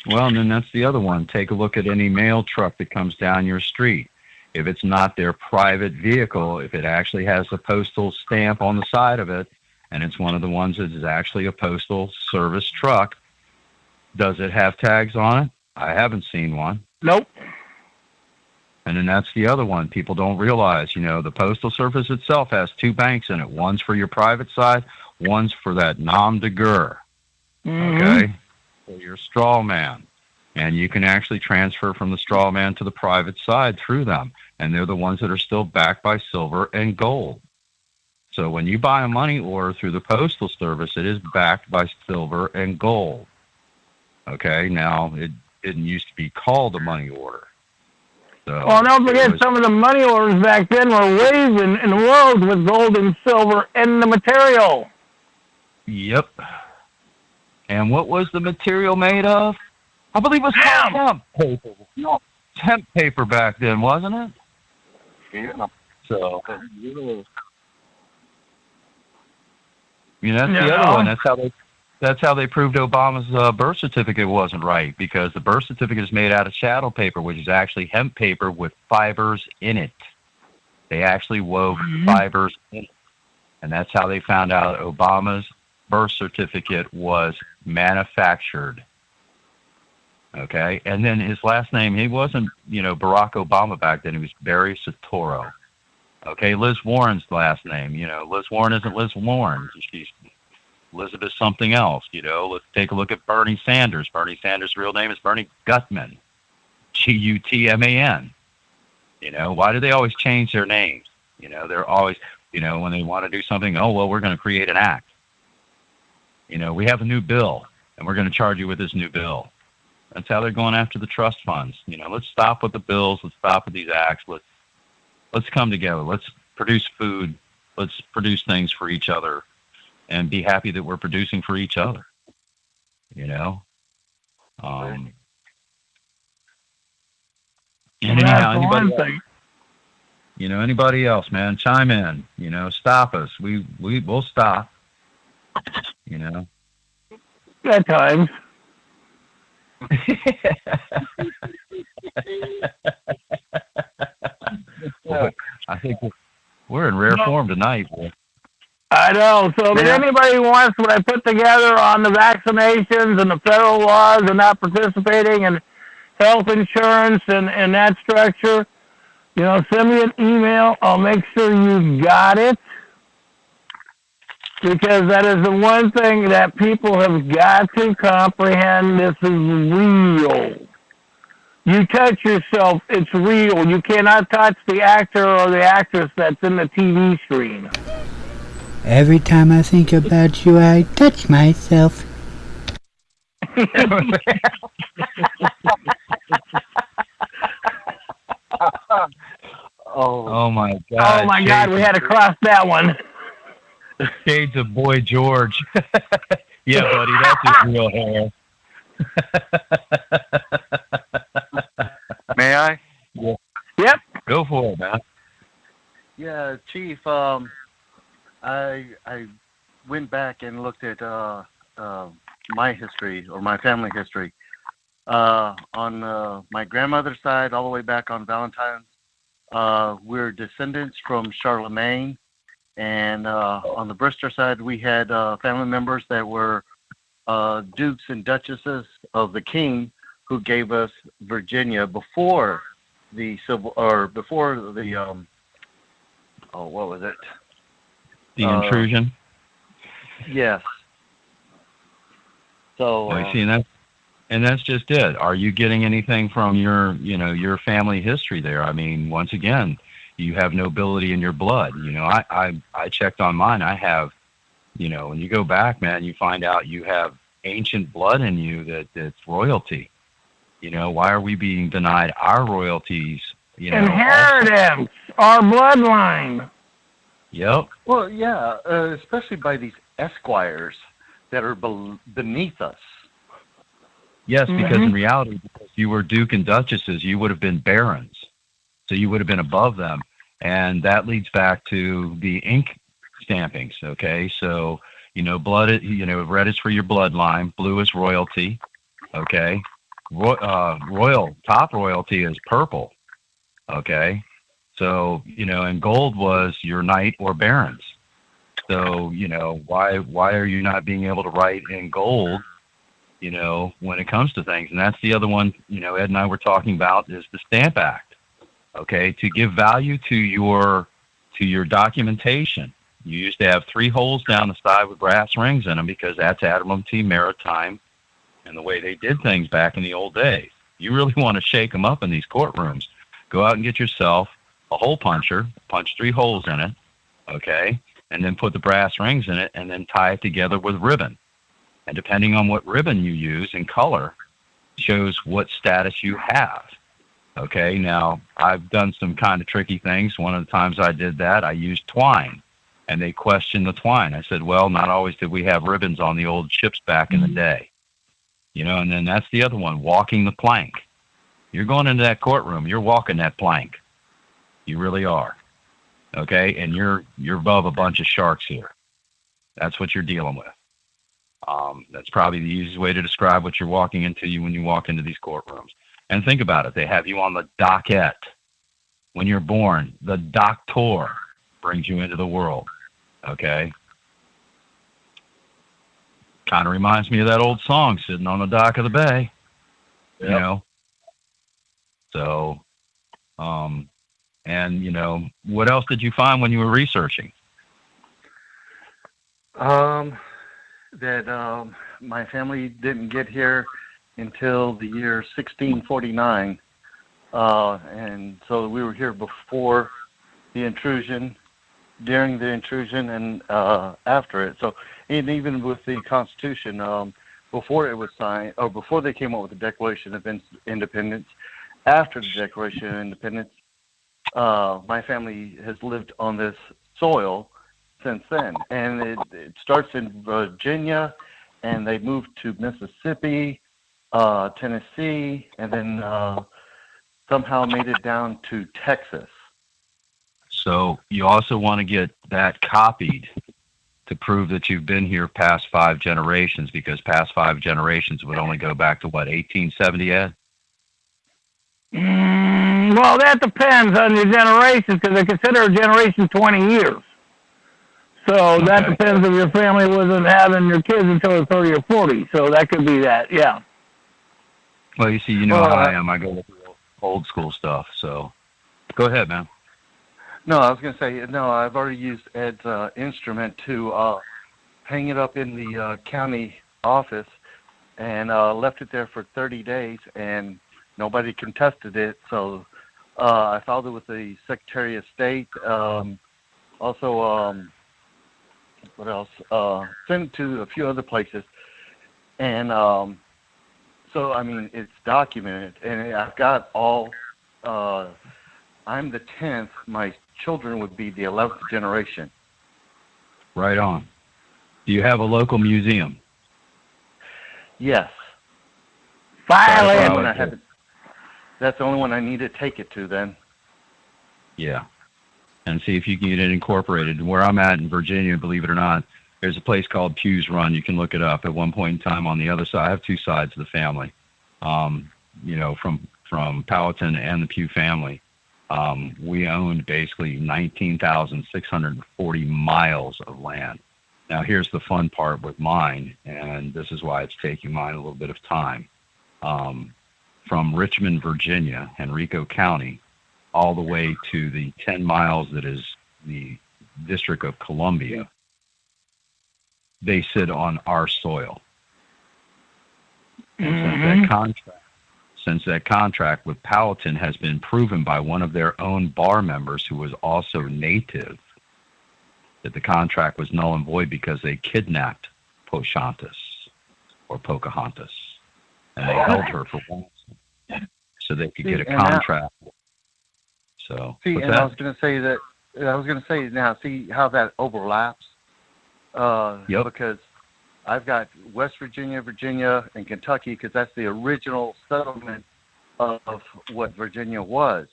Well, and then that's the other one. Take a look at any mail truck that comes down your street. If it's not their private vehicle, if it actually has a postal stamp on the side of it, and it's one of the ones that is actually a postal service truck, does it have tags on it? I haven't seen one. Nope. And then that's the other one. People don't realize, the postal service itself has 2 banks in it. One's for your private side, one's for that nom de guerre. Mm-hmm. Okay? For your straw man. And you can actually transfer from the straw man to the private side through them. And they're the ones that are still backed by silver and gold. So when you buy a money order through the Postal Service, it is backed by silver and gold. Okay? Now, it didn't used to be called a money order. So well, don't forget, some of the money orders back then were raised in the world with gold and silver in the material. Yep. And what was the material made of? I believe it was hemp paper. No, hemp paper back then, wasn't it? Yeah. So, that's the other one. That's how they proved Obama's birth certificate wasn't right, because the birth certificate is made out of chattel paper, which is actually hemp paper with fibers in it. They actually wove fibers in it. And that's how they found out Obama's birth certificate was manufactured. Okay, and then his last name, he wasn't, Barack Obama back then. He was Barry Soetoro. Okay, Liz Warren's last name, Liz Warren isn't Liz Warren. She's Elizabeth something else, Let's take a look at Bernie Sanders. Bernie Sanders' real name is Bernie Gutman, Gutman. Why do they always change their names? They're always, when they want to do something, we're going to create an act. We have a new bill, and we're going to charge you with this new bill. That's how they're going after the trust funds. Let's stop with the bills. Let's stop with these acts. Let's come together. Let's produce food. Let's produce things for each other and be happy that we're producing for each other. Anyhow, anybody else, man, chime in, stop us. We'll stop, At times. I think we're in rare form tonight. I know. So if anybody wants what I put together on the vaccinations and the federal laws and not participating in health insurance and that structure, send me an email. I'll make sure you got it. Because that is the one thing that people have got to comprehend. This is real. You touch yourself, it's real. You cannot touch the actor or the actress that's in the TV screen. Every time I think about you, I touch myself. Oh my God! Oh my God! We had to cross that one. Shades of Boy George. Yeah, buddy, that's his real hair. May I? Yeah. Yep. Go for it, man. Yeah, Chief. I went back and looked at my history or my family history. On my grandmother's side, all the way back on Valentine's, we're descendants from Charlemagne. And on the Bristol side, we had family members that were dukes and duchesses of the king, who gave us Virginia before the what was it? The intrusion. Yes. So I see, and that's just it. Are you getting anything from your family history there? I mean, once again, you have nobility in your blood. I checked on mine. I have, when you go back, man, you find out you have ancient blood in you that's royalty. Why are we being denied our royalties? Inheritance, our bloodline. Yep. Well, yeah, especially by these esquires that are beneath us. Yes, because in reality, because you were duke and duchesses, you would have been barons. So you would have been above them. And that leads back to the ink stampings, okay? So, blood, red is for your bloodline, blue is royalty, okay? Top royalty is purple, okay? So, and gold was your knight or barons. So, why are you not being able to write in gold, when it comes to things? And that's the other one, Ed and I were talking about, is the Stamp Act. Okay, to give value to your documentation, you used to have 3 holes down the side with brass rings in them because that's Admiralty Maritime and the way they did things back in the old days. You really want to shake them up in these courtrooms. Go out and get yourself a hole puncher, punch 3 holes in it, okay, and then put the brass rings in it and then tie it together with ribbon. And depending on what ribbon you use and color, shows what status you have. Okay, now I've done some kind of tricky things. One of the times I did that, I used twine, and they questioned the twine. I said, well, not always did we have ribbons on the old ships back in the day. And then that's the other one, walking the plank. You're going into that courtroom, you're walking that plank. You really are. Okay, and you're above a bunch of sharks here. That's what you're dealing with. That's probably the easiest way to describe what you're walking into when you walk into these courtrooms. And think about it. They have you on the docket. When you're born, the doctor brings you into the world. Okay? Kind of reminds me of that old song, Sitting on the Dock of the Bay. Yep. So, and, what else did you find when you were researching? That my family didn't get here until the year 1649, and so we were here before the intrusion, during the intrusion, and after it. So, and even with the Constitution, before it was signed, or before they came up with the Declaration of Independence, after the Declaration of Independence, my family has lived on this soil since then, and it starts in Virginia, and they moved to Mississippi, Tennessee, and then somehow made it down to Texas. So you also want to get that copied to prove that you've been here past 5 generations, because past 5 generations would only go back to, what, 1870, Ed? Well, that depends on your generation, because they consider a generation 20 years. So that Okay. depends if your family wasn't having your kids until they're 30 or 40. So that could be that, yeah. Well, you see, you know how I am. I go with the old school stuff. So go ahead, man. No, I was going to say, no, I've already used Ed's instrument to hang it up in the county office and left it there for 30 days, and nobody contested it. So I filed it with the Secretary of State. Also, what else? Sent it to a few other places. And so, I mean, it's documented. And I've got all, I'm the 10th. My children would be the 11th generation. Right on. Do you have a local museum? Yes. File That's the only one I need to take it to then. Yeah. And see if you can get it incorporated. Where I'm at in Virginia, believe it or not, there's a place called Pew's Run. You can look it up. At one point in time on the other side, I have two sides of the family, you know, from Powhatan and the Pew family. We owned basically 19,640 miles of land. Now, here's the fun part with mine, and this is why it's taking mine a little bit of time. From Richmond, Virginia, Henrico County, all the way to the 10 miles that is the District of Columbia, they sit on our soil. And since that contract with Powhatan has been proven by one of their own bar members who was also native, that the contract was null and void because they kidnapped Pocahontas. And they held her for one so they could get a contract. So see, and I was going to say now, see how that overlaps? Yep. Because I've got West Virginia, and Kentucky, because that's the original settlement of what Virginia was.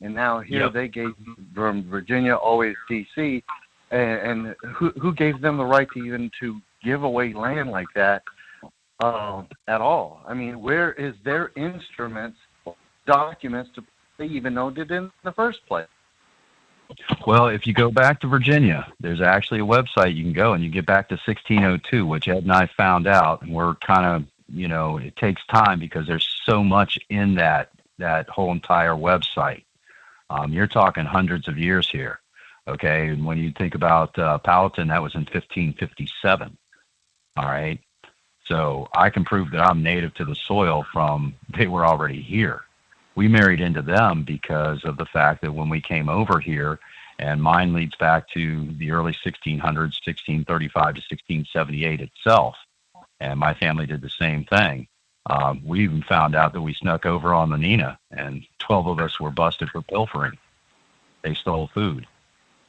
And now here they gave from Virginia always D.C., and who gave them the right to even to give away land like that at all? I mean, where is their instruments, documents to they even know did in the first place? Well, if you go back to Virginia, there's actually a website you can go and you get back to 1602, which Ed and I found out, and we're kind of, you know, it takes time because there's so much in that whole entire website. You're talking hundreds of years here, okay? And when you think about Powhatan, that was in 1557, all right? So I can prove that I'm native to the soil from they were already here. We married into them because of the fact that when we came over here, and mine leads back to the early 1600s, 1635 to 1678 itself, and my family did the same thing. We even found out that we snuck over on the Nina, and 12 of us were busted for pilfering. They stole food.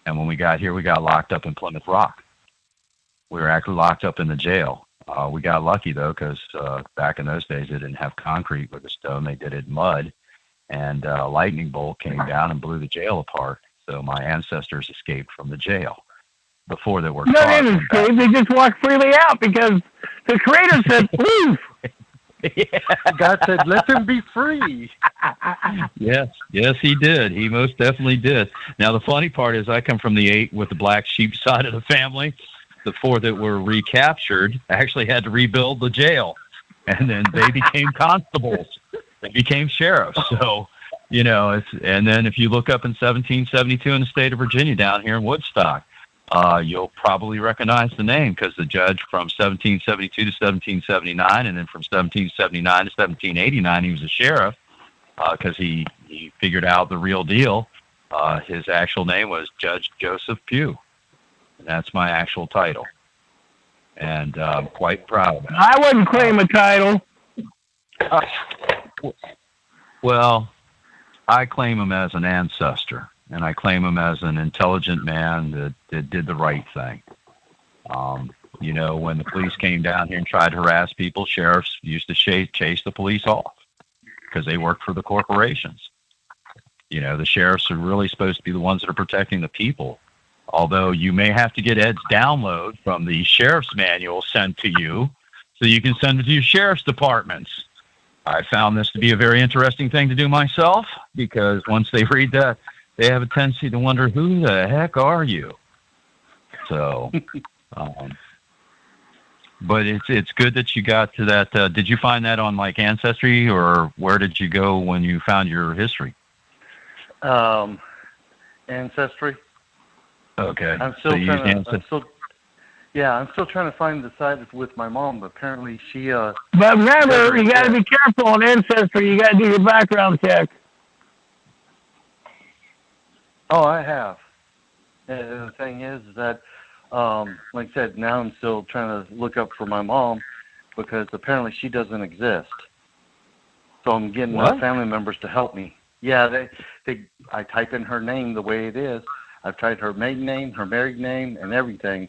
And when we got here, we got locked up in Plymouth Rock. We were actually locked up in the jail. We got lucky, though, because back in those days, they didn't have concrete with a stone. They did it mud. And a lightning bolt came down and blew the jail apart. So my ancestors escaped from the jail before they were caught. They didn't escape. They just walked freely out because the Creator said, leave. God said, let them be free. Yes, he did. He most definitely did. Now, the funny part is I come from the 8 with the black sheep side of the family. The 4 that were recaptured actually had to rebuild the jail. And then they became constables. They became sheriffs. So, you know, and then if you look up in 1772 in the state of Virginia down here in Woodstock, you'll probably recognize the name because the judge from 1772 to 1779 and then from 1779 to 1789, he was a sheriff because he figured out the real deal. His actual name was Judge Joseph Pugh. And that's my actual title. And I'm quite proud of it. I wouldn't claim a title. Well, I claim him as an ancestor, and I claim him as an intelligent man that did the right thing. You know, when the police came down here and tried to harass people, sheriffs used to chase the police off because they worked for the corporations. You know, the sheriffs are really supposed to be the ones that are protecting the people. Although you may have to get Ed's download from the sheriff's manual sent to you so you can send it to your sheriff's departments. I found this to be a very interesting thing to do myself because once they read that, they have a tendency to wonder, who the heck are you? So, but it's good that you got to that. Did you find that on like Ancestry, or where did you go when you found your history? Ancestry. Okay. I'm still trying to. I'm still trying to find the site with my mom, but apparently she. But remember, you got to be careful on Ancestry. You got to do your background check. Oh, I have. And the thing is that, like I said, now I'm still trying to look up for my mom because apparently she doesn't exist. So I'm getting family members to help me. Yeah, I type in her name the way it is. I've tried her maiden name, her married name, and everything,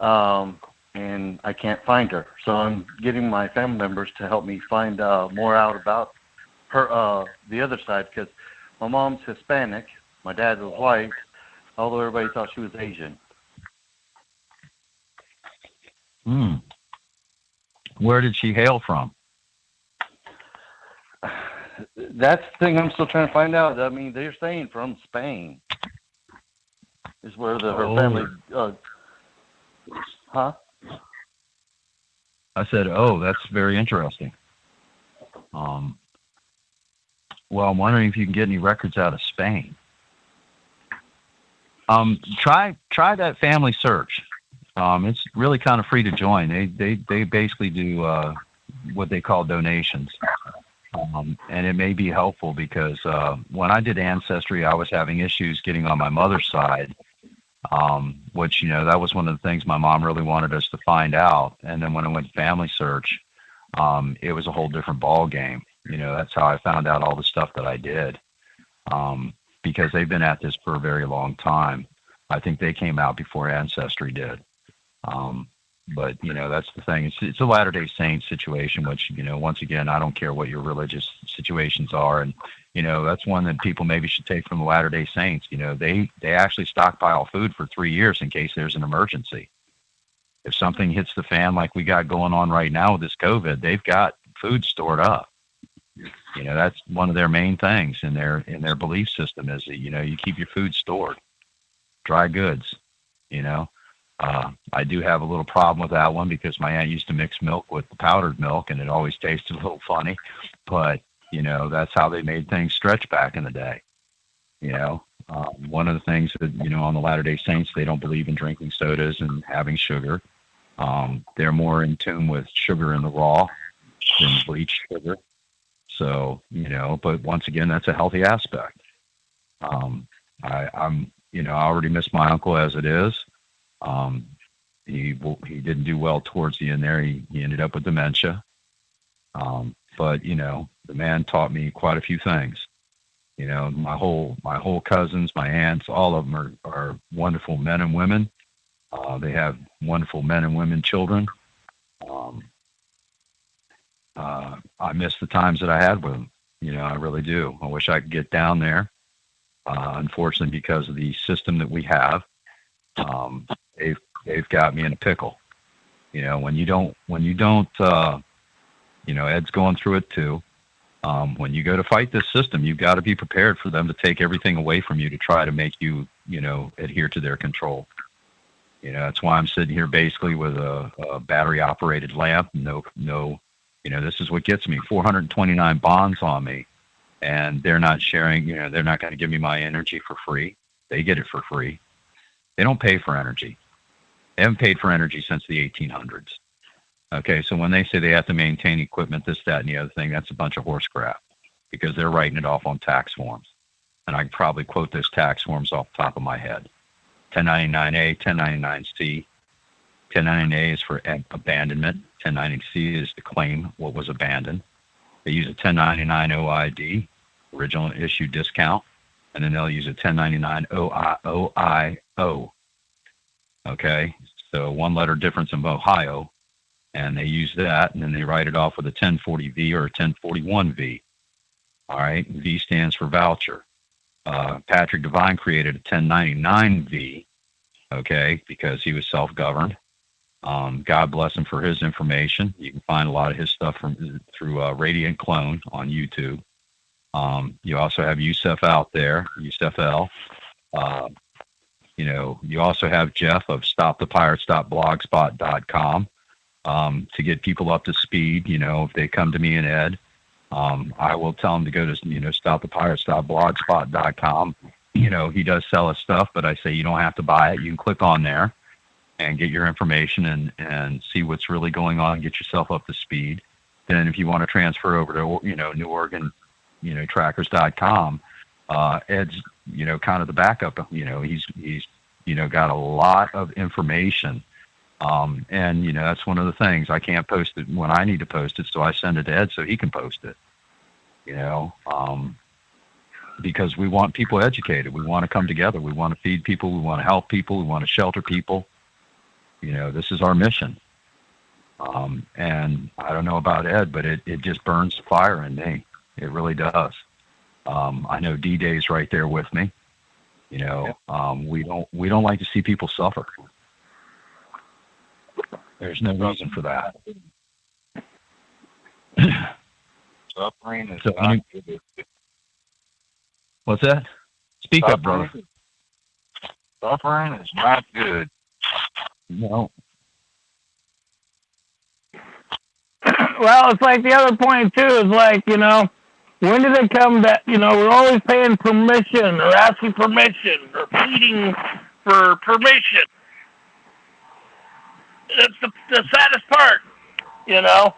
and I can't find her. So I'm getting my family members to help me find more out about her, the other side, because my mom's Hispanic, my dad was white, although everybody thought she was Asian. Where did she hail from? That's the thing I'm still trying to find out. I mean, they're saying from Spain is where her family. Huh? I said, that's very interesting. Well, I'm wondering if you can get any records out of Spain. Try that family search. It's really kind of free to join. They basically do what they call donations. And it may be helpful because when I did Ancestry, I was having issues getting on my mother's side, which, that was one of the things my mom really wanted us to find out. And then when I went to Family Search, it was a whole different ball game. That's how I found out all the stuff that I did, because they've been at this for a very long time. I think they came out before Ancestry did. But, that's the thing. It's a Latter-day Saints situation, which, once again, I don't care what your religious situations are. And, that's one that people maybe should take from the Latter-day Saints. They actually stockpile food for 3 years in case there's an emergency. If something hits the fan like we got going on right now with this COVID, they've got food stored up. That's one of their main things in their belief system is that, you keep your food stored, dry goods, I do have a little problem with that one because my aunt used to mix milk with the powdered milk and it always tasted a little funny, but that's how they made things stretch back in the day. One of the things that, on the Latter-day Saints, they don't believe in drinking sodas and having sugar. They're more in tune with sugar in the raw than bleached sugar. So, but once again, that's a healthy aspect. I already miss my uncle as it is. He didn't do well towards the end there. He ended up with dementia. But the man taught me quite a few things. My whole cousins, my aunts, all of them are wonderful men and women. They have wonderful men and women children. I miss the times that I had with them. I really do. I wish I could get down there. Unfortunately, because of the system that we have, they've got me in a pickle. When you don't, Ed's going through it too. When you go to fight this system, you've got to be prepared for them to take everything away from you to try to make you, adhere to their control. That's why I'm sitting here basically with a battery operated lamp. No, this is what gets me 429 bonds on me, and they're not sharing, they're not going to give me my energy for free. They get it for free. They don't pay for energy. They haven't paid for energy since the 1800s. Okay, so when they say they have to maintain equipment, this, that, and the other thing, that's a bunch of horse crap because they're writing it off on tax forms. And I can probably quote those tax forms off the top of my head. 1099A, 1099C. 1099A is for abandonment. 1090C is to claim what was abandoned. They use a 1099 OID, original issue discount, and then they'll use a 1099 OIO. Okay, so one letter difference in Ohio, and they use that, and then they write it off with a 1040V or a 1041V. All right, V stands for voucher. Patrick Devine created a 1099V, okay, because he was self-governed. God bless him for his information. You can find a lot of his stuff through Radiant Clone on YouTube. You also have Yusef out there, Yusef L. You also have Jeff of stopthepirates.blogspot.com to get people up to speed. If they come to me and Ed, I will tell them to go to, stopthepirates.blogspot.com. He does sell us stuff, but I say you don't have to buy it. You can click on there and get your information and see what's really going on and get yourself up to speed. Then if you want to transfer over to, New Oregon, trackers.com, Ed's, kind of the backup. He's got a lot of information. And, that's one of the things. I can't post it when I need to post it, so I send it to Ed so he can post it, because we want people educated. We want to come together. We want to feed people. We want to help people. We want to shelter people. This is our mission. And I don't know about Ed, but it just burns the fire in me. It really does. I know D-Day's right there with me. We don't like to see people suffer. There's no reason for that. Suffering is not good. What's that? Speak up, brother. Suffering is not good. No. Well, it's like the other point, too, is like, when did it come that, we're always paying permission or asking permission or pleading for permission. That's the saddest part, It's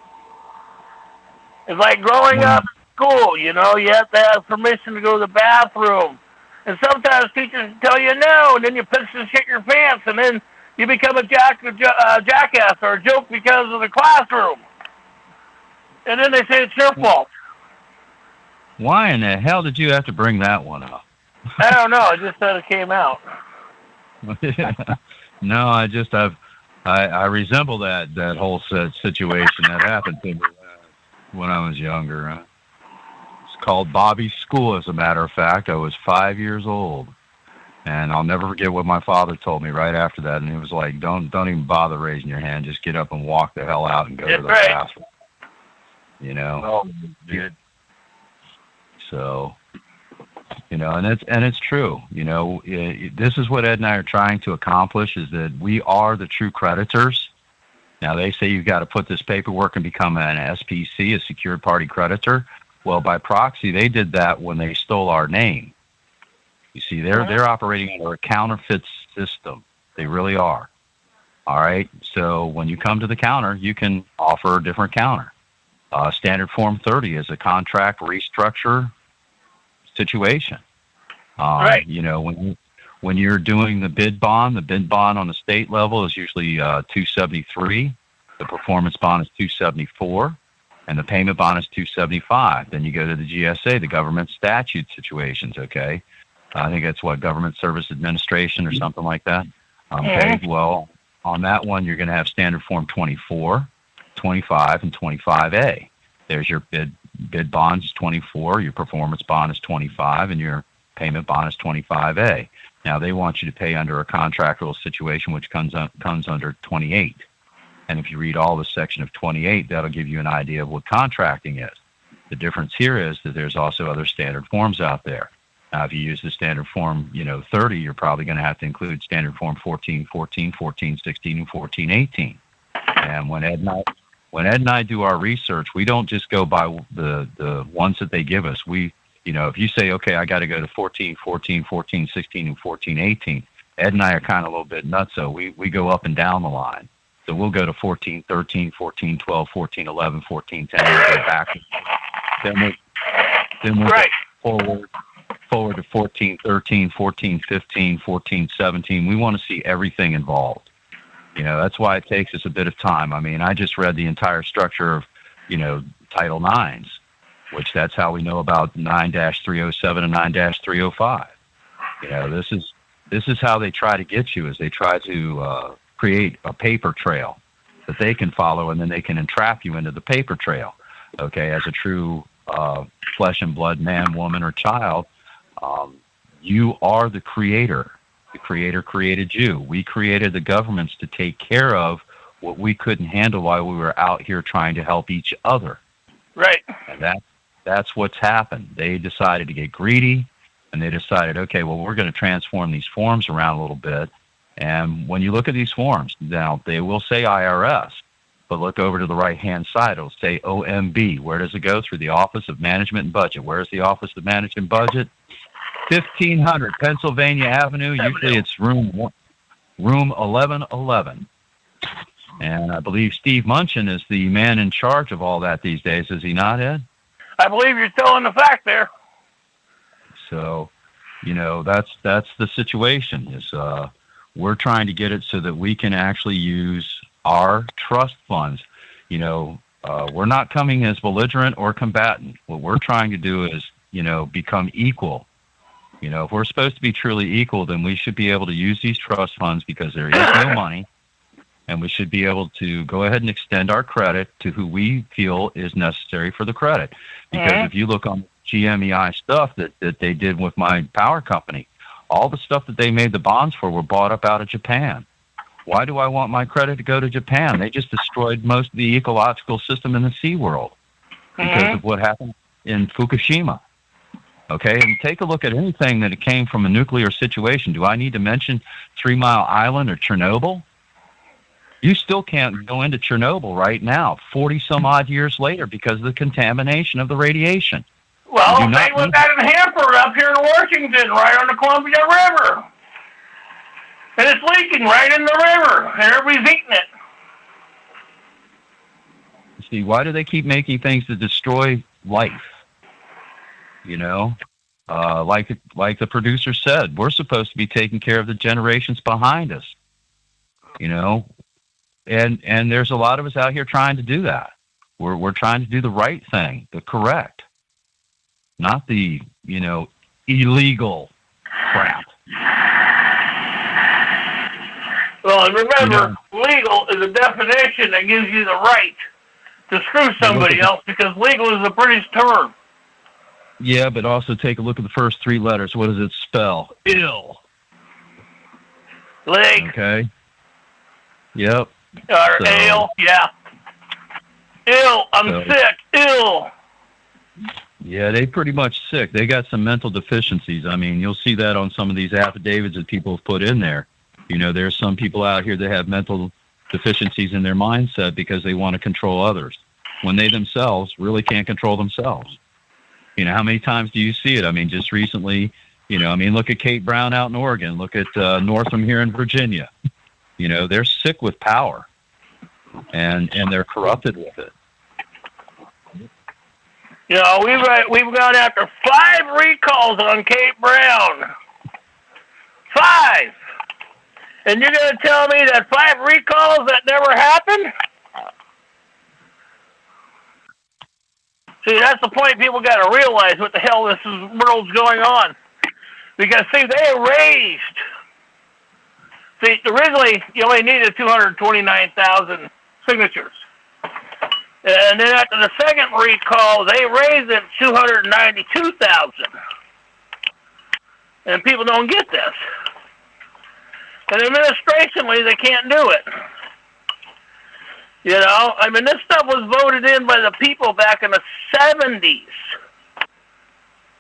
like growing up in school, you have to have permission to go to the bathroom. And sometimes teachers tell you no, and then you piss and shit your pants, and then you become a jackass or a joke because of the classroom. And then they say it's your fault. Why in the hell did you have to bring that one up? I don't know. I just thought it came out. No, I resemble that whole situation that happened to me when I was younger. It's called Bobby's School, as a matter of fact. I was 5 years old, and I'll never forget what my father told me right after that. And he was like, "Don't even bother raising your hand. Just get up and walk the hell out and go to the bathroom." Oh, good. So, and it's true. This is what Ed and I are trying to accomplish, is that we are the true creditors. Now, they say you've got to put this paperwork and become an SPC, a secured party creditor. Well, by proxy, they did that when they stole our name. You see, they're operating under a counterfeit system. They really are. All right? So when you come to the counter, you can offer a different counter. Standard Form 30 is a contract restructure situation. Right. When you're doing the bid bond on the state level is usually 273. The performance bond is 274, and the payment bond is 275. Then you go to the GSA, the government statute situations. Okay, I think that's what, Government Service Administration or something like that. Okay, well, on that one you're going to have Standard Form 24, 25, and 25A. There's your bid bond is 24, your performance bond is 25, and your payment bond is 25A. Now, they want you to pay under a contractual situation, which comes under 28. And if you read all the section of 28, that'll give you an idea of what contracting is. The difference here is that there's also other standard forms out there. Now, if you use the standard form, 30, you're probably going to have to include standard form 1414, 1416, and 1418. And when Ed and I do our research, we don't just go by the ones that they give us. We, if you say, okay, I got to go to 1414, 1416, and 1418, Ed and I are kind of a little bit nuts, so we go up and down the line. So we'll go to 1413, 1412, 1411, 1410, and go back. Then we'll right. go forward to 1413, 1415, 1417. We want to see everything involved. That's why it takes us a bit of time. I mean, I just read the entire structure of, Title 9s, which that's how we know about 9-307 and 9-305. This is how they try to get you, is they try to create a paper trail that they can follow, and then they can entrap you into the paper trail. Okay, as a true flesh and blood man, woman, or child, you are the creator. The Creator created you. We created the governments to take care of what we couldn't handle while we were out here trying to help each other. Right. And that's what's happened. They decided to get greedy. And they decided, okay, well, we're going to transform these forms around a little bit. And when you look at these forms, now they will say IRS, but look over to the right-hand side. It'll say OMB. Where does it go? Through the Office of Management and Budget. Where's the Office of Management and Budget? 1500 Pennsylvania Avenue. Usually it's room 1111. And I believe Steve Munchin is the man in charge of all that these days. Is he not, Ed? I believe you're still in the fact there. So, that's the situation. Is we're trying to get it so that we can actually use our trust funds. We're not coming as belligerent or combatant. What we're trying to do is, become equal. If we're supposed to be truly equal, then we should be able to use these trust funds because there is no money, and we should be able to go ahead and extend our credit to who we feel is necessary for the credit. Because if you look on GMEI stuff that they did with my power company, all the stuff that they made the bonds for were bought up out of Japan. Why do I want my credit to go to Japan? They just destroyed most of the ecological system in the sea world because of what happened in Fukushima. Okay, and take a look at anything that came from a nuclear situation. Do I need to mention 3 Mile Island or Chernobyl? You still can't go into Chernobyl right now, 40-some-odd years later, because of the contamination of the radiation. Well, they was at a hamper up here in Washington, right on the Columbia River. And it's leaking right in the river, and everybody's eating it. See, why do they keep making things that destroy life? Like the producer said, we're supposed to be taking care of the generations behind us. And there's a lot of us out here trying to do that. We're trying to do the right thing, the correct, not the illegal crap. Well, and remember, legal is a definition that gives you the right to screw somebody else because legal is a British term. Yeah, but also take a look at the first 3 letters. What does it spell? Ill. Leg. Okay. Yep. Or ale, yeah. Ill, I'm sick, ill. Yeah, they pretty much sick. They got some mental deficiencies. I mean, you'll see that on some of these affidavits that people have put in there. There's some people out here that have mental deficiencies in their mindset because they want to control others when they themselves really can't control themselves. How many times do you see it? I mean, just recently, look at Kate Brown out in Oregon. Look at Northam here in Virginia. They're sick with power, and they're corrupted with it. We've gone after 5 recalls on Kate Brown. 5! And you're going to tell me that 5 recalls that never happened? See, that's the point people got to realize what the hell this world's going on. Because, see, they erased. See, originally, you only needed 229,000 signatures. And then after the second recall, they raised it to 292,000. And people don't get this. And administrationally, they can't do it. This stuff was voted in by the people back in the 70s.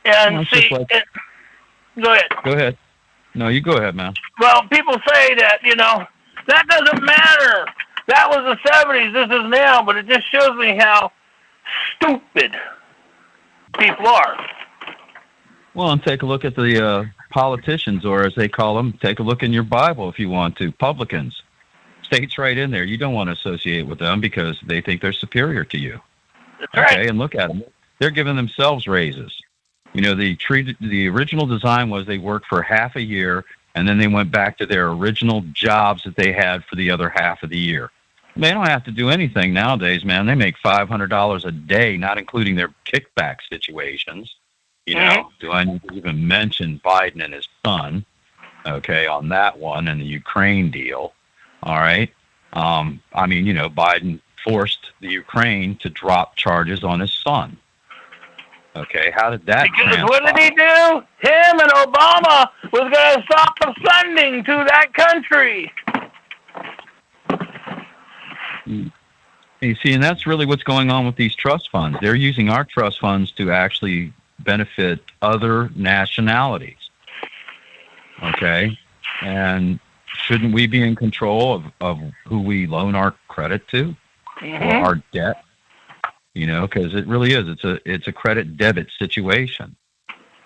And go ahead. Go ahead. No, you go ahead, man. Well, people say that, that doesn't matter. That was the 70s, this is now, but it just shows me how stupid people are. Well, and take a look at the politicians, or as they call them, take a look in your Bible if you want to, publicans. States right in there. You don't want to associate with them because they think they're superior to you. That's right. Okay, and look at them. They're giving themselves raises. The original design was they worked for half a year, and then they went back to their original jobs that they had for the other half of the year. They don't have to do anything nowadays, man. They make $500 a day, not including their kickback situations. Do I need to even mention Biden and his son, on that one and the Ukraine deal? All right. Biden forced the Ukraine to drop charges on his son. Okay, how did that Because what did he do? Him and Obama was going to stop the funding to that country. You see, and that's really what's going on with these trust funds. They're using our trust funds to actually benefit other nationalities. Okay? And shouldn't we be in control of who we loan our credit to or our debt? You know, because it really is. It's a credit debit situation.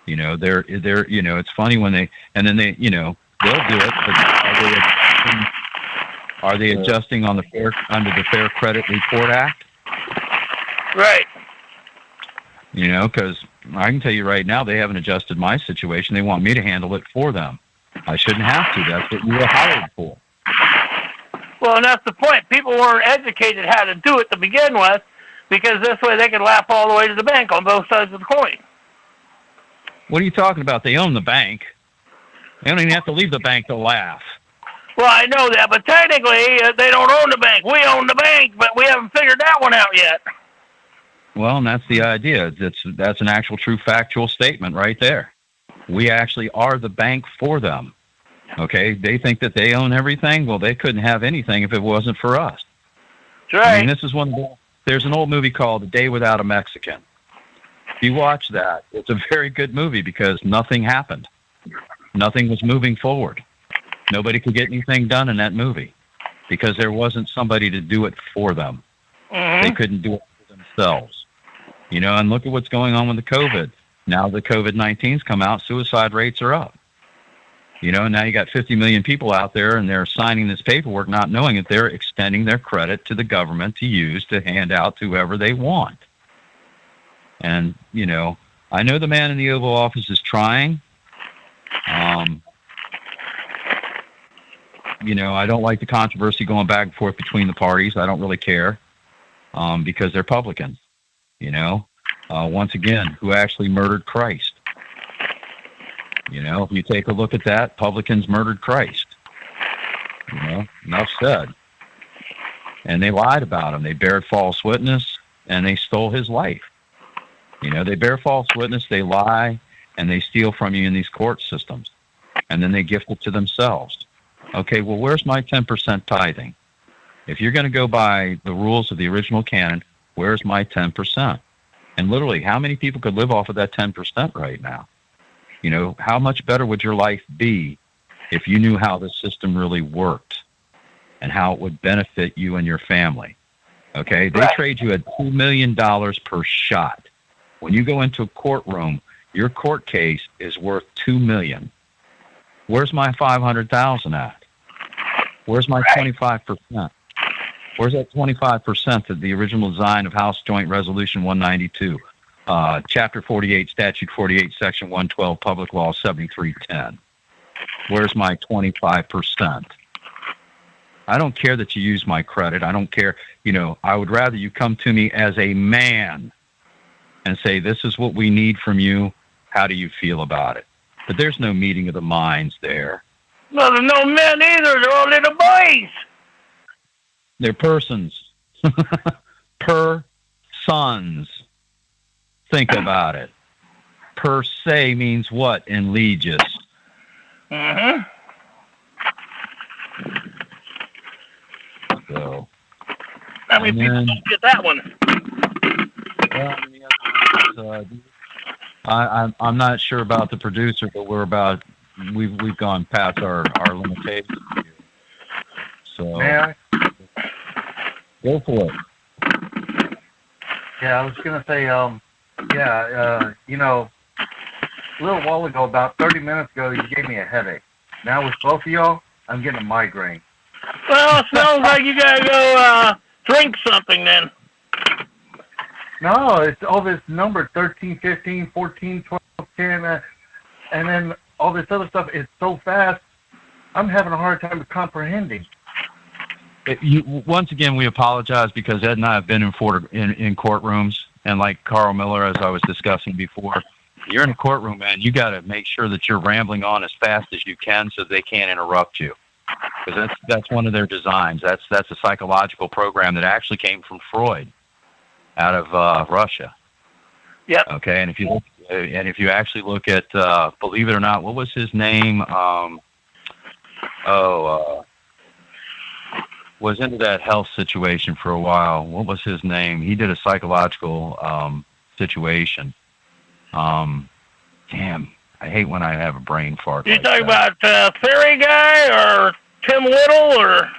You know, they're you know, it's funny when they they'll do it, but are they adjusting on under the Fair Credit Report Act? Right. You know, because I can tell you right now, they haven't adjusted my situation. They want me to handle it for them. I shouldn't have to. That's what you were hired for. Well, and that's the point. People weren't educated how to do it to begin with, because this way they could laugh all the way to the bank on both sides of the coin. What are you talking about? They own the bank. They don't even have to leave the bank to laugh. Well, I know that, but technically they don't own the bank. We own the bank, but we haven't figured that one out yet. Well, and that's the idea. That's an actual true factual statement right there. We actually are the bank for them. Okay? They think that they own everything. Well, they couldn't have anything if it wasn't for us. That's right. I mean, this is there's an old movie called A Day Without a Mexican. If you watch that, it's a very good movie because nothing happened. Nothing was moving forward. Nobody could get anything done in that movie because there wasn't somebody to do it for them. They couldn't do it for themselves. You know, and look at what's going on with the COVID. Now the COVID-19's come out, suicide rates are up. You know, now you got 50 million people out there and they're signing this paperwork not knowing that they're extending their credit to the government to use to hand out to whoever they want. And, you know, I know the man in the Oval Office is trying. You know, I don't like the controversy going back and forth between the parties. I don't really care because they're Republicans. You know, once again, who actually murdered Christ? You know, if you take a look at that, publicans murdered Christ. You know, enough said. And they lied about him. They bared false witness, and they stole his life. You know, they bear false witness, they lie, and they steal from you in these court systems. And then they gift it to themselves. Okay, well, where's my 10% tithing? If you're going to go by the rules of the original canon, where's my 10%? And literally, how many people could live off of that 10% right now? You know, how much better would your life be if you knew how the system really worked and how it would benefit you and your family? Okay, they trade you at $2 million per shot. When you go into a courtroom, your court case is worth $2 million. Where's my $500,000 at? Where's my 25%? Where's that 25% of the original design of House Joint Resolution 192, Chapter 48, Statute 48, Section 112, Public Law 7310? Where's my 25%? I don't care that you use my credit. I don't care. You know, I would rather you come to me as a man and say, this is what we need from you. How do you feel about it? But there's no meeting of the minds there. Well, there's no men either. They're all little boys. They're persons. Per-sons. Think about it. Per se means what in legis? So, how many people don't get that one? I'm not sure about the producer, but we've gone past our limitations here. So go for it. Yeah, I was gonna say, you know, a little while ago, about 30 minutes ago, you gave me a headache. Now with both of y'all, I'm getting a migraine. Well, it sounds like you gotta go drink something then. No, it's all this number 13, 15, 14, 12, 10, and then all this other stuff is so fast, I'm having a hard time comprehending. Once again, we apologize because Ed and I have been in courtrooms, and like Carl Miller, as I was discussing before, you're in a courtroom, man, you got to make sure that you're rambling on as fast as you can so they can't interrupt you. Because that's one of their designs. That's a psychological program that actually came from Freud out of Russia. Yep. Okay, and if you actually look at, believe it or not, what was his name? Was into that health situation for a while. What was his name? He did a psychological situation. damn, I hate when I have a brain fart. You like talking that. about Theory guy or Tim Little or?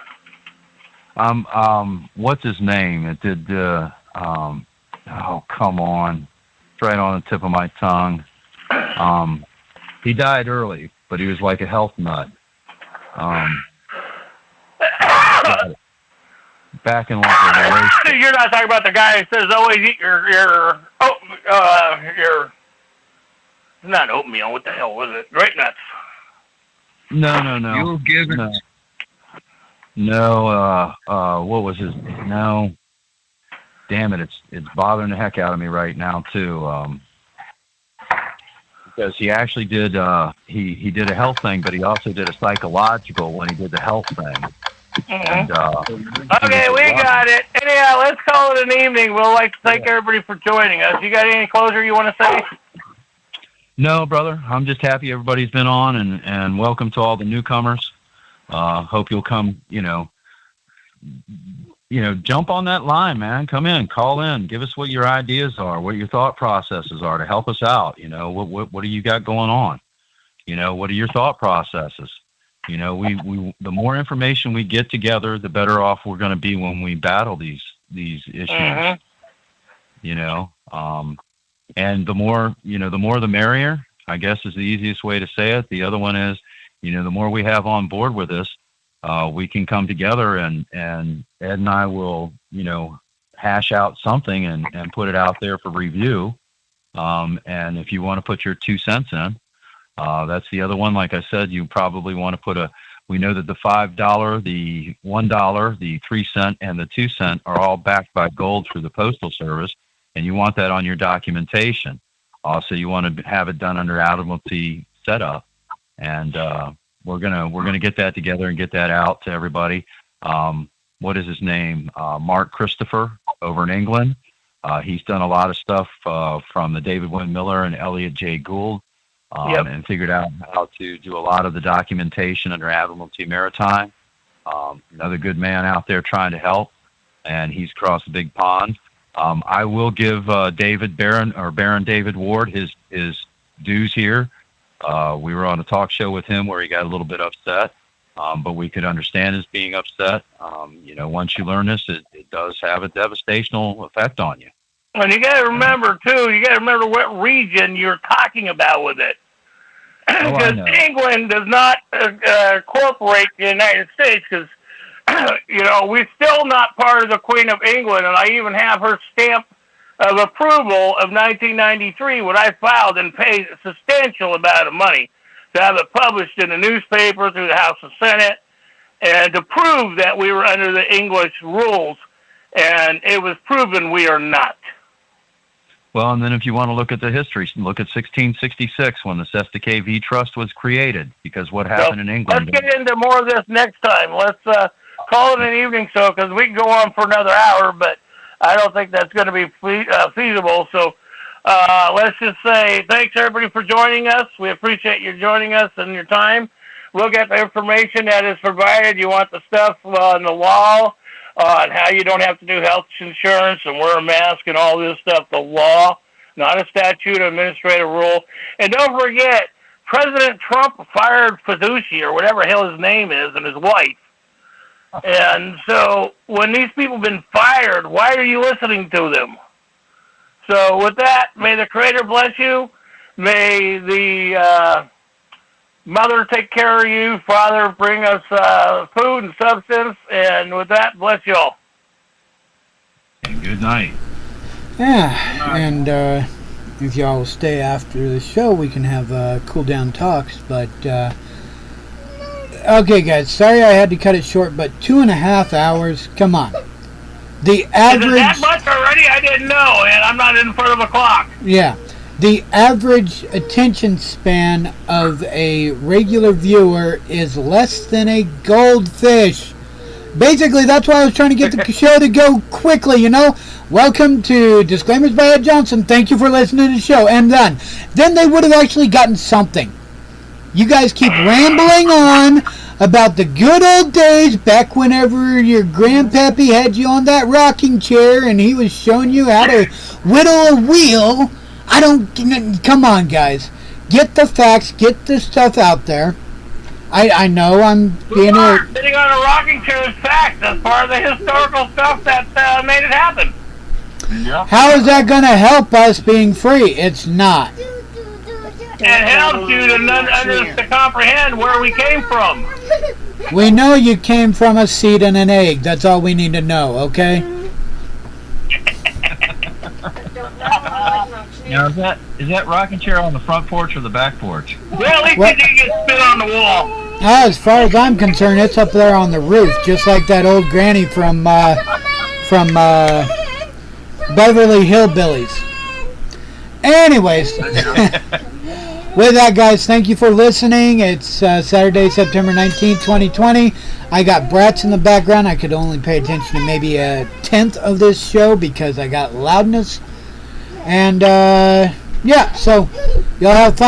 What's his name? It did. Oh, come on, it's right on the tip of my tongue. He died early, but he was like a health nut. Back in like the race. You're not talking about the guy who says always eat your not oatmeal. What the hell was it? Grape nuts. No. You'll give it. No. What was his? No. Damn it! It's bothering the heck out of me right now too. Because he actually did. He did a health thing, but he also did a psychological when he did the health thing. And, okay, we got it. Anyhow, let's call it an evening. We'll like to thank everybody for joining us. You got any closure you want to say? No, brother. I'm just happy everybody's been on, and welcome to all the newcomers. Hope you'll come. Jump on that line, man. Come in, call in, give us what your ideas are, what your thought processes are to help us out. What do you got going on? What are your thought processes? We the more information we get together, the better off we're going to be when we battle these issues. And the more the merrier, I guess, is the easiest way to say it. The other one is, the more we have on board with this, we can come together and Ed and I will, hash out something and put it out there for review. And if you want to put your 2 cents in, that's the other one. Like I said, you probably want to put we know that the $5, the $1, the 3 cent, and the 2 cent are all backed by gold through the Postal Service, and you want that on your documentation. Also, you want to have it done under admiralty setup, and we're gonna get that together and get that out to everybody. What is his name? Mark Christopher over in England. He's done a lot of stuff from the David Wynn Miller and Elliot J. Gould. And figured out how to do a lot of the documentation under Admiralty Maritime. Another good man out there trying to help, and he's crossed the big pond. I will give Baron David Ward his dues here. We were on a talk show with him where he got a little bit upset, but we could understand his being upset. Once you learn this, it does have a devastational effect on you. And you got to remember, too, what region you're talking about with it. Because England does not incorporate the United States because, we're still not part of the Queen of England, and I even have her stamp of approval of 1993 when I filed and paid a substantial amount of money to have it published in the newspaper through the House and Senate and to prove that we were under the English rules, and it was proven we are not. Well, and then if you want to look at the history, look at 1666 when the Cestui Que Vie Trust was created, because what happened in England... Let's get into more of this next time. Let's call it an evening show, because we can go on for another hour, but I don't think that's going to be feasible. So let's just say thanks, everybody, for joining us. We appreciate you joining us and your time. Look at the information that is provided. You want the stuff on the wall, on how you don't have to do health insurance and wear a mask and all this stuff, the law, not a statute, administrative rule. And don't forget, President Trump fired Fedusci, or whatever the hell his name is, and his wife. And so when these people have been fired, why are you listening to them? So with that, may the Creator bless you. May the Mother take care of you. Father, bring us food and substance. And with that, bless you all. And good night. Yeah, and if y'all stay after the show, we can have cool down talks. But okay, guys, sorry I had to cut it short, but 2.5 hours. Come on, the average. Is it that much already? I didn't know, and I'm not in front of a clock. Yeah. The average attention span of a regular viewer is less than a goldfish. Basically, that's why I was trying to get the show to go quickly, Welcome to Disclaimers by Ed Johnson. Thank you for listening to the show. And then they would have actually gotten something. You guys keep rambling on about the good old days back whenever your grandpappy had you on that rocking chair and he was showing you how to whittle a wheel. Come on, guys. get the facts, get this stuff out there. I know I'm being sitting on a rocking chair is fact. That's part of the historical stuff that made it happen. Yeah. How is that going to help us being free? It's not. It helps you to comprehend where we came from. We know you came from a seed and an egg. That's all we need to know, okay? Now, is that rocking chair on the front porch or the back porch? Well, at least What? you didn't get spit on the wall. As far as I'm concerned, it's up there on the roof, just like that old granny from Beverly Hillbillies. Anyways, with that, guys, thank you for listening. It's Saturday, September 19th, 2020. I got brats in the background. I could only pay attention to maybe a tenth of this show because I got loudness. And, yeah, so y'all have fun.